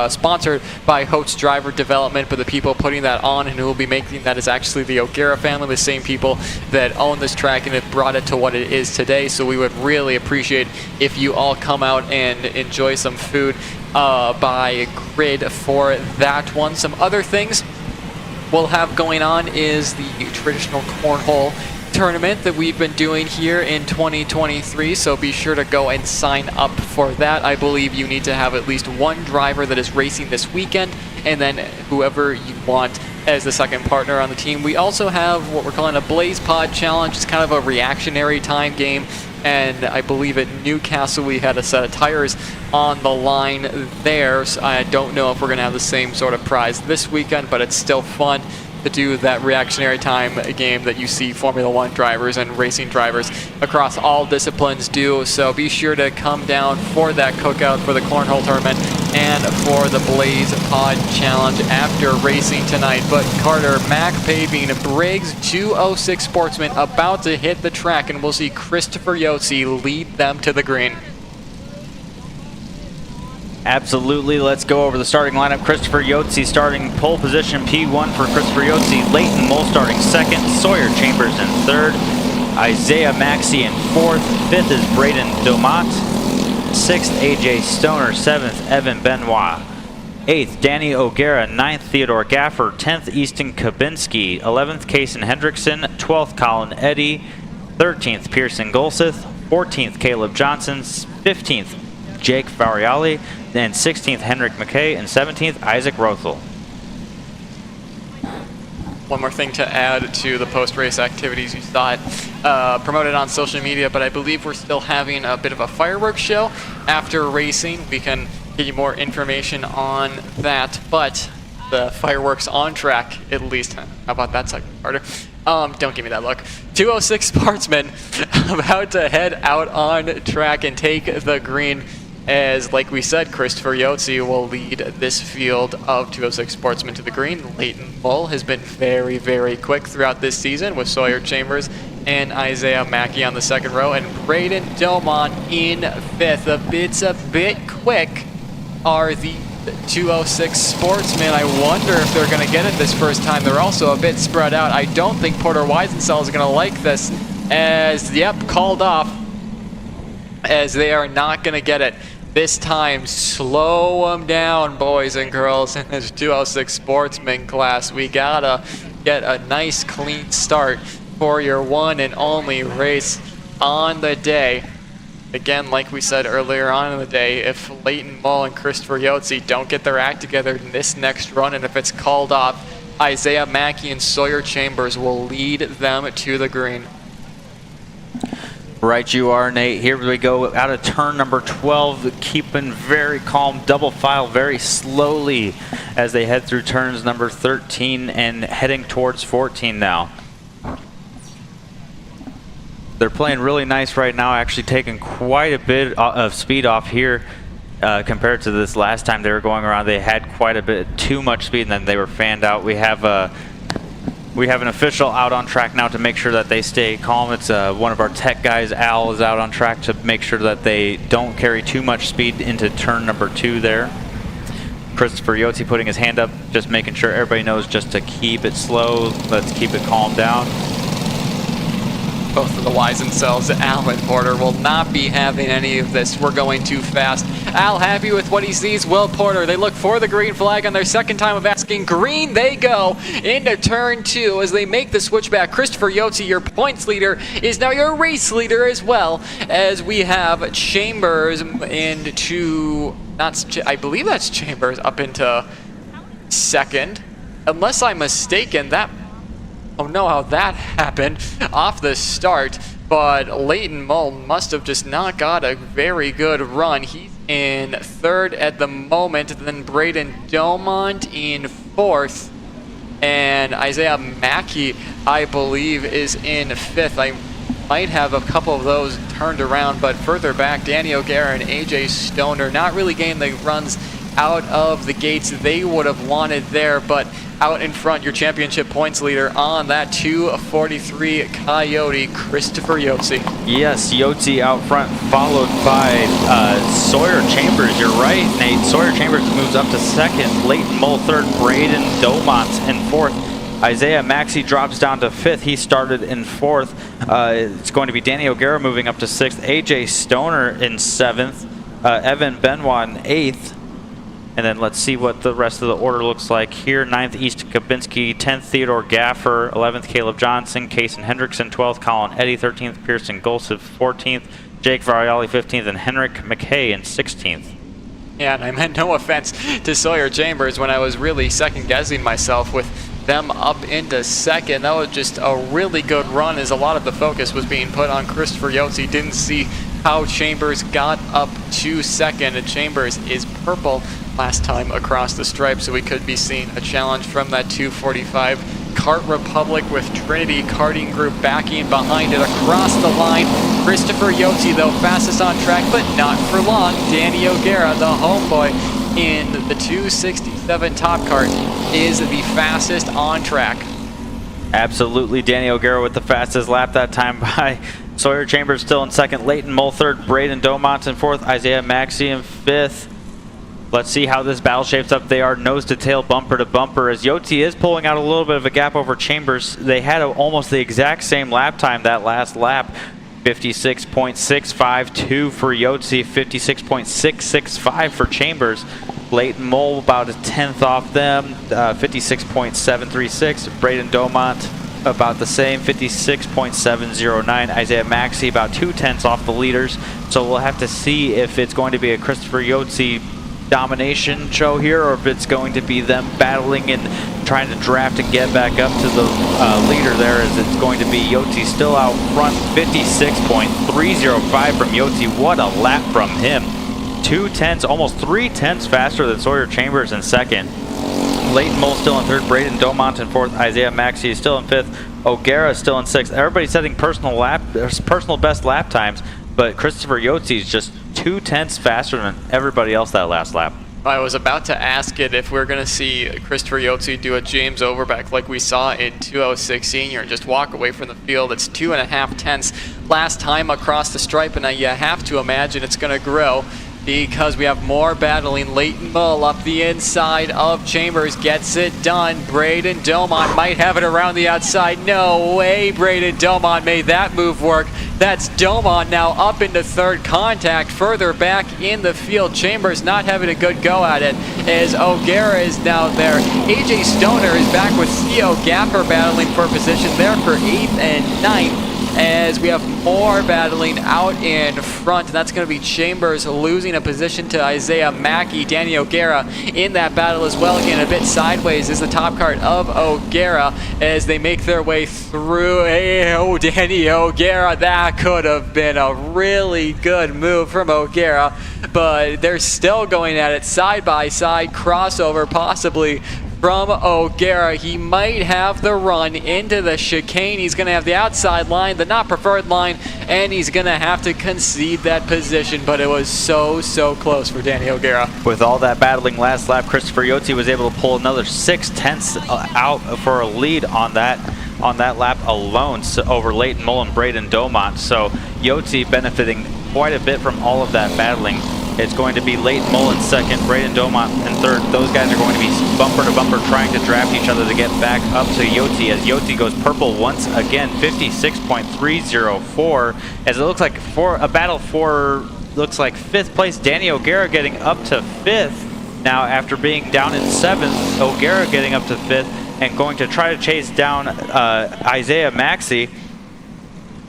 sponsored by Holtz Driver Development, but the people putting that on and who will be making that is actually the O'Gara family, the same people that own this track and have brought it to what it is today. So we would really appreciate if you all come out and enjoy some food by grid for that one. Some other things we'll have going on is the traditional cornhole tournament that we've been doing here in 2023, so be sure to go and sign up for that. I believe you need to have at least one driver that is racing this weekend, and then whoever you want as the second partner on the team. We also have what we're calling a Blaze Pod Challenge. It's kind of a reactionary time game, and I believe at Newcastle we had a set of tires on the line there, so I don't know if we're going to have the same sort of prize this weekend, but it's still fun to do that reactionary time game that you see Formula One drivers and racing drivers across all disciplines do. So be sure to come down for that cookout for the cornhole tournament and for the Blaze Pod Challenge after racing tonight. But Carter, Mac Paving, Briggs, 206 Sportsman about to hit the track, and we'll see Christopher Yotzi lead them to the green. Absolutely. Let's go over the starting lineup. Christopher Yotzi starting pole position, P1 for Christopher Yotzi. Leighton Mole starting second. Sawyer Chambers in third. Isaiah Maxey in fourth. Fifth is Braden Domont. Sixth, AJ Stoner. Seventh, Evan Benoit. Eighth, Danny O'Gara. Ninth, Theodore Gaffer. 10th, Easton Kabinski. 11th, Kason Hendrickson. 12th, Colin Eddy. 13th, Pearson Golseth. 14th, Caleb Johnson. 15th, Jake Fariali. Then 16th, Henrik McKay, and 17th, Isaac Rothel. One more thing to add to the post-race activities. You saw it promoted on social media, but I believe we're still having a bit of a fireworks show after racing. We can get you more information on that, but the fireworks on track, at least. How about that second harder? Don't give me that look. 206 Sportsman about to head out on track and take the green. As, like we said, Christopher Yotzi will lead this field of 206 Sportsmen to the green. Leighton Mull has been very, very quick throughout this season with Sawyer Chambers and Isaiah Mackey on the second row, and Braden Domont in fifth. It's a bit quick are the 206 Sportsmen. I wonder if they're going to get it this first time. They're also a bit spread out. I don't think Porter Weisensell is going to like this, as, yep, called off, as they are not going to get it this time. Slow them down, boys and girls, in this 206 Sportsman class. We gotta get a nice clean start for your one and only race on the day. Again, like we said earlier on in the day, if Leighton Mull and Christopher Yotzi don't get their act together in this next run, and if it's called off, Isaiah Mackey and Sawyer Chambers will lead them to the green. Right you are, Nate. Here we go out of turn number 12, keeping very calm, double file very slowly as they head through turns number 13 and heading towards 14 now. They're playing really nice right now, actually taking quite a bit of speed off here compared to this last time they were going around. They had quite a bit too much speed and then they were fanned out. We have an official out on track now to make sure that they stay calm. It's one of our tech guys, Al, is out on track to make sure that they don't carry too much speed into turn number 2 there. Christopher Yotzi putting his hand up, just making sure everybody knows just to keep it slow. Let's keep it calm down. Both of the Weisensells, Al and Porter, will not be having any of this. We're going too fast. Al happy with what he sees. Will Porter, they look for the green flag on their second time of asking. Green they go into turn 2 as they make the switchback. Christopher Yotzi, your points leader, is now your race leader as well, as we have Chambers into, I believe that's Chambers, up into second. Unless I'm mistaken, that, oh no, how that happened off the start, but Leighton Mull must have just not got a very good run. He's in third at the moment, then Braden Domont in fourth, and Isaiah Mackey, I believe, is in fifth. I might have a couple of those turned around, but further back, Danny O'Gara and AJ Stoner not really getting the runs out of the gates they would have wanted there, but out in front, your championship points leader on that 243 Coyote, Christopher Yotzi. Yes, Yotzi out front, followed by Sawyer Chambers. You're right, Nate. Sawyer Chambers moves up to second. Leighton Mull third. Braden Domont in fourth. Isaiah Maxey drops down to fifth. He started in fourth. It's going to be Danny O'Gara moving up to sixth. AJ Stoner in seventh. Evan Benoit in eighth. And then let's see what the rest of the order looks like here. 9th, East Kabinski. 10th, Theodore Gaffer. 11th, Caleb Johnson. Kason Hendrickson. 12th, Colin Eddy. 13th, Pearson Golsif. 14th, Jake Variali. 15th, and Henrik McKay in 16th. Yeah, and I meant no offense to Sawyer Chambers when I was really second-guessing myself with them up into second. That was just a really good run, as a lot of the focus was being put on Christopher Yotzi. Didn't see how Chambers got up to second, and Chambers is purple last time across the stripe, so we could be seeing a challenge from that 245 Kart Republic with Trinity Karting Group backing behind it across the line. Christopher Yotzi, though, fastest on track, but not for long. Danny O'Gara, the homeboy in the 267 Top Kart, is the fastest on track. Absolutely, Danny O'Gara with the fastest lap that time by Sawyer Chambers still in second, Leighton Mole third, Braden Domont in fourth, Isaiah Maxey in fifth. Let's see how this battle shapes up. They are nose to tail, bumper to bumper, as Yotzi is pulling out a little bit of a gap over Chambers. They had almost the exact same lap time that last lap. 56.652 for Yotzi, 56.665 for Chambers. Leighton Mole about a 10th off them, 56.736. Braden Domont about the same, 56.709. Isaiah Maxey about 2/10 off the leaders. So we'll have to see if it's going to be a Christopher Yotzi domination show here, or if it's going to be them battling and trying to draft and get back up to the leader there, as it's going to be Yotzi still out front. 56.305 from Yotzi. What a lap from him. 2/10, almost 3/10 faster than Sawyer Chambers in second. Leighton Mole still in third, Braden Domont in fourth, Isaiah Maxey is still in fifth, O'Gara is still in sixth. Everybody's setting personal best lap times, but Christopher Yotzi is just 2/10 faster than everybody else that last lap. I was about to ask it if we're going to see Christopher Yotzi do a James Overbeck like we saw in 206 Senior and just walk away from the field. It's 2.5 tenths last time across the stripe, and you have to imagine it's going to grow, because we have more battling. Leighton Mole up the inside of Chambers, gets it done. Braden Domont might have it around the outside. No way Braden Domont made that move work. That's Domont now up into third, contact further back in the field. Chambers not having a good go at it, as O'Gara is now there. AJ Stoner is back with Theo Gapper battling for position there for 8th and 9th. As we have more battling out in front, and that's going to be Chambers losing a position to Isaiah Mackey. Danny O'Gara in that battle as well. Again, a bit sideways is the top cart of O'Gara as they make their way through. Oh, Danny O'Gara, that could have been a really good move from O'Gara, but they're still going at it side by side, crossover possibly from O'Gara. He might have the run into the chicane. He's going to have the outside line, the not preferred line, and he's going to have to concede that position, but it was so close for Danny O'Gara. With all that battling last lap, Christopher Yotzi was able to pull another 6/10 out for a lead on that lap alone, so over Leighton Mole and Braden Domont. So Yotzi benefiting quite a bit from all of that battling. It's going to be Leighton Mole in second, Braden Domont in third. Those guys are going to be bumper to bumper trying to draft each other to get back up to Yotzi, as Yotzi goes purple once again, 56.304, as it looks like for a battle for, looks like 5th place. Danny O'Gara getting up to 5th now after being down in 7th. O'Gara getting up to 5th and going to try to chase down Isaiah Maxey.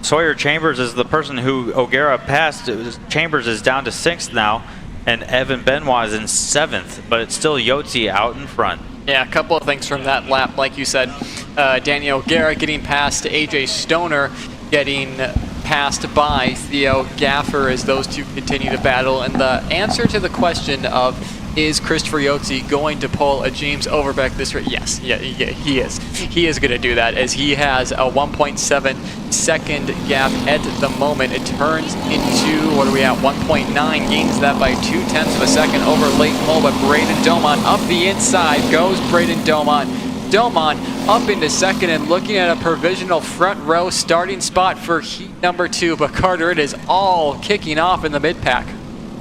Sawyer Chambers is the person who O'Gara passed. Chambers is down to 6th now, and Evan Benoit is in 7th, but it's still Yotzi out in front. Yeah, a couple of things from that lap. Like you said, Danny O'Gara getting past AJ Stoner, getting passed by Theo Gaffer as those two continue to battle. And the answer to the question of, is Christopher Yotzi going to pull a James Overbeck this race? Yes, yeah, he is. He is going to do that, as he has a 1.7 second gap at the moment. It turns into, what are we at, 1.9, gains that by 0.2 of a second over Leighton Mole, but Braden Domont up the inside goes Braden Domont. Domont up into second and looking at a provisional front row starting spot for heat number 2, but Carter, it is all kicking off in the mid-pack.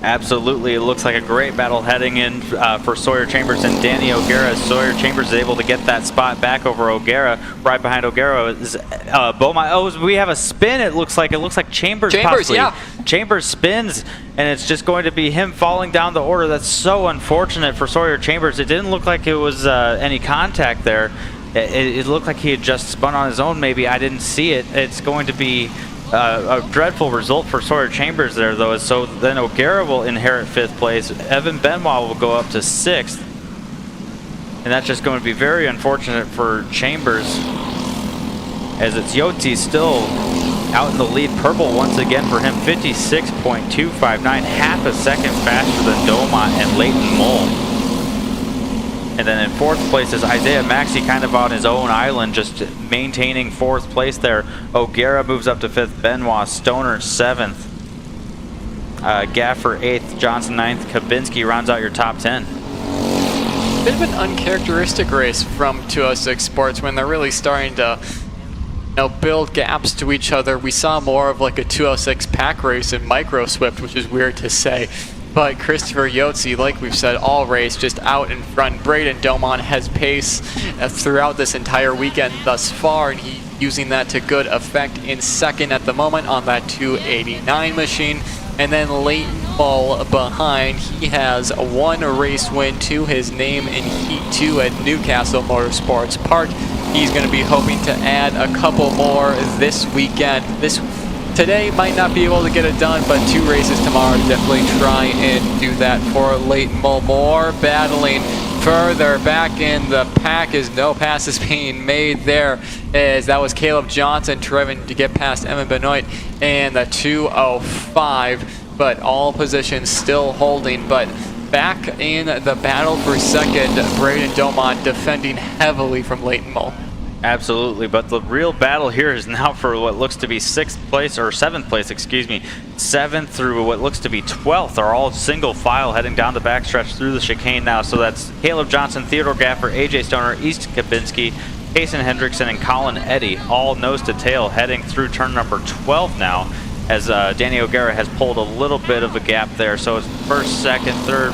Absolutely, it looks like a great battle heading in for Sawyer Chambers and Danny O'Gara. Sawyer Chambers is able to get that spot back over O'Gara. Right behind O'Gara is Beaumont. Oh, we have a spin. It looks like Chambers possibly. Yeah. Chambers spins, and it's just going to be him falling down the order. That's so unfortunate for Sawyer Chambers. It didn't look like it was any contact there. It looked like he had just spun on his own. Maybe I didn't see it. It's going to be a dreadful result for Sawyer Chambers there, though. So then O'Gara will inherit 5th place. Evan Benoit will go up to 6th. And that's just going to be very unfortunate for Chambers, as it's Yoti still out in the lead. Purple once again for him, 56.259, half a second faster than Domont and Leighton Mole. And then in 4th place is Isaiah Maxey, kind of on his own island, just maintaining 4th place there. O'Gara moves up to 5th, Benoit, Stoner 7th, Gaffer 8th, Johnson 9th, Kabinski rounds out your top 10. Bit of an uncharacteristic race from 206 Sportsman. They're really starting to build gaps to each other. We saw more of like a 206 pack race in Micro Swift, which is weird to say. But Christopher Yotzi, like we've said, all race just out in front. Braden Domont has pace throughout this entire weekend thus far, and he's using that to good effect in 2nd at the moment on that 289 machine. And then Leighton Mull behind. He has 1 race win to his name in Heat 2 at Newcastle Motorsports Park. He's going to be hoping to add a couple more this weekend. Today might not be able to get it done, but 2 races tomorrow to definitely try and do that for Leighton Mull. More battling further back in the pack as no passes being made there, as that was Caleb Johnson trying to get past Evan Benoit and the 205, but all positions still holding. But back in the battle for 2nd, Braden Domont defending heavily from Leighton Mull. Absolutely, but the real battle here is now for what looks to be 6th place, or 7th place, excuse me. 7th through what looks to be 12th are all single file heading down the backstretch through the chicane now. So that's Caleb Johnson, Theodore Gaffer, AJ Stoner, East Kabinski, Kason Hendrickson, and Colin Eddy, all nose to tail heading through turn number 12 now, as Danny O'Gara has pulled a little bit of a gap there. So it's 1st, 2nd, 3rd,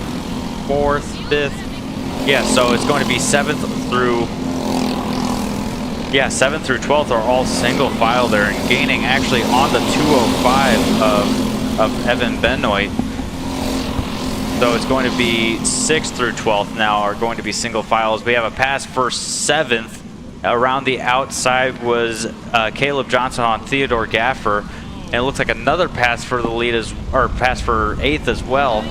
4th, 5th. Yeah, so it's going to be 7th through 7th through 12th are all single file there, and gaining actually on the 205 of Evan Benoit. So it's going to be 6th through 12th now are going to be single files. We have a pass for 7th. Around the outside was Caleb Johnson on Theodore Gaffer, and it looks like another pass for the lead pass for 8th as well.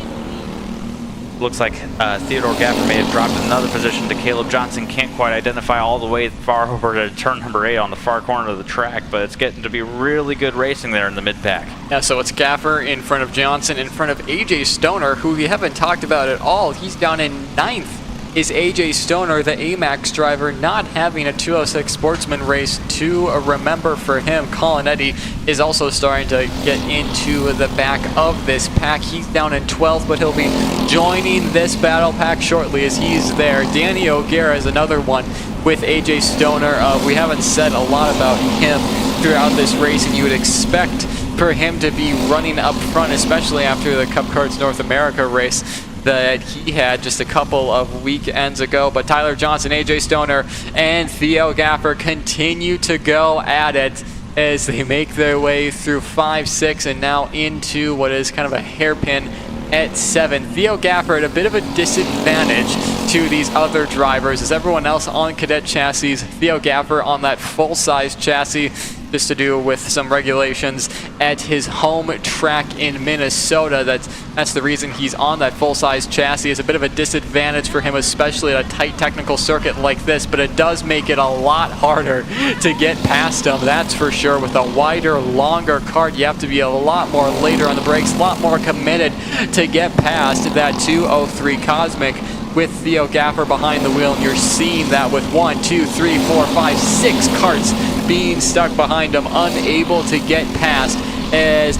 Looks like Theodore Gaffer may have dropped another position to Caleb Johnson. Can't quite identify all the way far over to turn number 8 on the far corner of the track, but it's getting to be really good racing there in the mid-pack. Yeah, so it's Gaffer in front of Johnson, in front of AJ Stoner, who we haven't talked about at all. He's down in 9th. Is AJ Stoner, the AMAX driver, not having a 206 Sportsman race to remember for him. Colin Eddy is also starting to get into the back of this pack. He's down in 12th, but he'll be joining this battle pack shortly as he's there. Danny O'Gara is another one with AJ Stoner. We haven't said a lot about him throughout this race, and you would expect for him to be running up front, especially after the Cup Karts North America race that he had just a couple of weekends ago. But Tyler Johnson, AJ Stoner, and Theo Gaffer continue to go at it as they make their way through 5, 6, and now into what is kind of a hairpin at 7. Theo Gaffer at a bit of a disadvantage to these other drivers, as everyone else on cadet chassis. Theo Gaffer on that full-size chassis, just to do with some regulations at his home track in Minnesota. That's the reason he's on that full-size chassis. It's a bit of a disadvantage for him, especially at a tight technical circuit like this, but it does make it a lot harder to get past him, that's for sure. With a wider, longer kart, you have to be a lot more later on the brakes, a lot more committed to get past that 203 Cosmic with Theo Gaffer behind the wheel, and you're seeing that with 1, 2, 3, 4, 5, 6 karts being stuck behind him, unable to get past, as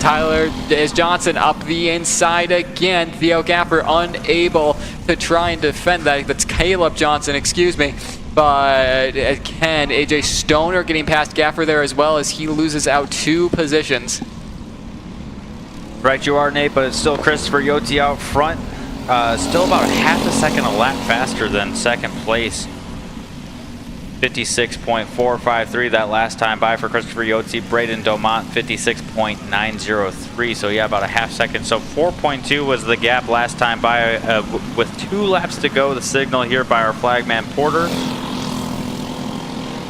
Johnson up the inside again. Theo Gaffer unable to try and defend that. That's Caleb Johnson, excuse me. But again, AJ Stoner getting past Gaffer there as well, as he loses out 2 positions. Right you are, Nate, but it's still Christopher Yotzi out front. Still about half a second a lap faster than second place. 56.453 that last time by for Christopher Yotzi. Braden Domont 56.903. So yeah, about a half second. So 4.2 was the gap last time by with 2 laps to go. The signal here by our flagman Porter.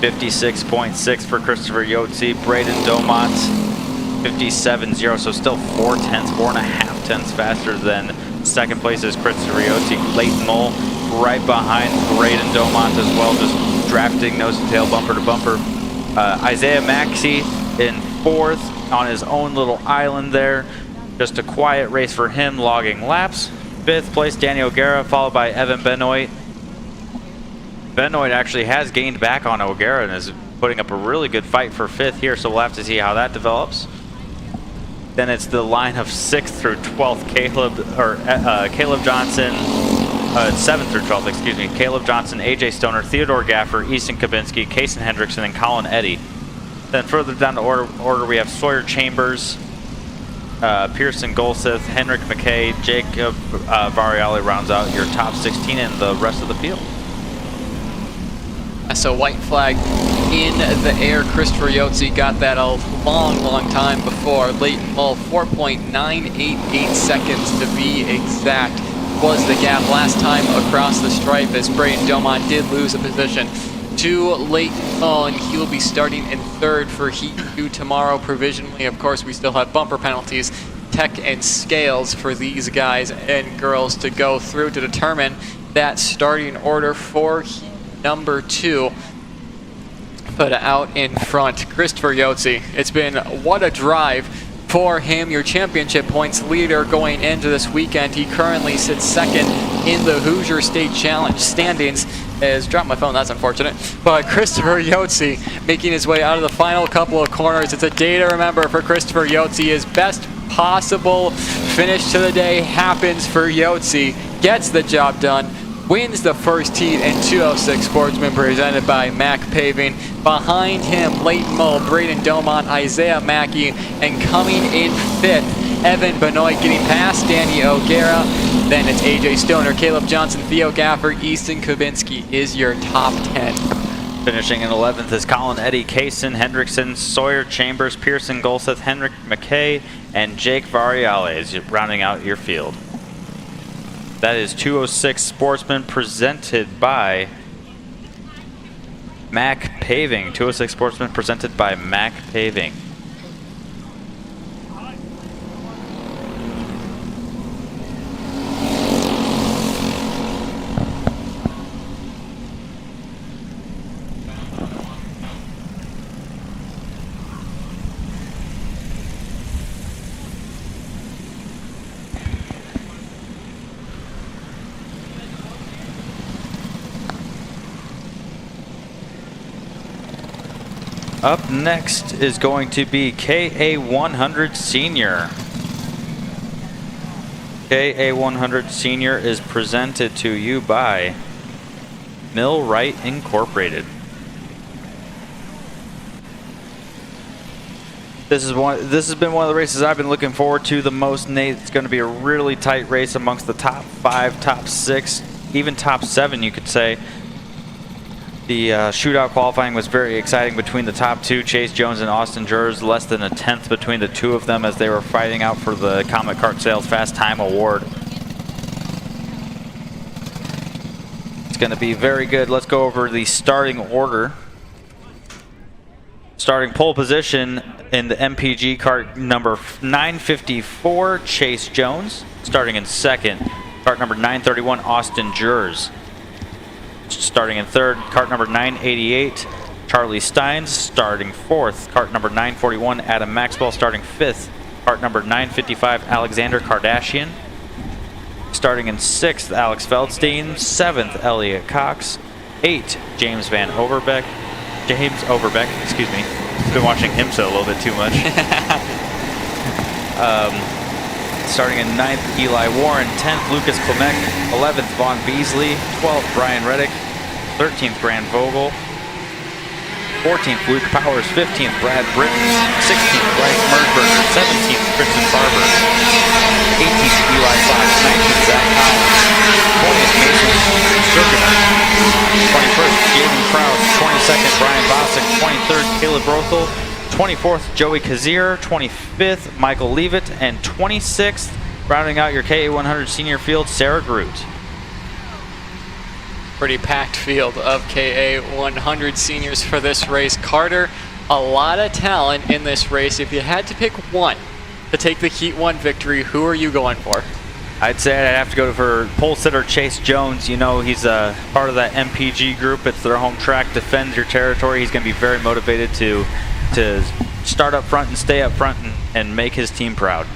56.6 for Christopher Yotzi. Braden Domont 57.0. So still 4.5 tenths faster than second place is Christopher Yotzi. Leighton Mole right behind Braden Domont as well, just drafting nose to tail, bumper to bumper. Isaiah Maxey in 4th on his own little island there. Just a quiet race for him, logging laps. 5th place, Danny O'Gara, followed by Evan Benoit. Benoit actually has gained back on O'Gara and is putting up a really good fight for 5th here, so we'll have to see how that develops. Then it's the line of 6th through 12th, Caleb Johnson, 7th through 12th, excuse me. Caleb Johnson, AJ Stoner, Theodore Gaffer, Easton Kabinski, Kason Hendrickson, and Colin Eddy. Then further down the order we have Sawyer Chambers, Pearson Golseth, Henrik McKay, Jacob Variale rounds out your top 16 and the rest of the field. So white flag in the air. Christopher Yotzi got that a long time before. Leighton Mull, 4.988 seconds to be exact, was the gap last time across the stripe, as Braden Domont did lose a position to Leighton Mull, and he will be starting in 3rd for Heat 2 tomorrow provisionally. Of course, we still have bumper penalties, tech and scales for these guys and girls to go through to determine that starting order for Heat number 2. But out in front, Christopher Yotzi. It's been what a drive for him, your championship points leader going into this weekend. He currently sits 2nd in the Hoosier State Challenge standings. Has dropped my phone, that's unfortunate. But Christopher Yotzi making his way out of the final couple of corners. It's a day to remember for Christopher Yotzi. His best possible finish to the day happens for Yotzi. Gets the job done. Wins the first heat in 206 Sportsman presented by Mack Paving. Behind him, Leighton Mull, Braden Domont, Isaiah Mackey, and coming in 5th, Evan Benoit getting past Danny O'Gara. Then it's AJ Stoner, Caleb Johnson, Theo Gaffer, Easton Kubinski is your top 10. Finishing in 11th is Colin Eddy, Kason Hendrickson, Sawyer Chambers, Pearson Golseth, Henrik McKay, and Jake Variale rounding out your field. That is 206 Sportsman presented by Mack Paving. 206 Sportsman presented by Mack Paving. Up next is going to be KA100 Senior. KA100 Senior is presented to you by Millwright Incorporated. This has been one of the races I've been looking forward to the most, Nate. It's going to be a really tight race amongst the top 5, top 6, even top 7, you could say. The shootout qualifying was very exciting between the top 2, Chase Jones and Austin Jers. Less than a tenth between the 2 of them as they were fighting out for the Comet Kart Sales Fast Time Award. It's going to be very good. Let's go over the starting order. Starting pole position in the MPG kart number 954, Chase Jones. Starting in 2nd, kart number 931, Austin Jers. Starting in 3rd, kart number 988, Charlie Steins. Starting 4th, kart number 941, Adam Maxwell. Starting 5th, kart number 955, Alexander Kardashian. Starting in 6th, Alex Feldstein. 7th, Elliot Cox. 8th, James Overbeck, excuse me. Been watching HIMSA a little bit too much. Starting in 9th, Eli Warren. 10th, Lucas Clement. 11th, Vaughn Beasley. 12th, Brian Reddick. 13th, Grant Vogel. 14th, Luke Powers. 15th, Brad Britton. 16th, Bryce Mergberger. 17th, Kristen Farber. 18th, Eli Fox. 19th, Zach Collins. 20th, Mason Circular. 21st, Jaden Krause. 22nd, Brian Bosick. 23rd, Caleb Rothel. 24th, Joey Kazir. 25th, Michael Leavitt. And 26th, rounding out your KA100 senior field, Sarah Groot. Pretty packed field of KA100 seniors for this race. Carter, a lot of talent in this race. If you had to pick one to take the Heat 1 victory, who are you going for? I'd say I'd have to go for pole sitter Chase Jones. You know, he's a part of that MPG group. It's their home track, defends your territory. He's going to be very motivated to start up front and stay up front and make his team proud.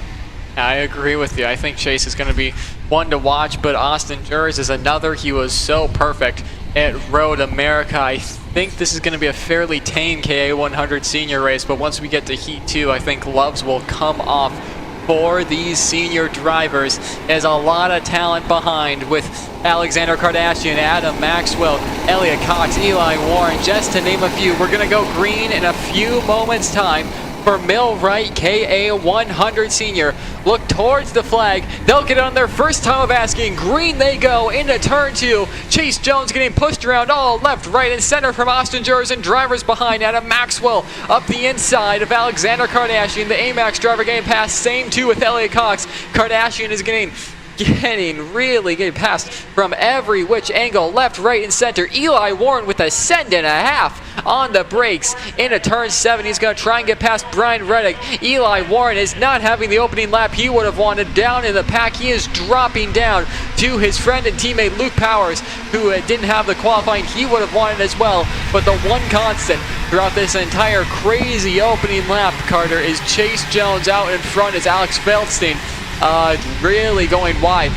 I agree with you. I think Chase is going to be one to watch, but Austin Jers is another. He was so perfect at Road America. I think this is going to be a fairly tame KA100 senior race, but once we get to Heat 2, I think loves will come off for these senior drivers. There's a lot of talent behind with Alexander Kardashian, Adam Maxwell, Elliot Cox, Eli Warren, just to name a few. We're going to go green in a few moments' time for Millwright KA100 senior. Look towards the flag. They'll get on their first time of asking. Green they go into turn 2. Chase Jones getting pushed around all left, right, and center from Austin Jers, and drivers behind. Adam Maxwell up the inside of Alexander Kardashian. The AMAX driver getting past. Same too with Elliot Cox. Kardashian is getting passed from every which angle, left, right, and center. Eli Warren with a second and a half on the brakes into turn 7. He's going to try and get past Brian Reddick. Eli Warren is not having the opening lap he would have wanted. Down in the pack, he is dropping down to his friend and teammate Luke Powers, who didn't have the qualifying he would have wanted as well. But the one constant throughout this entire crazy opening lap, Carter, is Chase Jones. Out in front is Alex Feldstein. Really going wide.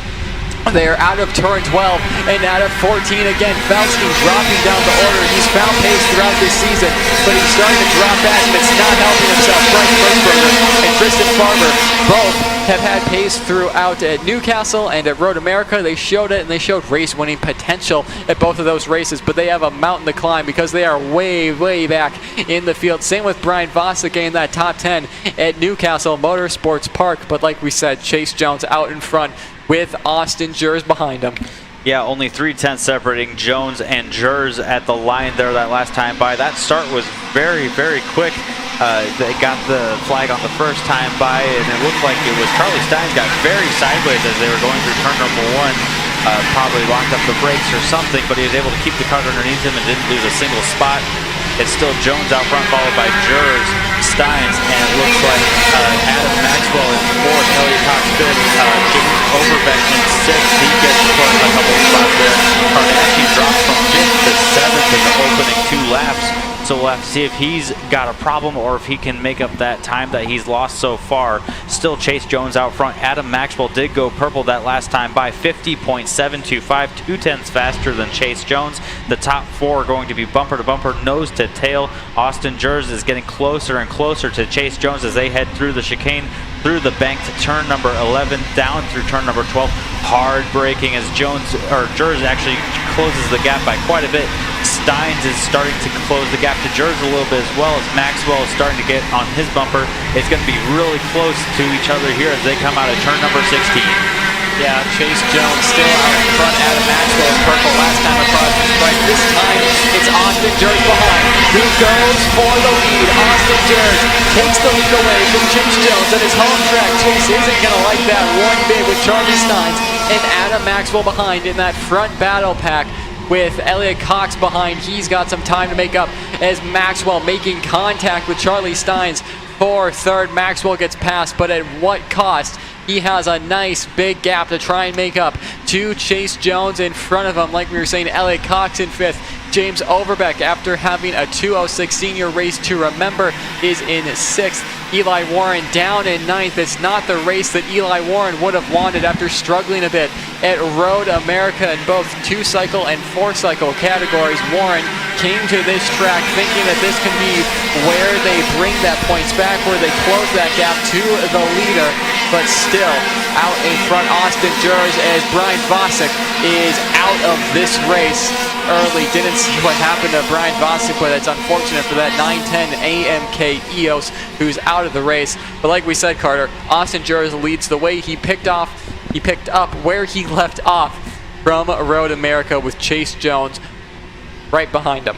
They're out of turn 12 and out of 14 again. Feldstein dropping down the order. He's found pace throughout this season, but he's starting to drop back, and it's not helping himself. Bryce Mergberger and Kristen Farber both have had pace throughout at Newcastle and at Road America. They showed it, and they showed race-winning potential at both of those races, but they have a mountain to climb because they are way, way back in the field. Same with Brian Vosick in that top 10 at Newcastle Motorsports Park, but like we said, Chase Jones out in front with Austin Jers behind him. Yeah, only 3/10 separating Jones and Jers at the line there that last time by. That start was very, very quick. They got the flag on the first time by, and it looked like it was Charlie Steins got very sideways as they were going through turn number 1. Probably locked up the brakes or something, but he was able to keep the cart underneath him and didn't lose a single spot. It's still Jones out front, followed by Jers, Steins, and it looks like Adam Maxwell in 4th, Elliot Cox 5th, James Overbeck in 6th. He gets put a couple of spots there. Kardashian drops from 5th to 7th in the opening 2 laps. So we'll have to see if he's got a problem or if he can make up that time that he's lost so far. Still Chase Jones out front. Adam Maxwell did go purple that last time by 50.725, 2/10 faster than Chase Jones. The top 4 are going to be bumper to bumper, nose to tail. Austin Jers is getting closer and closer to Chase Jones as they head through the chicane, through the bank to turn number 11, down through turn number 12. Hard braking as Jers actually closes the gap by quite a bit. Steins is starting to close the gap to Jers a little bit as well as Maxwell is starting to get on his bumper. It's going to be really close to each other here as they come out of turn number 16. Yeah, Chase Jones still out in front. Adam Maxwell is purple last time across, but this time it's Austin Jers behind, who goes for the lead. Austin Jers takes the lead away from Chase Jones at his home track. Chase isn't going to like that one bit with Charlie Steins and Adam Maxwell behind in that front battle pack. With Elliot Cox behind, he's got some time to make up as Maxwell making contact with Charlie Steins for 3rd. Maxwell gets past, but at what cost? He has a nice big gap to try and make up to Chase Jones in front of him. Like we were saying, Elliot Cox in 5th. James Overbeck, after having a 2:06 senior race to remember, is in 6th. Eli Warren down in 9th. It's not the race that Eli Warren would have wanted after struggling a bit at Road America in both 2-cycle and 4-cycle categories. Warren came to this track thinking that this can be where they bring that points back, where they close that gap to the leader, but still out in front Austin Jers as Brian Vosick is out of this race early. Didn't see what happened to Brian Vosick, but it's unfortunate for that 910 AMK EOS who's out of the race. But like we said, Carter, Austin Jers leads the way. He picked up where he left off from Road America with Chase Jones right behind him.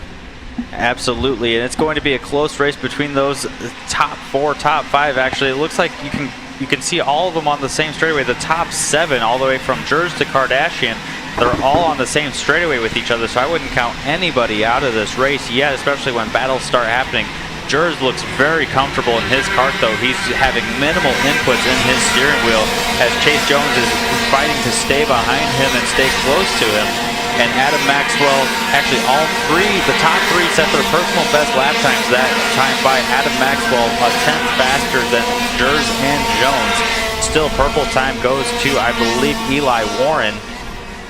Absolutely, and it's going to be a close race between those top 4, top 5. Actually, it looks like you can see all of them on the same straightaway. The top 7, all the way from Jers to Kardashian, they're all on the same straightaway with each other. So I wouldn't count anybody out of this race yet, especially when battles start happening. Jers looks very comfortable in his kart, though. He's having minimal inputs in his steering wheel as Chase Jones is fighting to stay behind him and stay close to him. And Adam Maxwell, actually the top 3 set their personal best lap times that time by Adam Maxwell, a 10th faster than Jers and Jones. Still, purple time goes to, I believe, Eli Warren.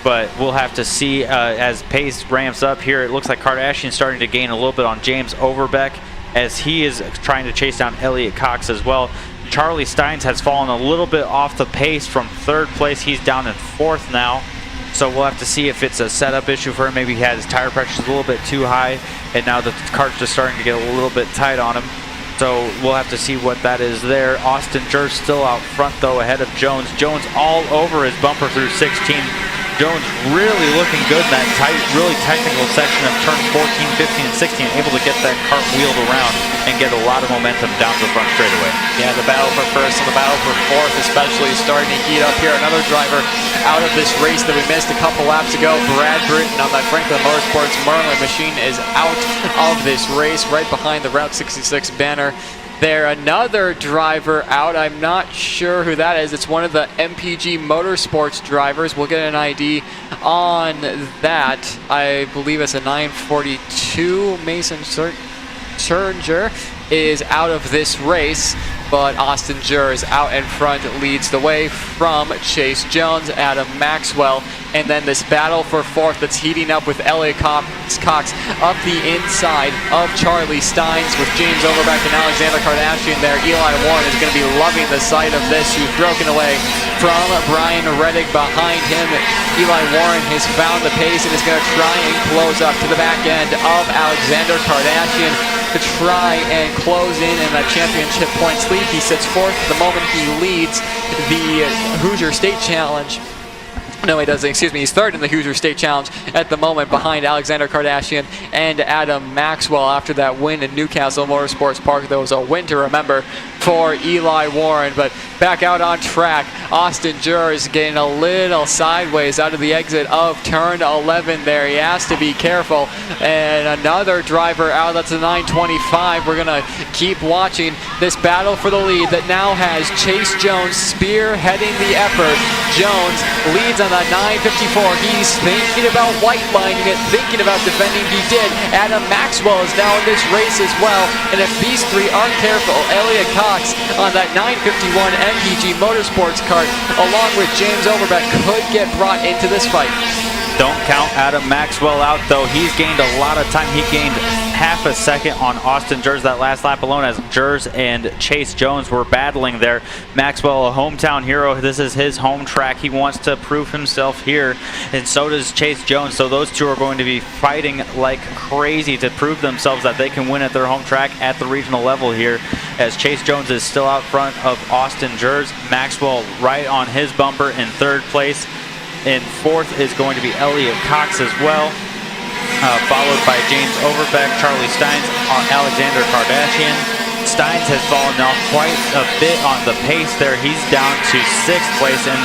But we'll have to see as pace ramps up here. It looks like Kardashian's starting to gain a little bit on James Overbeck as he is trying to chase down Elliot Cox as well. Charlie Steins has fallen a little bit off the pace from 3rd place. He's down in 4th now. So we'll have to see if it's a setup issue for him. Maybe he had his tire pressures a little bit too high, and now the kart's just starting to get a little bit tight on him. So we'll have to see what that is there. Austin Jers still out front, though, ahead of Jones. Jones all over his bumper through 16. Jones really looking good in that really technical section of turns 14, 15, and 16, able to get that kart wheeled around and get a lot of momentum down the front straightaway. Yeah, the battle for 1st and the battle for 4th especially is starting to heat up here. Another driver out of this race that we missed a couple laps ago, Brad Britton on that Franklin Motorsports Merlin machine is out of this race right behind the Route 66 banner. There, another driver out. I'm not sure who that is. It's one of the MPG Motorsports drivers. We'll get an ID on that. I believe it's a 942. Mason Scherninger is out of this race, but Austin Jers out in front leads the way from Chase Jones, Adam Maxwell, and then this battle for 4th that's heating up with Elliot Cox up the inside of Charlie Steins with James Overbeck and Alexander Kardashian there. Eli Warren is going to be loving the sight of this. He's broken away from Brian Reddick behind him. Eli Warren has found the pace and is going to try and close up to the back end of Alexander Kardashian to try and close in that championship points lead. He sits 4th the moment he leads the Hoosier State Challenge. No, he doesn't. Excuse me. He's 3rd in the Hoosier State Challenge at the moment behind Alexander Kardashian and Adam Maxwell after that win in Newcastle Motorsports Park. There was a win to remember for Eli Warren, but back out on track, Austin Jers getting a little sideways out of the exit of turn 11 there. He has to be careful. And another driver out, that's a 925. We're going to keep watching this battle for the lead that now has Chase Jones spearheading the effort. Jones leads on that 954. He's thinking about white lining it, thinking about defending. He did. Adam Maxwell is now in this race as well. And if these 3 aren't careful, Elliot Cox on that 951 MPG Motorsports kart, along with James Overbeck, could get brought into this fight. Don't count Adam Maxwell out, though. He's gained a lot of time. He gained half a second on Austin Jers that last lap alone as Jers and Chase Jones were battling there. Maxwell, a hometown hero. This is his home track. He wants to prove himself here, and so does Chase Jones. So those two are going to be fighting like crazy to prove themselves that they can win at their home track at the regional level here, as Chase Jones is still out front of Austin Jers. Maxwell right on his bumper in 3rd place. In 4th is going to be Elliot Cox as well, followed by James Overbeck, Charlie Steins, Alexander Kardashian. Steins has fallen off quite a bit on the pace there. He's down to 6th place and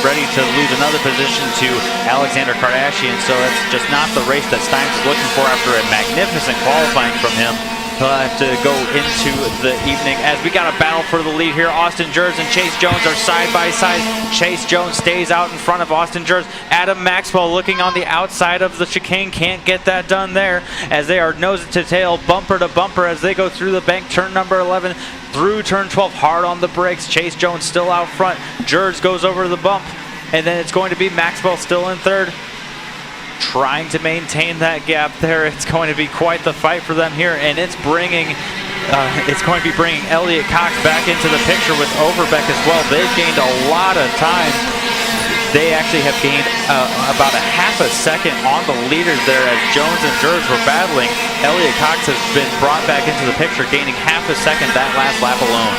ready to lose another position to Alexander Kardashian. So it's just not the race that Steins is looking for after a magnificent qualifying from him. He'll have to go into the evening as we got a battle for the lead here. Austin Jers and Chase Jones are side by side. Chase Jones stays out in front of Austin Jers. Adam Maxwell looking on the outside of the chicane, can't get that done there as they are nose to tail, bumper to bumper as they go through the bank. Turn number 11 through turn 12, hard on the brakes. Chase Jones still out front. Jers goes over the bump, and then it's going to be Maxwell still in third, trying to maintain that gap there. It's going to be quite the fight for them here, and it's going to be bringing Elliott Cox back into the picture with Overbeck as well. They've gained a lot of time. They actually have gained about a half a second on the leaders there as Jones and Jers were battling. Elliott Cox has been brought back into the picture, gaining half a second that last lap alone.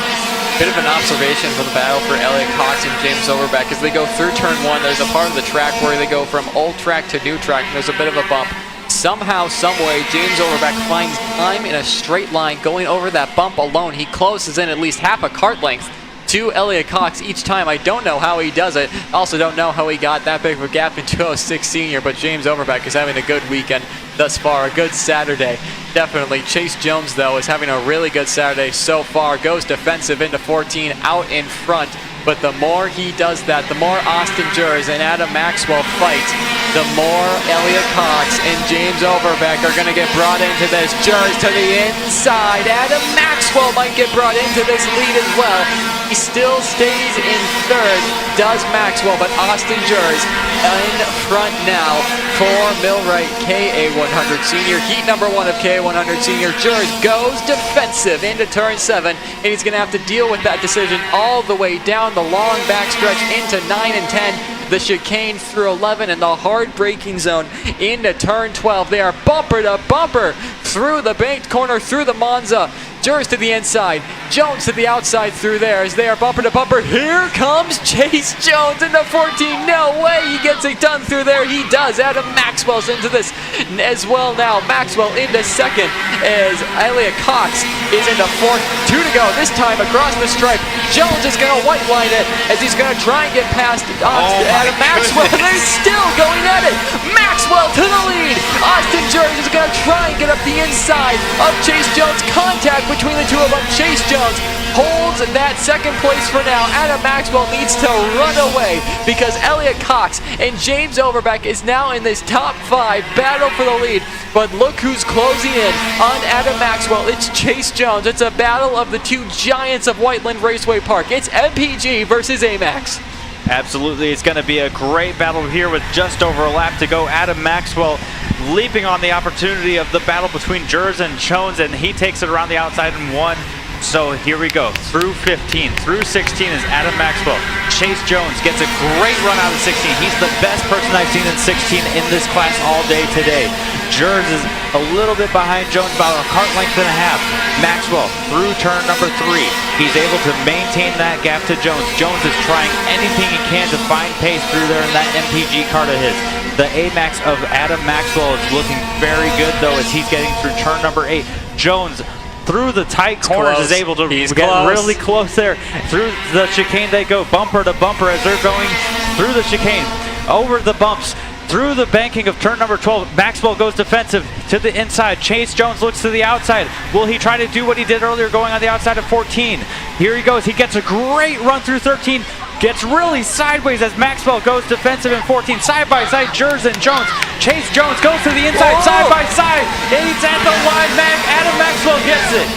Bit of an observation from the battle for Elliott Cox and James Overbeck as they go through turn 1. There's a part of the track where they go from old track to new track, and there's a bit of a bump. Somehow, someway, James Overbeck finds time in a straight line going over that bump alone. He closes in at least half a kart length to Elliott Cox each time. I don't know how he does it. Also don't know how he got that big of a gap in 206 Senior, but James Overbeck is having a good weekend thus far, a good Saturday. Definitely. Chase Jones, though, is having a really good Saturday so far. Goes defensive into 14, out in front. But the more he does that, the more Austin Jers and Adam Maxwell fight, the more Elliott Cox and James Overbeck are going to get brought into this. Jers to the inside. Adam Maxwell might get brought into this lead as well. He still stays in third, does Maxwell, but Austin Jers in front now for Millwright KA100 Senior. Heat number 1 of KA100 Senior. Jers goes defensive into turn 7, and he's going to have to deal with that decision all the way down the long backstretch into 9 and 10. The chicane through 11 and the hard braking zone into turn 12. They are bumper to bumper through the banked corner, through the Monza. Jers to the inside, Jones to the outside through there as they are bumper to bumper. Here comes Chase Jones into 14. No way he gets it done through there. He does. Adam Maxwell's into this as well now. Maxwell into second as Elliott Cox is into fourth. 2 to go. This time across the stripe. Jones is going to white line it as he's going to try and get past Adam Maxwell. They're still going at it. Maxwell to the lead. Austin Jers is going to try and get up the inside of Chase Jones. Contact between the two of them. Chase Jones holds that second place for now. Adam Maxwell needs to run away because Elliott Cox and James Overbeck is now in this top 5 battle for the lead. But look who's closing in on Adam Maxwell. It's Chase Jones. It's a battle of the two giants of Whiteland Raceway Park. It's MPG versus AMAX. Absolutely, it's going to be a great battle here with just over a lap to go. Adam Maxwell leaping on the opportunity of the battle between Jers and Jones, and he takes it around the outside and 1. So here we go, through 15, through 16 is Adam Maxwell. Chase Jones gets a great run out of 16. He's the best person I've seen in 16 in this class all day today. Jers is a little bit behind Jones, about a kart length and a half. Maxwell through turn number 3. He's able to maintain that gap to Jones. Jones is trying anything he can to find pace through there in that MPG kart of his. The AMAX of Adam Maxwell is looking very good though as he's getting through turn number 8. Jones through the tight corners is able to get really close there. Through the chicane they go, bumper to bumper as they're going through the chicane, over the bumps, through the banking of turn number 12. Maxwell goes defensive to the inside. Chase Jones looks to the outside. Will he try to do what he did earlier going on the outside of 14? Here he goes. He gets a great run through 13. Gets really sideways as Maxwell goes defensive in 14. Side by side, Jers and Jones. Chase Jones goes to the inside, side by side. He's at the line. Adam Maxwell gets it.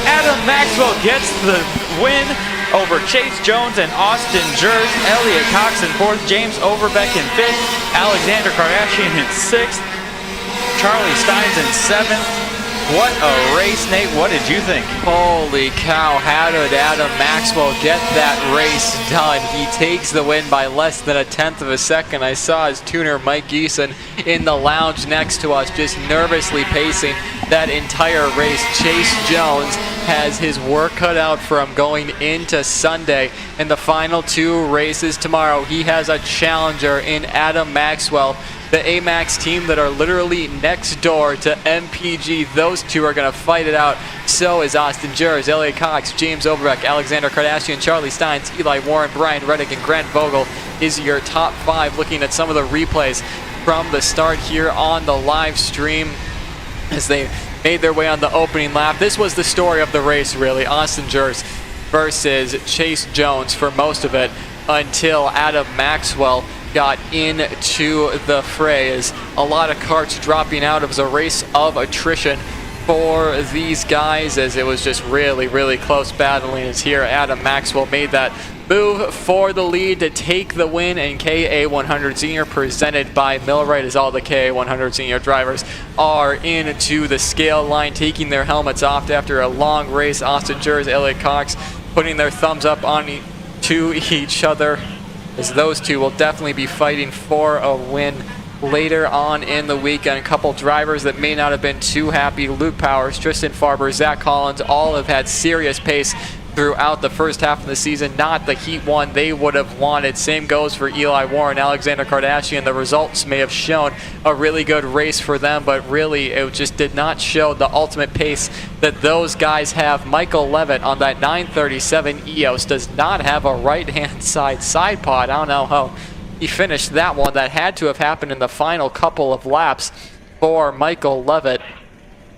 Adam Maxwell gets the win over Chase Jones and Austin Jers. Elliott Cox in 4th. James Overbeck in 5th. Alexander Kardashian in 6th. Charlie Steins in 7th. What a race, Nate. What did you think? Holy cow, how did Adam Maxwell get that race done? He takes the win by less than a 1/10 of a second. I saw his tuner, Mike Geeson, in the lounge next to us, just nervously pacing that entire race. Chase Jones has his work cut out for him going into Sunday. In the final 2 races tomorrow, he has a challenger in Adam Maxwell. The AMAX team that are literally next door to MPG. Those two are going to fight it out. So is Austin Jers, Elliott Cox, James Overbeck, Alexander Kardashian, Charlie Steins, Eli Warren, Brian Reddick, and Grant Vogel is your top 5. Looking at some of the replays from the start here on the live stream as they made their way on the opening lap. This was the story of the race, really. Austin Jers versus Chase Jones for most of it, until Adam Maxwell got into the fray, as a lot of karts dropping out. It was a race of attrition for these guys, as it was just really, really close battling. As here Adam Maxwell made that move for the lead to take the win in KA100 Senior, presented by Millwright, as all the KA100 Senior drivers are into the scale line, taking their helmets off after a long race. Austin Jers, Elliot Cox putting their thumbs up to each other, as those two will definitely be fighting for a win later on in the weekend. A couple drivers that may not have been too happy: Luke Powers, Tristan Farber, Zach Collins, all have had serious pace throughout the first half of the season. Not the heat one they would have wanted. Same goes for Eli Warren, Alexander Kardashian. The results may have shown a really good race for them, but really it just did not show the ultimate pace that those guys have. Michael Levitt on that 937 EOS does not have a right-hand side pod. I don't know how he finished that one. That had to have happened in the final couple of laps for Michael Levitt.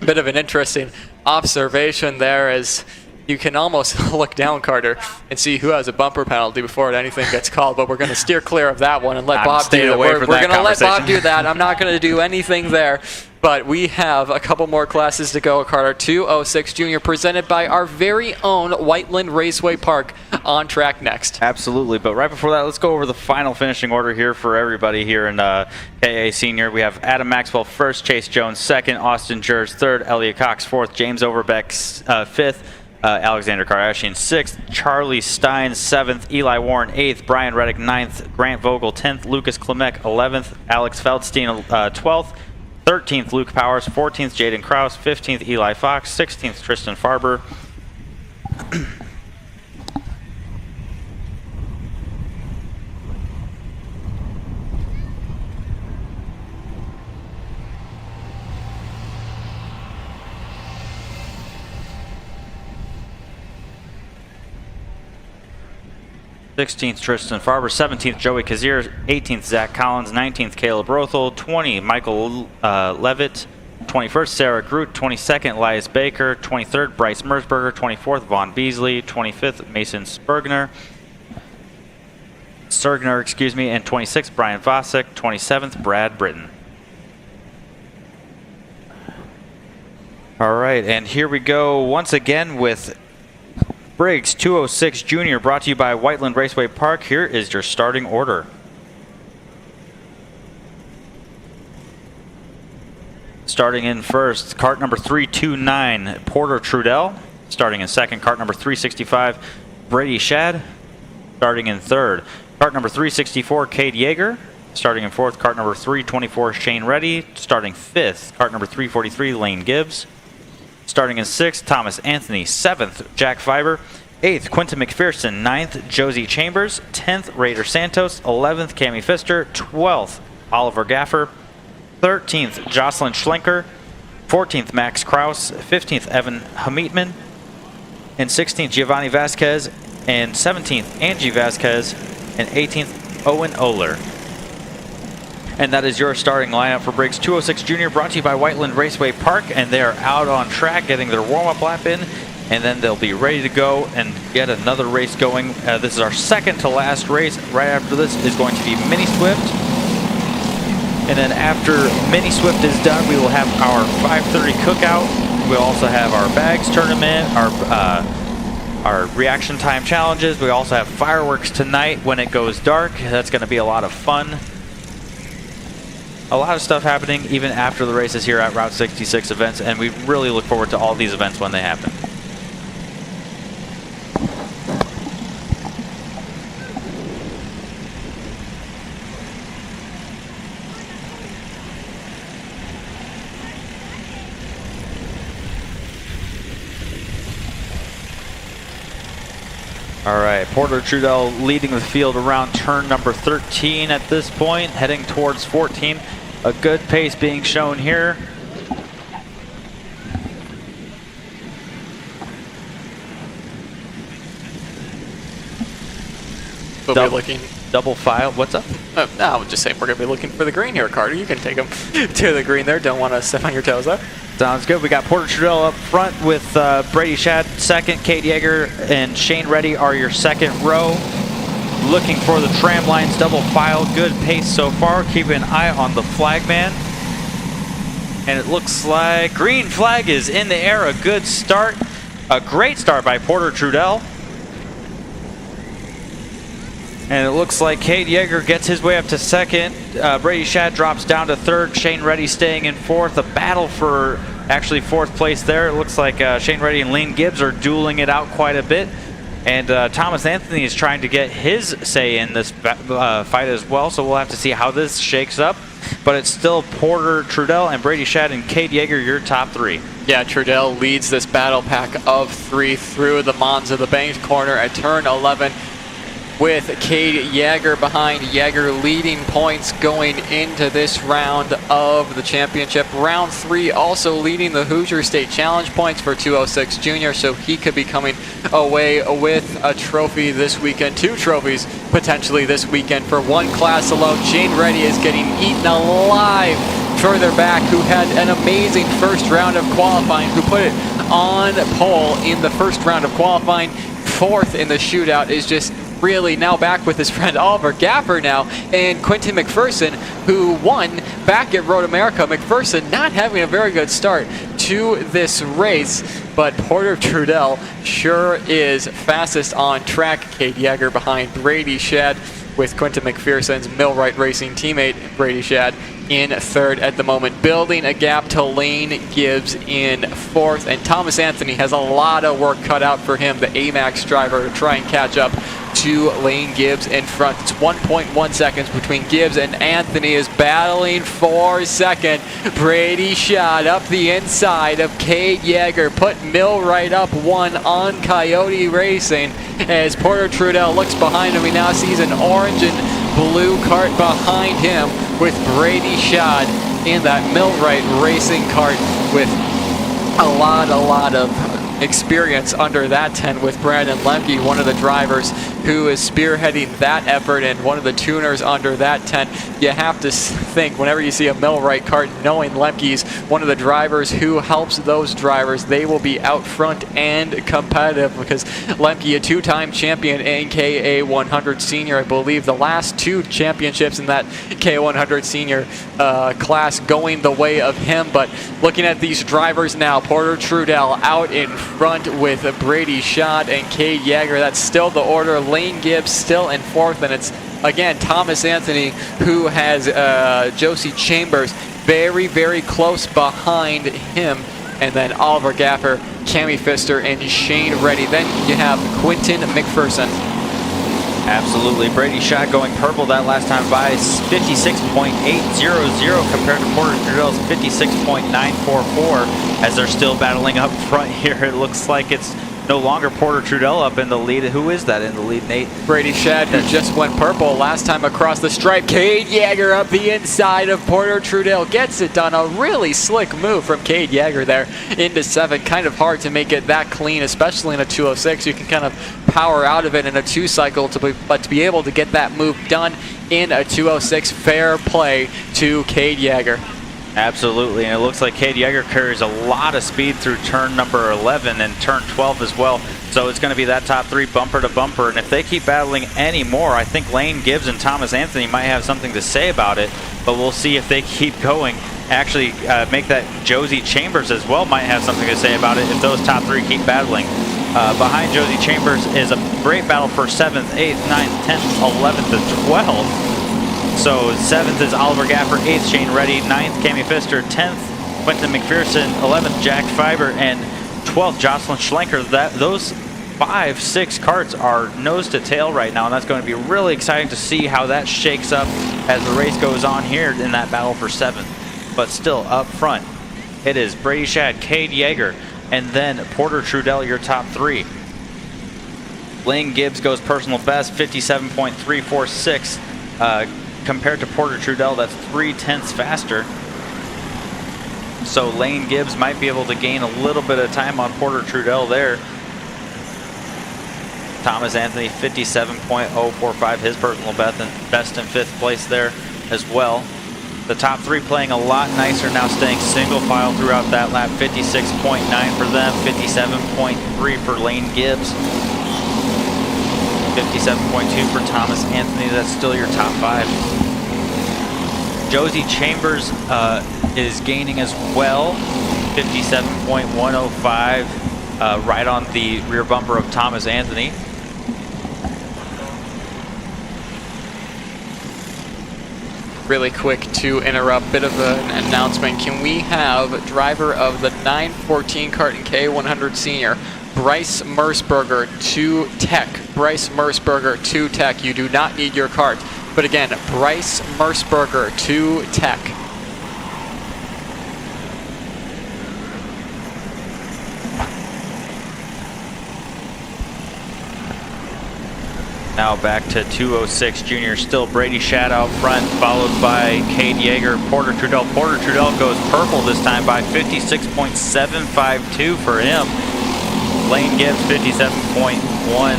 Bit of an interesting observation there, as you can almost look down, Carter, and see who has a bumper penalty before anything gets called, but we're going to steer clear of that one and let Bob do it. We're going to let Bob do that. I'm not going to do anything there. But we have a couple more classes to go, Carter. 206 Junior, presented by our very own Whiteland Raceway Park, on track next. Absolutely, but right before that, let's go over the final finishing order here for everybody here in KA Senior. We have Adam Maxwell first, Chase Jones second, Austin Jers third, Elliot Cox fourth, James Overbeck fifth, Alexander Kardashian sixth, Charlie Stein seventh, Eli Warren eighth, Brian Reddick ninth, Grant Vogel 10th, Lucas Klimek 11th, Alex Feldstein 12th, 13th, Luke Powers, 14th, Jaden Krause, 15th, Eli Fox, 16th, Tristan Farber. 16th, Tristan Farber, 17th, Joey Kazir, 18th, Zach Collins, 19th, Caleb Rothel, 20, Michael Levitt, 21st, Sarah Groot, 22nd, Elias Baker, 23rd, Bryce Mersberger, 24th, Vaughn Beasley, 25th, Mason Sergner, and 26th, Brian Vosek, 27th, Brad Britton. All right, and here we go once again with Briggs 206 Junior, brought to you by Whiteland Raceway Park. Here is your starting order. Starting in first, kart number 329, Porter Trudell. Starting in second, kart number 365, Brady Shad. Starting in third, kart number 364, Cade Yeager. Starting in fourth, kart number 324, Shane Reddy. Starting fifth, kart number 343, Lane Gibbs. Starting in sixth, Thomas Anthony. Seventh, Jack Fiber. Eighth, Quentin McPherson. Ninth, Josie Chambers. 10th, Raider Santos. 11th, Cami Pfister. 12th, Oliver Gaffer. 13th, Jocelyn Schlenker. 14th, Max Kraus. 15th, Evan Hamitman. And 16th, Giovanni Vasquez. And 17th, Angie Vasquez. And 18th, Owen Oler. And that is your starting lineup for Briggs 206 Junior, brought to you by Whiteland Raceway Park. And they are out on track getting their warm-up lap in, and then they'll be ready to go and get another race going. This is our second to last race. Right after this is going to be Mini Swift. And then after Mini Swift is done, we will have our 5:30 cookout. We'll also have our bags tournament, our reaction time challenges. We also have fireworks tonight when it goes dark. That's going to be a lot of fun. A lot of stuff happening even after the races here at Route 66 events, and we really look forward to all these events when they happen. All right, Porter Trudell leading the field around turn number 13 at this point, heading towards 14. A good pace being shown here. We'll be looking. Double file. What's up? No, I would just say we're going to be looking for the green here, Carter. You can take them to the green there. Don't want to step on your toes there. Sounds good. We got Porter Trudell up front with Brady Shad second. Cade Yeager and Shane Reddy are your second row. Looking for the tram lines, double file. Good pace so far. Keeping an eye on the flagman. And it looks like green flag is in the air. A good start. A great start by Porter Trudell. And it looks like Cade Yeager gets his way up to second. Brady Shad drops down to third. Shane Reddy staying in fourth. A battle for actually fourth place there. It looks like Shane Reddy and Lane Gibbs are dueling it out quite a bit. And Thomas Anthony is trying to get his say in this fight as well. So we'll have to see how this shakes up. But it's still Porter Trudell and Brady Shad and Cade Yeager, your top three. Yeah, Trudell leads this battle pack of three through the Monza the Bank corner at turn 11. With Cade Yeager behind. Yeager leading points going into this round of the championship. Round 3 also leading the Hoosier State Challenge points for 206 Junior, so he could be coming away with a trophy this weekend. 2 trophies potentially this weekend for one class alone. Shane Reddy is getting eaten alive further back, who had an amazing first round of qualifying, who put it on pole in the first round of qualifying. 4th in the shootout, is just really now back with his friend Oliver Gaffer now, and Quentin McPherson, who won back at Road America. McPherson not having a very good start to this race, but Porter Trudell sure is fastest on track. Cade Yeager behind Brady Shad, with Quentin McPherson's Millwright Racing teammate Brady Shad in 3rd at the moment, building a gap to Lane Gibbs in 4th. And Thomas Anthony has a lot of work cut out for him, the AMAX driver, to try and catch up to Lane Gibbs in front. It's 1.1 seconds between Gibbs and Anthony is battling for second. Brady Shad up the inside of Cade Yeager, put Millwright up 1 on Coyote Racing. As Porter Trudell looks behind him, he now sees an orange and blue kart behind him with Brady Shad in that Millwright Racing kart with a lot of experience under that tent, with Brandon Lemke, one of the drivers who is spearheading that effort and one of the tuners under that tent. You have to think, whenever you see a Millwright kart, knowing Lemke's one of the drivers who helps those drivers, they will be out front and competitive, because Lemke, a 2-time champion in KA100 Senior, I believe the last 2 championships in that KA100 Senior class going the way of him. But looking at these drivers now, Porter Trudell out in front with Brady Shad and Cade Yeager. That's still the order. Lane Gibbs still in 4th, and it's again Thomas Anthony who has Josie Chambers very close behind him, and then Oliver Gaffer, Cammy Pfister, and Shane Reddy. Then you have Quentin McPherson. Absolutely. Brady Shad going purple that last time by 56.800 compared to Porter Trudell's 56.944, as they're still battling up front here. It looks like it's no longer Porter Trudell up in the lead. Who is that in the lead, Nate? Brady Shad, who just went purple last time across the stripe. Cade Yeager up the inside of Porter Trudell. Gets it done. A really slick move from Cade Yeager there into 7th. Kind of hard to make it that clean, especially in a 206. You can kind of power out of it in a 2-cycle, but to be able to get that move done in a 206, fair play to Cade Yeager. Absolutely, and it looks like Cade Yeager carries a lot of speed through turn number 11 and turn 12 as well. So it's going to be that top 3 bumper to bumper, and if they keep battling any more, I think Lane Gibbs and Thomas Anthony might have something to say about it, but we'll see if they keep going. Actually, make that Josie Chambers as well might have something to say about it if those top 3 keep battling. Behind Josie Chambers is a great battle for 7th, 8th, 9th, 10th, 11th, and 12th. So 7th is Oliver Gaffer, 8th Shane Reddy, 9th Cammy Pfister, 10th Quentin McPherson, 11th Jack Fiber, and 12th Jocelyn Schlenker. Those 5, 6 karts are nose to tail right now, and that's going to be really exciting to see how that shakes up as the race goes on here in that battle for 7th. But still up front, it is Brady Shad, Cade Yeager, and then Porter Trudell, your top 3. Lane Gibbs goes personal best, 57.346. Compared to Porter Trudell, that's 0.3 faster. So Lane Gibbs might be able to gain a little bit of time on Porter Trudell there. Thomas Anthony, 57.045, his personal best in 5th place there as well. The top three playing a lot nicer now, staying single file throughout that lap. 56.9 for them, 57.3 for Lane Gibbs, 57.2 for Thomas Anthony. That's still your top five. Josie Chambers is gaining as well, 57.105, right on the rear bumper of Thomas Anthony. Really quick to interrupt, bit of an announcement. Can we have driver of the 914 Karting K100 Senior, Bryce Mersberger to Tech. Bryce Mersberger to Tech. You do not need your kart. But again, Bryce Mersberger to Tech. Now back to 206 junior, still Brady Shad out front, followed by Cade Yeager, Porter Trudell. Porter Trudell goes purple this time by 56.752 for him. Lane Gibbs 57.1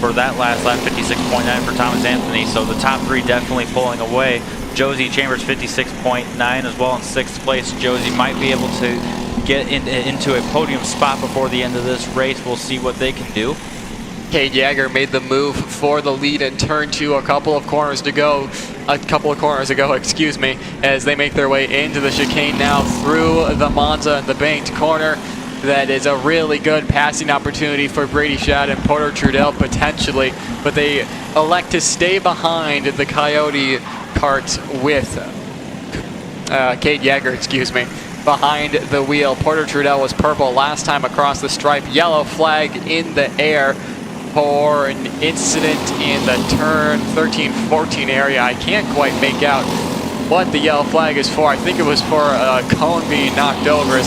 for that last lap, 56.9 for Thomas Anthony. So the top three definitely pulling away. Josie Chambers 56.9 as well in sixth place. Josie might be able to get into a podium spot before the end of this race. We'll see what they can do. Cade Yeager made the move for the lead in turn two, a couple of corners ago, excuse me, as they make their way into the chicane now through the Monza and the banked corner. That is a really good passing opportunity for Brady Shad and Porter Trudell potentially, but they elect to stay behind the Coyote kart with Cade Yeager, behind the wheel. Porter Trudell was purple last time across the stripe, yellow flag in the air for an incident in the turn 13-14 area. I can't quite make out what the yellow flag is for. I think it was for a cone being knocked over as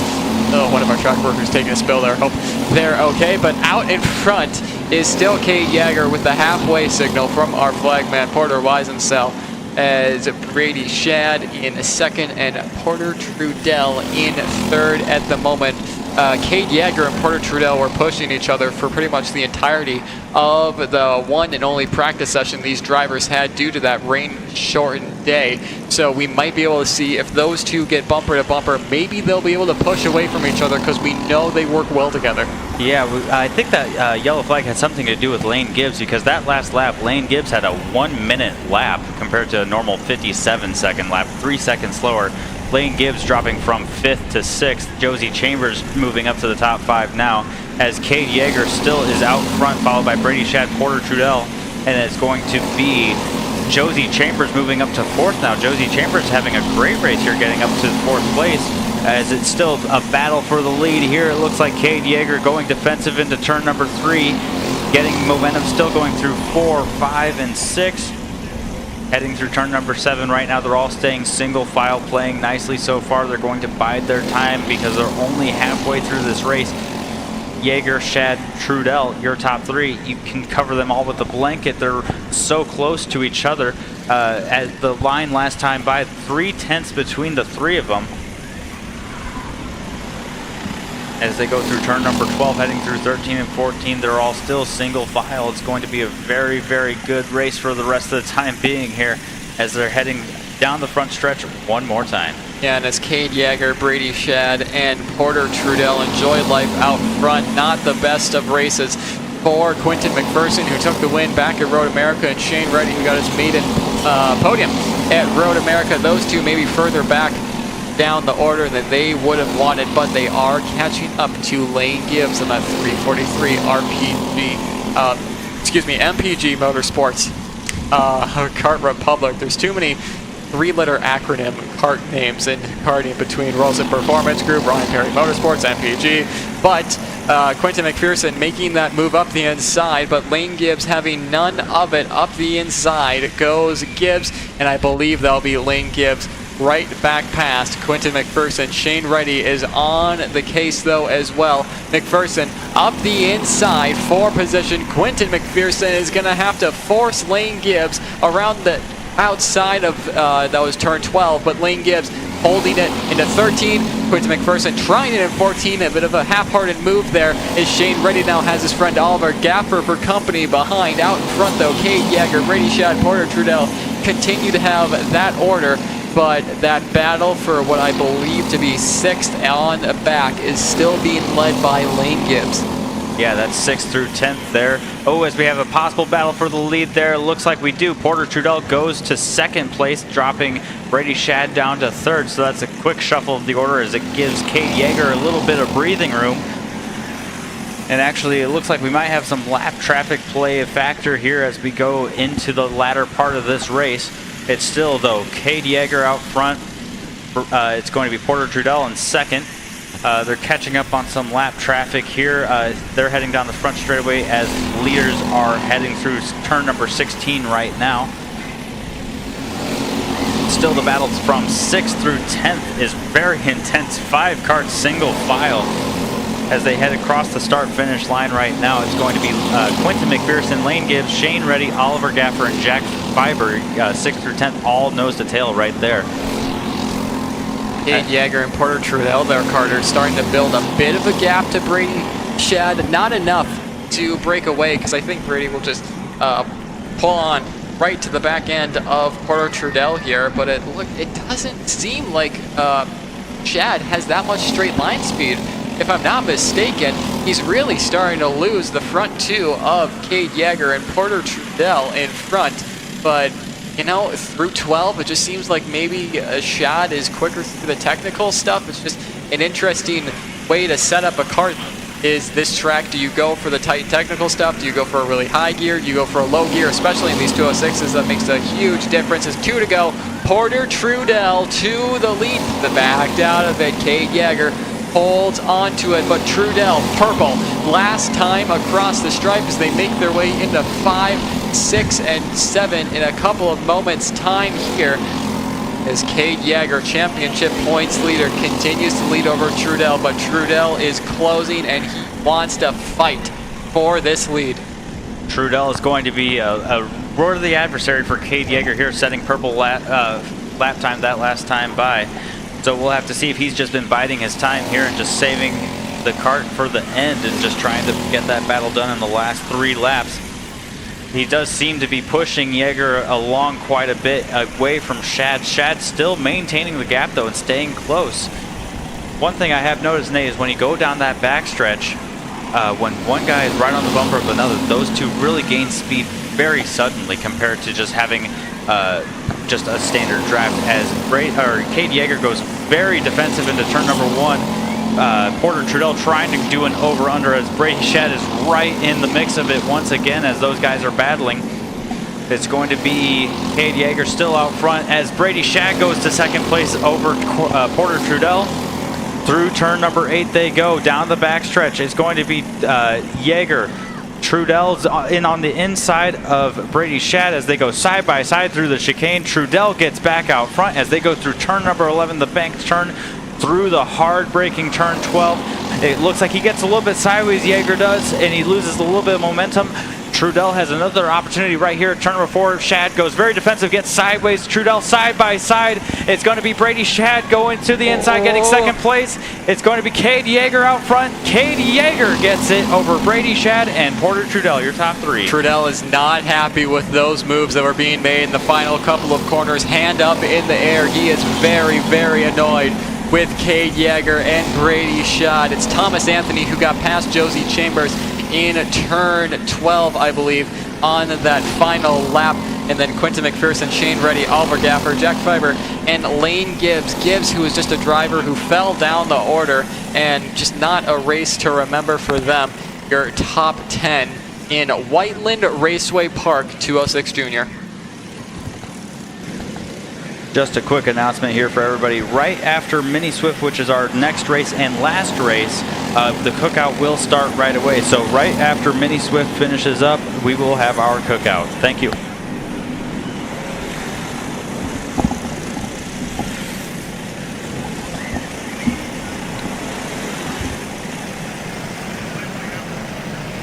one of our track workers taking a spill there. Hope they're okay. But out in front is still Cade Yeager with the halfway signal from our flagman Porter Weisensell, as Brady Shad in second and Porter Trudell in third at the moment. Cade Yeager and Porter Trudell were pushing each other for pretty much the entirety of the one and only practice session these drivers had due to that rain-shortened day. So we might be able to see if those two get bumper to bumper, maybe they'll be able to push away from each other because we know they work well together. Yeah, I think that yellow flag had something to do with Lane Gibbs, because that last lap, Lane Gibbs had a 1 minute lap compared to a normal 57-second lap, 3 seconds slower. Lane Gibbs dropping from 5th to 6th. Josie Chambers moving up to the top 5 now, as Cade Yeager still is out front, followed by Brady Shad, Porter Trudell, and it's going to be Josie Chambers moving up to 4th now. Josie Chambers having a great race here, getting up to 4th place, as it's still a battle for the lead here. It looks like Cade Yeager going defensive into turn number 3, getting momentum, still going through 4, 5, and 6. Heading through turn number 7 right now. They're all staying single file, playing nicely so far. They're going to bide their time because they're only halfway through this race. Yeager, Shad, Trudell, your top 3. You can cover them all with a blanket. They're so close to each other. As the line last time by, 3/10 between the 3 of them. As they go through turn number 12, heading through 13 and 14, they're all still single file. It's going to be a very, very good race for the rest of the time being here, as they're heading down the front stretch one more time. Yeah, and as Cade Yeager, Brady Shad, and Porter Trudell enjoy life out front, not the best of races for Quentin McPherson, who took the win back at Road America, and Shane Reddy, who got his maiden podium at Road America. Those two maybe further back down the order than they would have wanted, but they are catching up to Lane Gibbs in that 343 MPG Motorsports Kart Republic. There's too many 3-letter acronym kart names in karting between Rosen Performance Group, Ryan Perry Motorsports, MPG, but Quentin McPherson making that move up the inside, but Lane Gibbs having none of it. Up the inside goes Gibbs, and I believe that'll be Lane Gibbs right back past Quentin McPherson. Shane Reddy is on the case though as well. McPherson up the inside for position. Quentin McPherson is going to have to force Lane Gibbs around the outside of that was turn 12, but Lane Gibbs holding it into 13. Quentin McPherson trying it in 14. A bit of a half-hearted move there, as Shane Reddy now has his friend Oliver Gaffer for company behind. Out in front though, Cade Yeager, Brady Shad, Porter Trudell continue to have that order but that battle for what I believe to be 6th on the back is still being led by Lane Gibbs. Yeah, that's 6th through 10th there. Oh, as we have a possible battle for the lead there, looks like we do. Porter Trudell goes to 2nd place, dropping Brady Shad down to 3rd. So that's a quick shuffle of the order as it gives Cade Yeager a little bit of breathing room. And actually, it looks like we might have some lap traffic play a factor here as we go into the latter part of this race. It's still, though, Cade Yeager out front. It's going to be Porter Trudell in 2nd. They're catching up on some lap traffic here. They're heading down the front straightaway as leaders are heading through turn number 16 right now. Still, the battle from 6th through 10th is very intense. 5 karts single file as they head across the start-finish line right now. It's going to be Quentin McPherson, Lane Gibbs, Shane Reddy, Oliver Gaffer, and Jack Fiber, 6th through 10th, all nose to tail right there. Cade Yeager and Porter Trudell, their karters, starting to build a bit of a gap to Brady Shad. Not enough to break away, because I think Brady will just pull on right to the back end of Porter Trudell here, but it doesn't seem like Shad has that much straight line speed. If I'm not mistaken, he's really starting to lose the front 2 of Cade Yeager and Porter Trudell in front, but you know, through 12, it just seems like maybe Shad is quicker through the technical stuff. It's just an interesting way to set up a kart. Is this track, do you go for the tight technical stuff? Do you go for a really high gear? Do you go for a low gear? Especially in these 206s, that makes a huge difference. There's 2 to go. Porter Trudell to the lead. The backed out of it. Cade Yeager holds onto it, but Trudell, purple, last time across the stripe as they make their way into 5, 6, and 7 in a couple of moments' time here. As Cade Yeager, championship points leader, continues to lead over Trudell, but Trudell is closing and he wants to fight for this lead. Trudell is going to be a worthy adversary for Cade Yeager here, setting purple lap time that last time by. So we'll have to see if he's just been biding his time here and just saving the kart for the end and just trying to get that battle done in the last 3 laps. He does seem to be pushing Yeager along quite a bit away from Shad. Shad still maintaining the gap though and staying close. One thing I have noticed, Nate, is when you go down that backstretch, when one guy is right on the bumper of another, those 2 really gain speed very suddenly compared to just having just a standard draft. As Cade Yeager goes very defensive into turn number 1. Porter Trudell trying to do an over-under as Brady Shad is right in the mix of it once again as those guys are battling. It's going to be Cade Yeager still out front as Brady Shad goes to 2nd place over Porter Trudell. Through turn number 8 they go, down the backstretch. It's going to be Yeager. Trudell's in on the inside of Brady Shad as they go side by side through the chicane. Trudell gets back out front as they go through turn number 11, the bank turn, through the hard braking turn 12. It looks like he gets a little bit sideways, Yeager does, and he loses a little bit of momentum. Trudell has another opportunity right here at turn number 4. Shad goes very defensive, gets sideways. Trudell side by side. It's going to be Brady Shad going to the inside, getting 2nd place. It's going to be Cade Yeager out front. Cade Yeager gets it over Brady Shad and Porter Trudell, your top 3. Trudell is not happy with those moves that were being made in the final couple of corners. Hand up in the air. He is very, very annoyed with Cade Yeager and Brady Shad. It's Thomas Anthony who got past Josie Chambers in turn 12, I believe, on that final lap. And then Quentin McPherson, Shane Reddy, Oliver Gaffer, Jack Fiber, and Lane Gibbs. Gibbs, who is just a driver who fell down the order and just not a race to remember for them. Your top 10 in Whiteland Raceway Park 206 Junior. Just a quick announcement here for everybody. Right after Mini Swift, which is our next race and last race, the cookout will start right away. So right after Mini Swift finishes up, we will have our cookout. Thank you.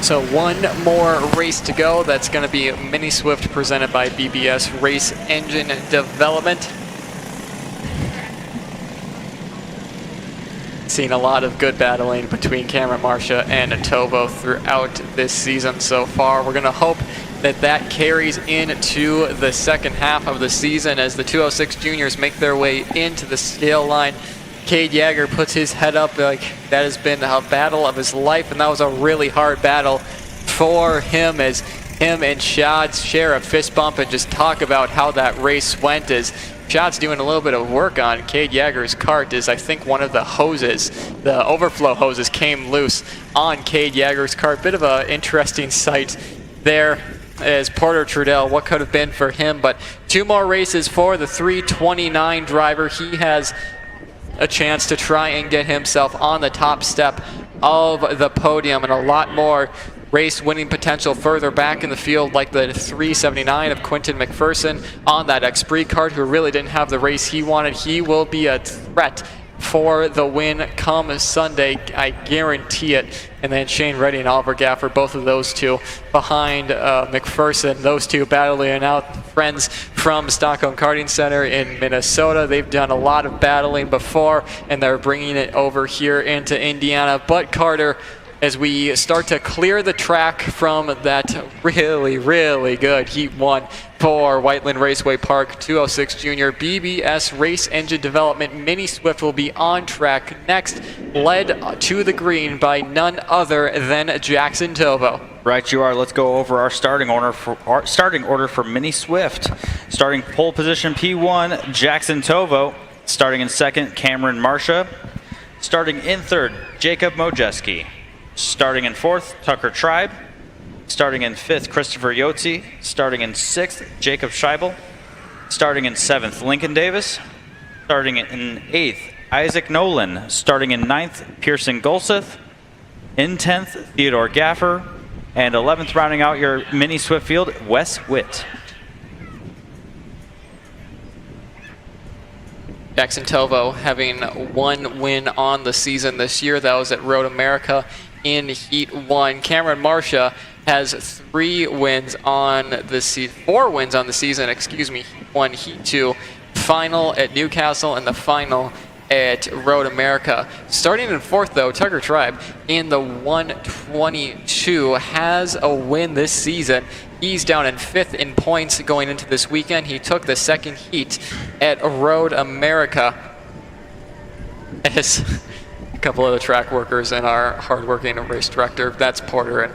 So one more race to go. That's going to be Mini Swift presented by BBS Race Engine Development. Seen a lot of good battling between Cameron Marcia and Tovo throughout this season so far. We're going to hope that carries into the second half of the season as the 206 juniors make their way into the scale line. Cade Yeager puts his head up like that has been a battle of his life, and that was a really hard battle for him as him and Shad share a fist bump and just talk about how that race went as Shad's doing a little bit of work on Cade Yeager's kart as I think one of the hoses, the overflow hoses came loose on Cade Yeager's kart. Bit of an interesting sight there as Porter Trudell, what could have been for him, but 2 more races for the 329 driver. He has a chance to try and get himself on the top step of the podium and a lot more race winning potential further back in the field, like the 379 of Quinton McPherson on that Esprit kart, who really didn't have the race he wanted. He will be a threat for the win come Sunday, I guarantee it. And then Shane Reddy and Oliver Gaffer, both of those two behind McPherson, those two battling out, friends from Stockholm Karting Center in Minnesota. They've done a lot of battling before, and they're bringing it over here into Indiana. But Carter, as we start to clear the track from that really, really good Heat 1 for Whiteland Raceway Park 206 Junior BBS Race Engine Development Mini Swift will be on track next, led to the green by none other than Jackson Tovo. Right, you are. Let's go over our starting order for Mini Swift. Starting pole position P1, Jackson Tovo. Starting in second, Cameron Marcia. Starting in third, Jacob Mojeski. Starting in fourth, Tucker Tribe. Starting in fifth, Christopher Yotzi. Starting in sixth, Jacob Scheibel. Starting in seventh, Lincoln Davis. Starting in eighth, Isaac Nolan. Starting in ninth, Pearson Golseth. In 10th, Theodore Gaffer. And 11th, rounding out your mini Swift field, Wes Witt. Jackson Tovo having 1 win on the season this year. That was at Road America in Heat 1. Cameron Marcia has 3 wins on the season, 4 wins on the season, excuse me. Heat 1, Heat 2, final at Newcastle, and the final at Road America. Starting in 4th, though, Tucker Tribe in the 122 has a win this season. He's down in 5th in points going into this weekend. He took the 2nd heat at Road America. As a couple of the track workers and our hardworking race director, that's Porter, and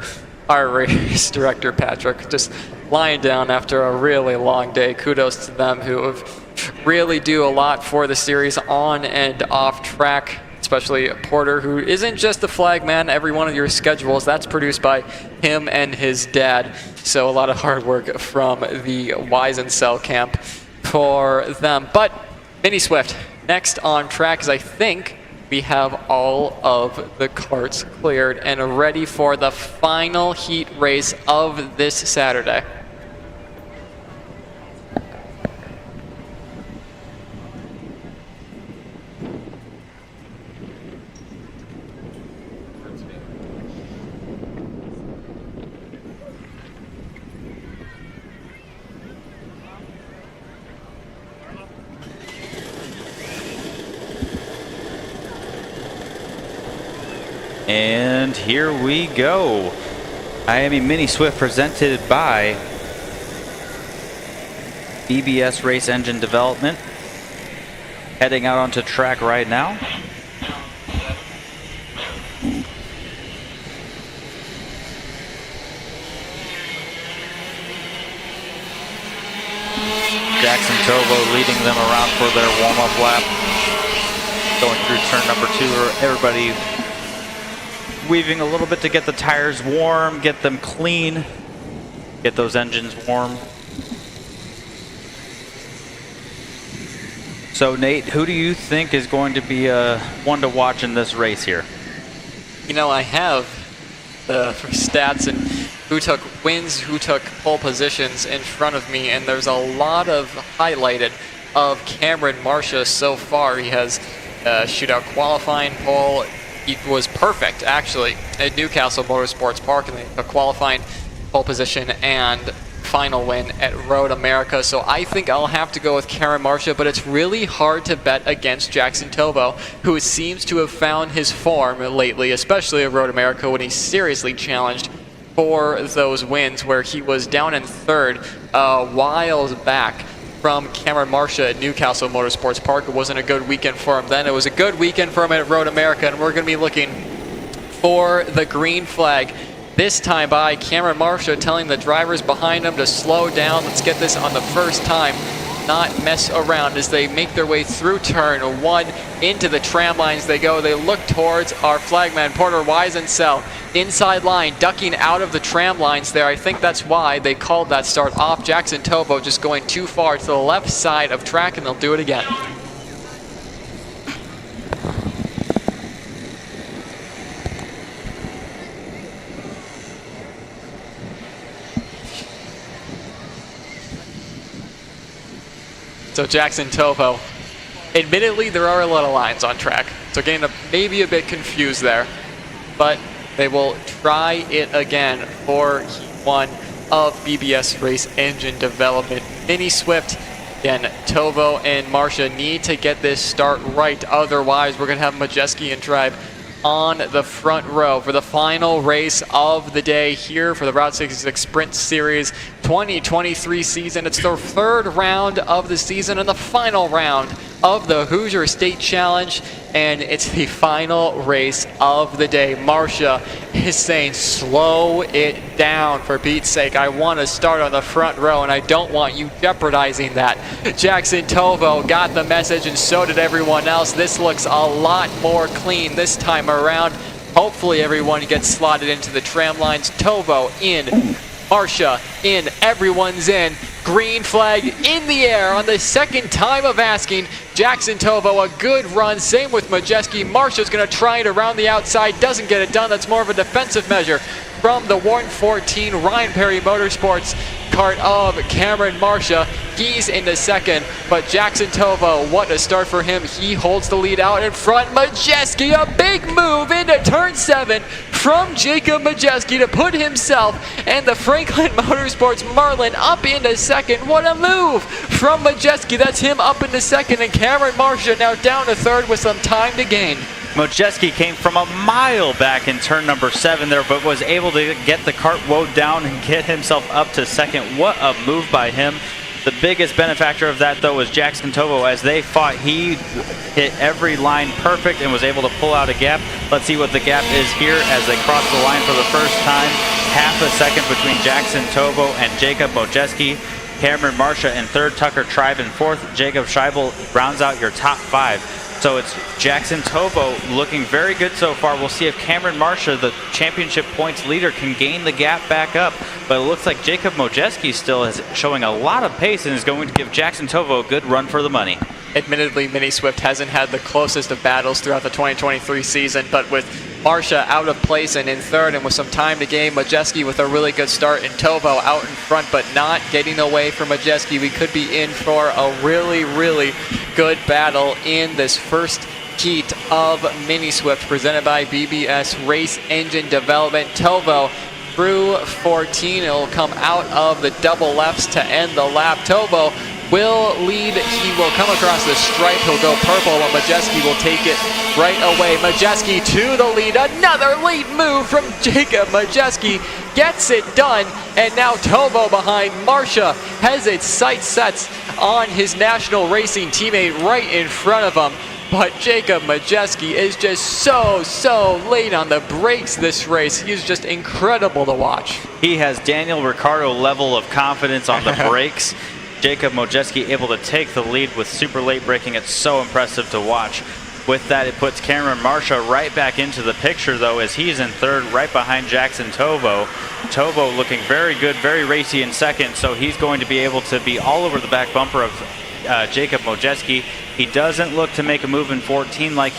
our race director, Patrick, just lying down after a really long day. Kudos to them who have really do a lot for the series on and off track, especially Porter, who isn't just the flag man. Every one of your schedules, that's produced by him and his dad. So a lot of hard work from the Weisencell camp for them. But Mini Swift, next on track, as I think we have all of the carts cleared and ready for the final heat race of this Saturday. And here we go. Miami Mini Swift presented by BBS Race Engine Development. Heading out onto track right now. Jackson Tovo leading them around for their warm-up lap. Going through turn number 2, everybody weaving a little bit to get the tires warm, get them clean, get those engines warm. So Nate, who do you think is going to be one to watch in this race here? You know, I have the stats and who took wins, who took pole positions in front of me, and there's a lot of highlighted of Cameron Marcia so far. He has shootout qualifying pole. He was perfect, actually, at Newcastle Motorsports Park in the qualifying pole position and final win at Road America. So I think I'll have to go with Cameron Marcia, but it's really hard to bet against Jackson Tovo, who seems to have found his form lately, especially at Road America when he seriously challenged for those wins, where he was down in third whiles back from Cameron Marcia at Newcastle Motorsports Park. It wasn't a good weekend for him then. It was a good weekend for him at Road America, and we're going to be looking for the green flag. This time by Cameron Marcia telling the drivers behind him to slow down. Let's get this on the first time, not mess around as they make their way through turn one into the tram lines they go. They look towards our flagman, Porter Weisensell, inside line, ducking out of the tram lines there. I think that's why they called that start off. Jackson Tovo just going too far to the left side of track, and they'll do it again. So Jackson Tovo, admittedly there are a lot of lines on track, so getting maybe a bit confused there, but they will try it again for Heat 1 of BBS Race Engine Development. Mini Swift, again, Tovo and Marcia need to get this start right, otherwise we're going to have Majeski and Drive on the front row for the final race of the day here for the Route 66 Sprint Series 2023 season. It's the third round of the season and the final round of the Hoosier State Challenge, and it's the final race of the day. Marcia is saying, slow it down, for Pete's sake. I want to start on the front row, and I don't want you jeopardizing that. Jackson Tovo got the message, and so did everyone else. This looks a lot more clean this time around. Hopefully everyone gets slotted into the tram lines. Tovo in, Marcia in, everyone's in. Green flag in the air on the second time of asking. Jackson Tovo, a good run. Same with Majeski. Marcia's going to try it around the outside. Doesn't get it done. That's more of a defensive measure from the Warren 14 Ryan Perry Motorsports kart of Cameron Marcia. He's into second, but Jackson Tovo, what a start for him. He holds the lead out in front. Majeski, a big move into turn 7 from Jacob Majeski to put himself and the Franklin Motorsports Marlin up into second. What a move from Majeski. That's him up into second, and Cameron Marcia now down to third with some time to gain. Majeski came from a mile back in turn number 7 there, but was able to get the cart woed down and get himself up to second. What a move by him. The biggest benefactor of that, though, was Jackson Tovo. As they fought, he hit every line perfect and was able to pull out a gap. Let's see what the gap is here as they cross the line for the first time. Half a second between Jackson Tovo and Jacob Majeski. Cameron Marcia in third, Tucker Tribe in fourth. Jacob Scheibel rounds out your top 5. So it's Jackson Tovo looking very good so far. We'll see if Cameron Marcia, the championship points leader, can gain the gap back up. But it looks like Jacob Majeski still is showing a lot of pace and is going to give Jackson Tovo a good run for the money. Admittedly, Mini Swift hasn't had the closest of battles throughout the 2023 season, but with Marcia out of place and in third and with some time to gain, Majeski with a really good start, and Tovo out in front but not getting away from Majeski. We could be in for a really, really good battle in this first heat of Mini Swift presented by BBS Race Engine Development. Tovo through 14. It'll come out of the double lefts to end the lap. Tovo will lead. He will come across the stripe. He'll go purple, and Majeski will take it right away. Majeski to the lead. Another late move from Jacob Majeski gets it done, and now Tovo behind Marcia has its sights set on his national racing teammate right in front of him. But Jacob Majeski is just so late on the brakes this race. He's just incredible to watch. He has Daniel Ricciardo level of confidence on the brakes. Jacob Majeski able to take the lead with super late braking. It's so impressive to watch. With that, it puts Cameron Marcia right back into the picture, though, as he's in third right behind Jackson Tovo. Tovo looking very good, very racy in second, so he's going to be able to be all over the back bumper of Jacob Majeski. He doesn't look to make a move in 14 like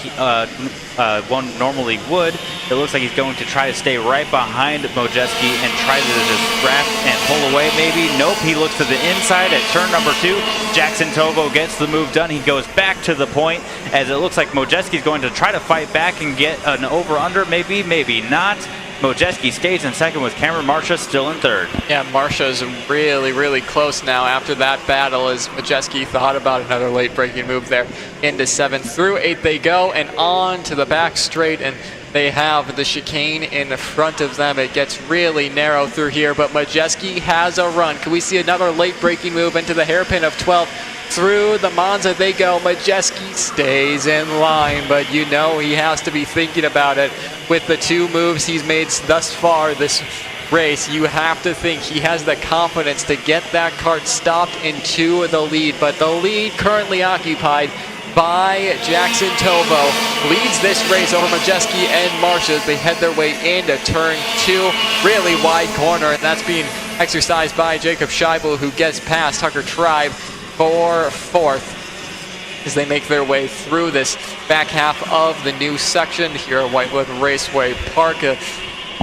one normally would. It looks like he's going to try to stay right behind Majeski and try to just grab and pull away maybe. Nope, he looks to the inside at turn number 2. Jackson Tovo gets the move done. He goes back to the point as it looks like Majeski's going to try to fight back and get an over-under, maybe not. Majeski stays in second with Cameron Marcia still in third. Yeah, Marcia's really close now after that battle as Majeski thought about another late braking move there into 7th. Through 8 they go and on to the back straight, and They have the chicane in front of them. It gets really narrow through here, but Majeski has a run. Can we see another late braking move into the hairpin of 12? Through the Monza they go. Majeski stays in line, but you know he has to be thinking about it. With the 2 moves he's made thus far this race, you have to think he has the confidence to get that kart stopped into the lead. But the lead currently occupied by Jackson Tovo. Leads this race over Majeski and Marsha as they head their way into turn 2. Really wide corner, and that's being exercised by Jacob Scheibel, who gets past Tucker Tribe for 4th as they make their way through this back half of the new section here at Whitewood Raceway Park. A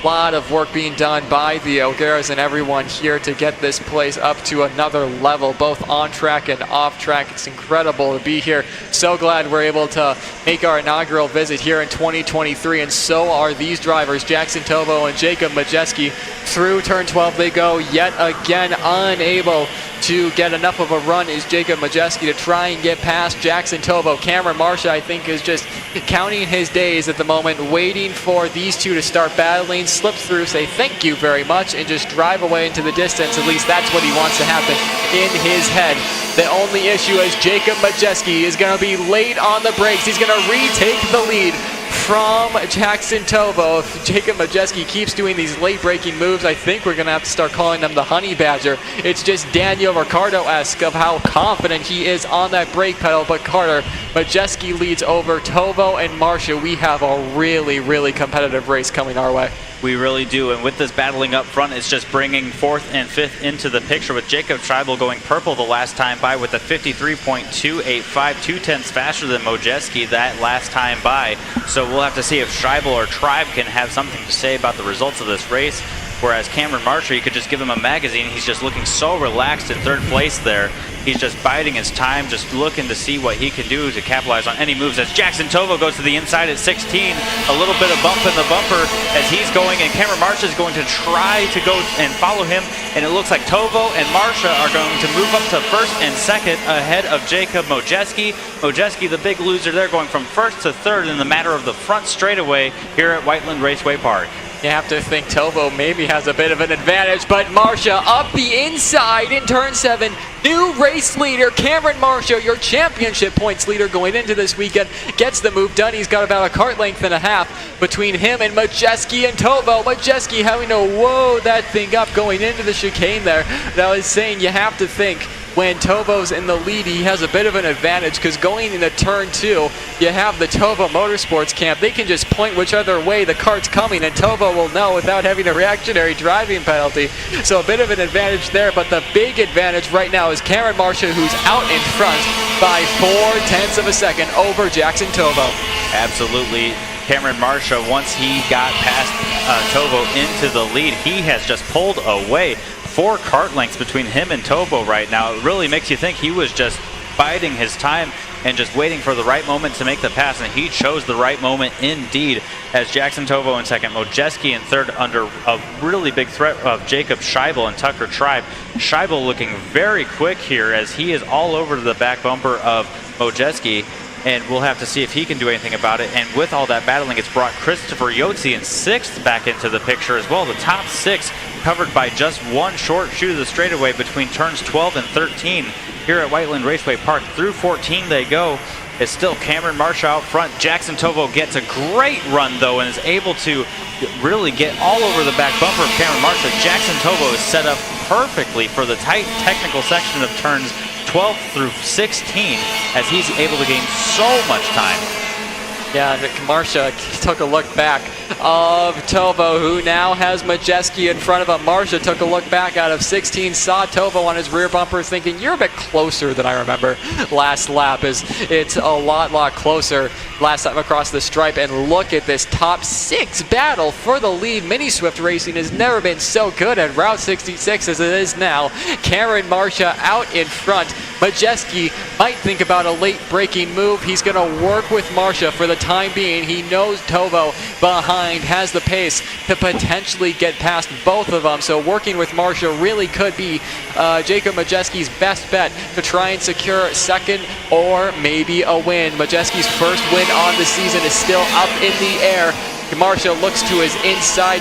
lot of work being done by the O'Garas and everyone here to get this place up to another level, both on track and off track. It's incredible to be here. So glad we're able to make our inaugural visit here in 2023, and so are these drivers, Jackson Tovo and Jacob Majeski. Through turn 12 they go, yet again unable to get enough of a run is Jacob Majeski to try and get past Jackson Tovo. Cameron Marsha, I think, is just counting his days at the moment, waiting for these two to start battling, slip through, say thank you very much, and just drive away into the distance. At least that's what he wants to happen in his head. The only issue is Jacob Majeski is going to be late on the brakes. He's going to retake the lead from Jackson Tovo. If Jacob Majeski keeps doing these late braking moves, I think we're going to have to start calling them the Honey Badger. It's just Daniel Ricciardo-esque of how confident he is on that brake pedal. But Carter, Majeski leads over Tovo and Marsha. We have a really, really competitive race coming our way. We really do, and with this battling up front, it's just bringing 4th and 5th into the picture, with Jacob Scheibel going purple the last time by with a 53.285, 2/10 faster than Majeski that last time by. So we'll have to see if Scheibel or Tribe can have something to say about the results of this race. Whereas Cameron Marsha, you could just give him a magazine. He's just looking so relaxed in 3rd place there. He's just biding his time, just looking to see what he can do to capitalize on any moves. As Jackson Tovo goes to the inside at 16, a little bit of bump in the bumper as he's going, and Cameron Marsha is going to try to go and follow him. And it looks like Tovo and Marsha are going to move up to 1st and 2nd ahead of Jacob Majeski. Majeski, the big loser there, going from 1st to 3rd in the matter of the front straightaway here at Whiteland Raceway Park. You have to think Tovo maybe has a bit of an advantage, but Marsha up the inside in turn 7. New race leader, Cameron Marsha, your championship points leader going into this weekend, gets the move done. He's got about a kart length and a half between him and Majeski and Tovo. Majeski having to whoa that thing up going into the chicane there. That was saying you have to think when Tovo's in the lead, he has a bit of an advantage, because going into turn 2, you have the Tovo Motorsports camp. They can just point whichever way the kart's coming, and Tovo will know without having a reactionary driving penalty. So a bit of an advantage there, but the big advantage right now is Cameron Marsha, who's out in front by 0.4 of a second over Jackson Tovo. Absolutely. Cameron Marsha, once he got past Tovo into the lead, he has just pulled away. 4 kart lengths between him and Tovo right now. It really makes you think he was just biding his time and just waiting for the right moment to make the pass, and he chose the right moment indeed, as Jackson Tovo in 2nd, Majeski in 3rd under a really big threat of Jacob Scheibel and Tucker Tribe. Scheibel looking very quick here as he is all over the back bumper of Majeski, and we'll have to see if he can do anything about it. And with all that battling, it's brought Christopher Yotzi in 6th back into the picture as well. The top 6 covered by just one short shoot of the straightaway between turns 12 and 13 here at Whiteland Raceway Park. Through 14 they go. It's still Cameron Marsha out front. Jackson Tovo gets a great run though, and is able to really get all over the back bumper of Cameron Marsha. Jackson Tovo is set up perfectly for the tight technical section of turns 12 through 16 as he's able to gain so much time. Yeah, Marsha took a look back of Tovo, who now has Majeski in front of him. Marsha took a look back out of 16, saw Tovo on his rear bumper, thinking, you're a bit closer than I remember last lap. It's a lot closer last time across the stripe. And look at this top 6 battle for the lead. Mini Swift Racing has never been so good at Route 66 as it is now. Cameron Marsha out in front. Majeski might think about a late braking move. He's going to work with Marsha for the time being. He knows Tovo behind has the pace to potentially get past both of them. So working with Marsha really could be Jacob Majeski's best bet to try and secure 2nd or maybe a win. Majeski's first win on the season is still up in the air. Marcia looks to his inside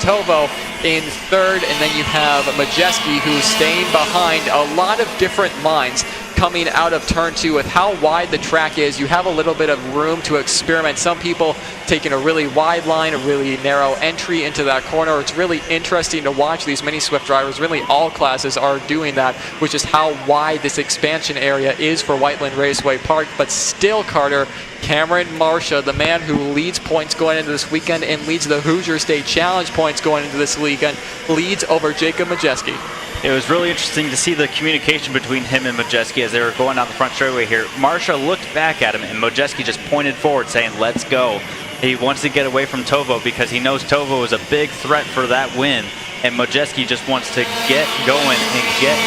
Tovo in third, and then you have Majeski, who's staying behind a lot of different lines coming out of turn 2. With how wide the track is, you have a little bit of room to experiment. Some people taking a really wide line, a really narrow entry into that corner. It's really interesting to watch these mini Swift drivers. Really all classes are doing that, which is how wide this expansion area is for Whiteland Raceway Park. But still, Carter, Cameron Marcia, the man who leads points going into this weekend and leads the Hoosier State Challenge points going into this weekend, leads over Jacob Majeski. It was really interesting to see the communication between him and Majeski as they were going down the front straightaway here. Marcia looked back at him, and Majeski just pointed forward saying, let's go. He wants to get away from Tovo because he knows Tovo is a big threat for that win, and Majeski just wants to get going and get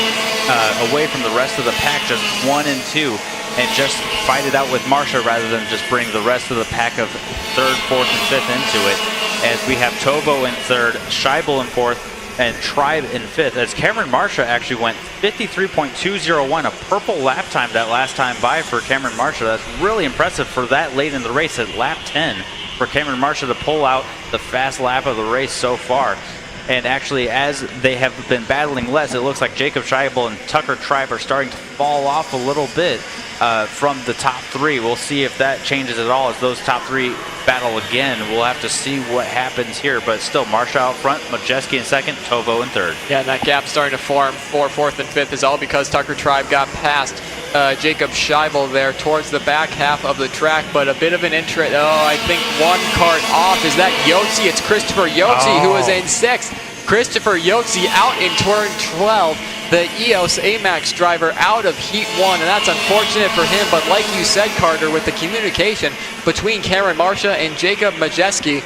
away from the rest of the pack, just 1 and 2, and just fight it out with Marcia rather than just bring the rest of the pack of 3rd, 4th, and 5th into it. As we have Tovo in 3rd, Scheibel in 4th, and Tribe in 5th, as Cameron Marcia actually went 53.201, a purple lap time that last time by for Cameron Marcia. That's really impressive for that late in the race at lap 10 for Cameron Marcia to pull out the fast lap of the race so far. And actually, as they have been battling less, it looks like Jacob Scheibel and Tucker Tribe are starting to fall off a little bit from the top 3. We'll see if that changes at all as those top 3 battle again. We'll have to see what happens here, but still Marcia out front, Majeski in 2nd, Tovo in 3rd. Yeah, and that gap starting to form for 4th and 5th is all because Tucker Tribe got past Jacob Scheibel there towards the back half of the track, but a bit of an interest. Oh, I think one kart off. Is that Yotzi? It's Christopher Yotzi who is in 6th. Christopher Yotzi out in turn 12. The EOS AMAX driver out of Heat 1, and that's unfortunate for him, but like you said, Carter, with the communication between Cameron Marcia and Jacob Majeski,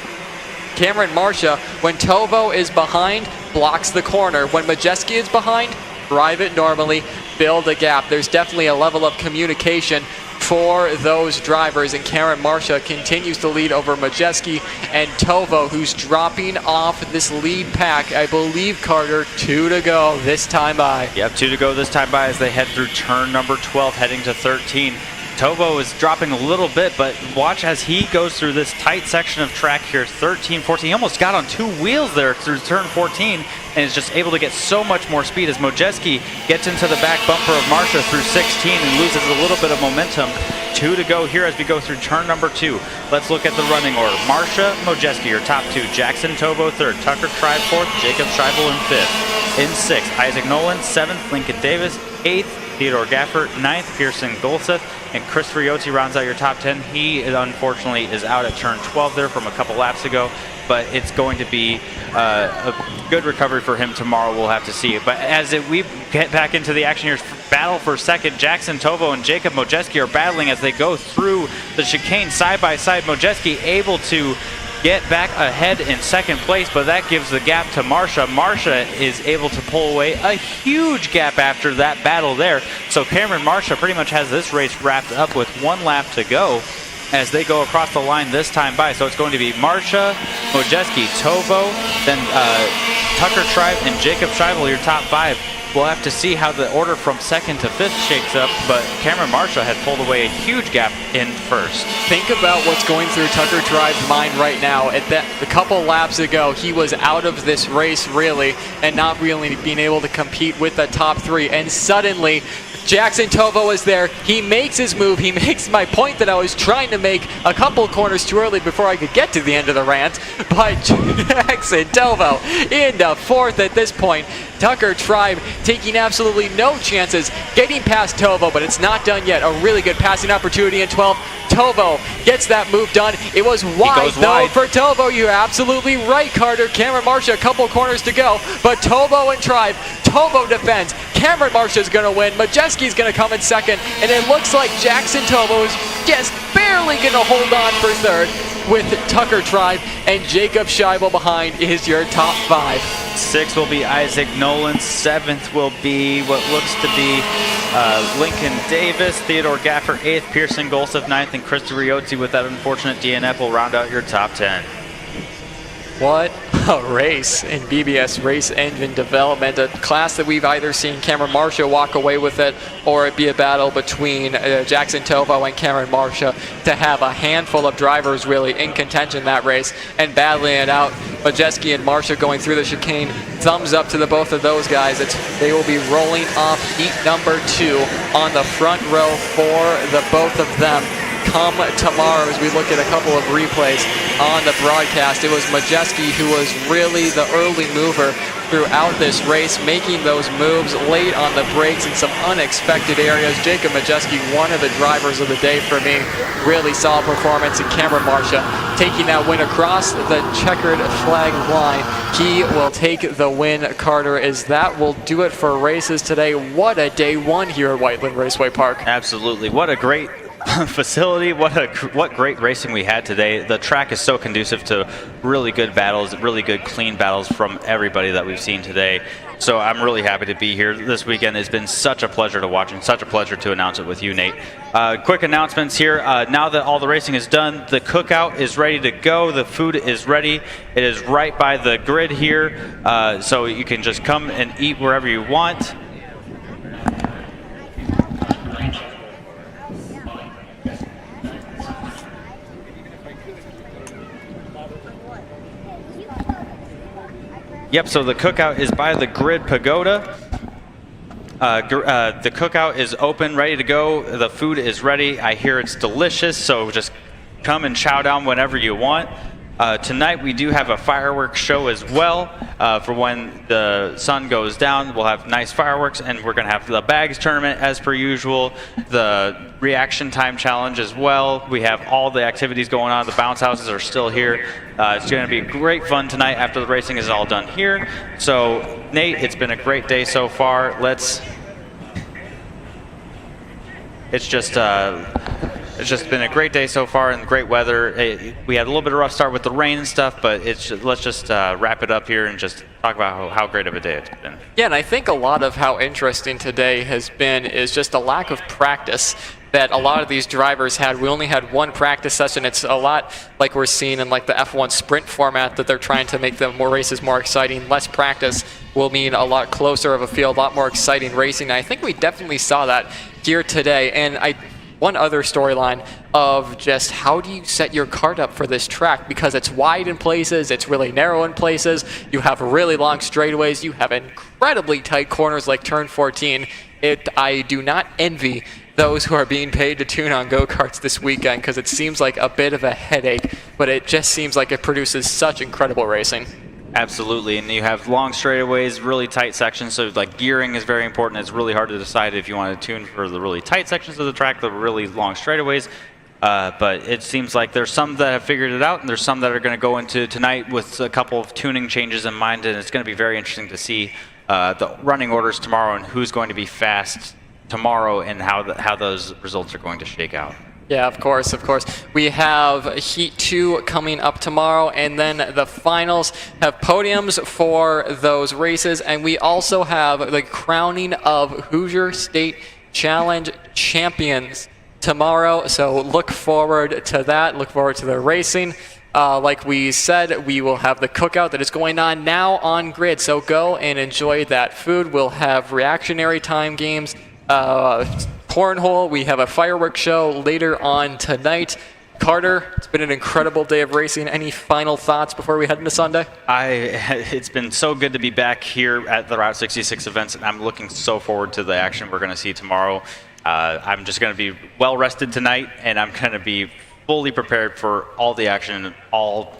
Cameron Marcia, when Tovo is behind, blocks the corner. When Majeski is behind, drive it normally, build a gap. There's definitely a level of communication for those drivers, and Cameron Marcia continues to lead over Majeski and Tovo, who's dropping off this lead pack. I believe, Carter, 2 to go this time by. Yep, 2 to go this time by as they head through turn number 12, heading to 13. Tovo is dropping a little bit, but watch as he goes through this tight section of track here, 13, 14. He almost got on 2 wheels there through turn 14 and is just able to get so much more speed as Majeski gets into the back bumper of Marcia through 16 and loses a little bit of momentum. 2 to go here as we go through turn number 2. Let's look at the running order. Marcia, Majeski, your top 2. Jackson Tovo 3rd. Tucker Tribe 4th. Jacob Scheibel in 5th. In 6th, Isaac Nolan. 7th, Lincoln Davis. 8th, Theodore Gaffert. 9th, Pearson Golseth. And Christopher Yotzi rounds out your top 10. He, unfortunately, is out at turn 12 there from a couple laps ago, but it's going to be a good recovery for him tomorrow. We'll have to see. But as we get back into the action here, battle for 2nd, Jackson Tovo and Jacob Majeski are battling as they go through the chicane side by side. Majeski able to get back ahead in 2nd place, but that gives the gap to Marcia. Marcia is able to pull away a huge gap after that battle there. So Cameron Marcia pretty much has this race wrapped up with 1 lap to go as they go across the line this time by. So it's going to be Marcia, Majeski, Tovo, then Tucker Tribe, and Jacob Scheibel, your top 5. We'll have to see how the order from 2nd to 5th shakes up, but Cameron Marcia had pulled away a huge gap in 1st. Think about what's going through Tucker Tribe's mind right now. At that, a couple laps ago, he was out of this race, really, and not really being able to compete with the top 3, and suddenly Jackson Tovo is there. He makes his move. He makes my point that I was trying to make a couple corners too early before I could get to the end of the rant. But Jackson Tovo into 4th at this point. Tucker Tribe taking absolutely no chances, getting past Tovo, but it's not done yet. A really good passing opportunity in 12th. Tovo gets that move done. It was wide, though, for Tovo. You're absolutely right, Carter. Cameron Marcia, a couple corners to go, but Tovo and Tribe. Tovo defends. Cameron Marcia's going to win. Majeski's going to come in 2nd, and it looks like Jackson Tovo is just barely going to hold on for 3rd with Tucker Tribe, and Jacob Scheibel behind is your top 5. 6th will be Isaac Nolan. 7th will be what looks to be Lincoln Davis. Theodore Gaffert 8th. Pearson Golseth 9th. And Christopher Yotzi with that unfortunate DNF will round out your top 10. What a race in BBS Race Engine Development, a class that we've either seen Cameron Marcia walk away with it or it be a battle between Jackson Tovo and Cameron Marcia to have a handful of drivers really in contention in that race and battling it out. Majeski and Marcia going through the chicane. Thumbs up to the both of those guys. They will be rolling off heat number 2 on the front row for the both of them. Come tomorrow as we look at a couple of replays on the broadcast. It was Majeski who was really the early mover throughout this race, making those moves late on the brakes in some unexpected areas. Jacob Majeski, one of the drivers of the day for me. Really solid performance. And Cameron Marcia taking that win across the checkered flag line. He will take the win, Carter, as that will do it for races today. What a day one here at Whiteland Raceway Park. Absolutely. What a great facility. What great racing we had today. The track is so conducive to really good battles, really good clean battles from everybody that we've seen today. So I'm really happy to be here this weekend. It's been such a pleasure to watch and such a pleasure to announce it with you, Nate. Quick announcements here. Now that all the racing is done, the cookout is ready to go. The food is ready. It is right by the grid here, so you can just come and eat wherever you want. Yep, so the cookout is by the Grid Pagoda. The cookout is open, ready to go. The food is ready. I hear it's delicious, so just come and chow down whenever you want. Tonight we do have a fireworks show as well. For when the sun goes down, we'll have nice fireworks, and we're going to have the bags tournament as per usual, the reaction time challenge as well. We have all the activities going on. The bounce houses are still here. It's going to be great fun tonight after the racing is all done here. So, Nate, it's been a great day so far. It's just been a great day so far and great weather. We had a little bit of a rough start with the rain and stuff, but let's just wrap it up here and just talk about how great of a day it's been. Yeah, and I think a lot of how interesting today has been is just a lack of practice that a lot of these drivers had. We only had one practice session. It's a lot like we're seeing in like the F1 sprint format that they're trying to make the more races more exciting. Less practice will mean a lot closer of a field, a lot more exciting racing. And I think we definitely saw that here today. And one other storyline of just how do you set your kart up for this track, because it's wide in places, it's really narrow in places, you have really long straightaways, you have incredibly tight corners like turn 14. I do not envy those who are being paid to tune on go-karts this weekend, because it seems like a bit of a headache, but it just seems like it produces such incredible racing. Absolutely, and you have long straightaways, really tight sections, so like gearing is very important. It's really hard to decide if you want to tune for the really tight sections of the track, the really long straightaways, but it seems like there's some that have figured it out, and there's some that are going to go into tonight with a couple of tuning changes in mind, and it's going to be very interesting to see the running orders tomorrow and who's going to be fast tomorrow and how those results are going to shake out. Yeah, of course. We have Heat 2 coming up tomorrow, and then the finals have podiums for those races, and we also have the crowning of Hoosier State Challenge champions tomorrow, so look forward to that. Look forward to the racing. Like we said, we will have the cookout that is going on now on grid, so go and enjoy that food. We'll have reactionary time games, cornhole. We have a fireworks show later on tonight. Carter, it's been an incredible day of racing. Any final thoughts before we head into Sunday? It's been so good to be back here at the Route 66 events, and I'm looking so forward to the action we're going to see tomorrow. I'm just going to be well rested tonight, and I'm going to be fully prepared for all the action and all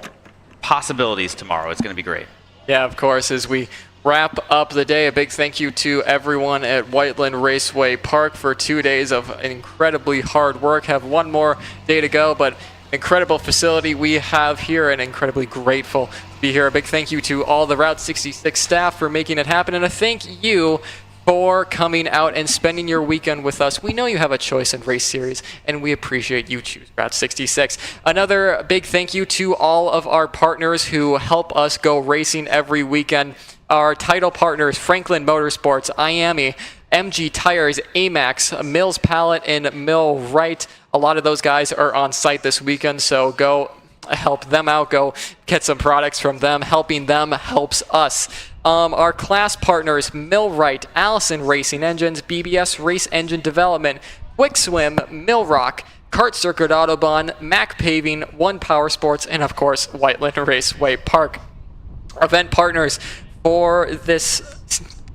possibilities tomorrow. It's going to be great. Yeah, of course. As we wrap up the day, a big thank you to everyone at Whiteland Raceway Park for 2 days of incredibly hard work. Have one more day to go, but incredible facility we have here and incredibly grateful to be here. A big thank you to all the Route 66 staff for making it happen, and a thank you for coming out and spending your weekend with us. We know you have a choice in race series, and we appreciate you choose Route 66. Another big thank you to all of our partners who help us go racing every weekend. Our title partners, Franklin Motorsports, IAMI, MG Tires, AMAX, Mills Pallet, and Millwright. A lot of those guys are on site this weekend, so go help them out, go get some products from them. Helping them helps us. Our class partners, Millwright, Allison Racing Engines, BBS Race Engine Development, Quick Swim, Millrock, Kart Circuit Autobahn, Mac Paving, One Power Sports, and of course, Whiteland Raceway Park. Event partners for this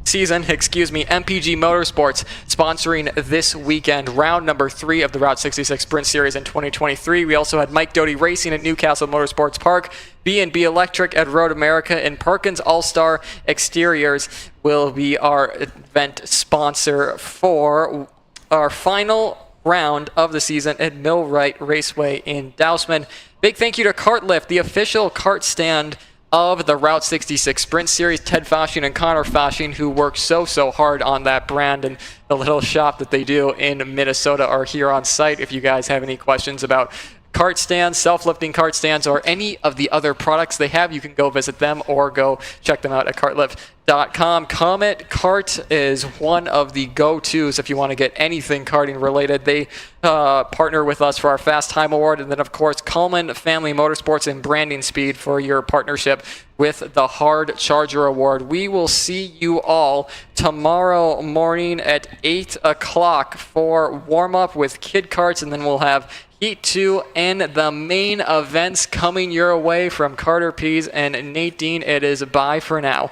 season, MPG Motorsports, sponsoring this weekend, round number 3 of the Route 66 Sprint Series in 2023. We also had Mike Doty Racing at Newcastle Motorsports Park, B&B Electric at Road America, and Perkins All-Star Exteriors will be our event sponsor for our final round of the season at Millwright Raceway in Dousman. Big thank you to Kartlift, the official kart stand of the Route 66 Sprint Series. Ted Fashing and Connor Fashing, who work so hard on that brand, and the little shop that they do in Minnesota, are here on site. If you guys have any questions about kart stands, self-lifting kart stands, or any of the other products they have, you can go visit them or go check them out at kartlift.com. Comet Kart is one of the go-tos if you want to get anything karting related. They partner with us for our Fast Time Award, and then of course Coleman Family Motorsports and Branding Speed for your partnership with the Hard Charger Award. We will see you all tomorrow morning at 8 o'clock for warm-up with Kid Karts, and then we'll have Heat 2 and the main events coming your way from Carter Pease and Nate Dean. It is bye for now.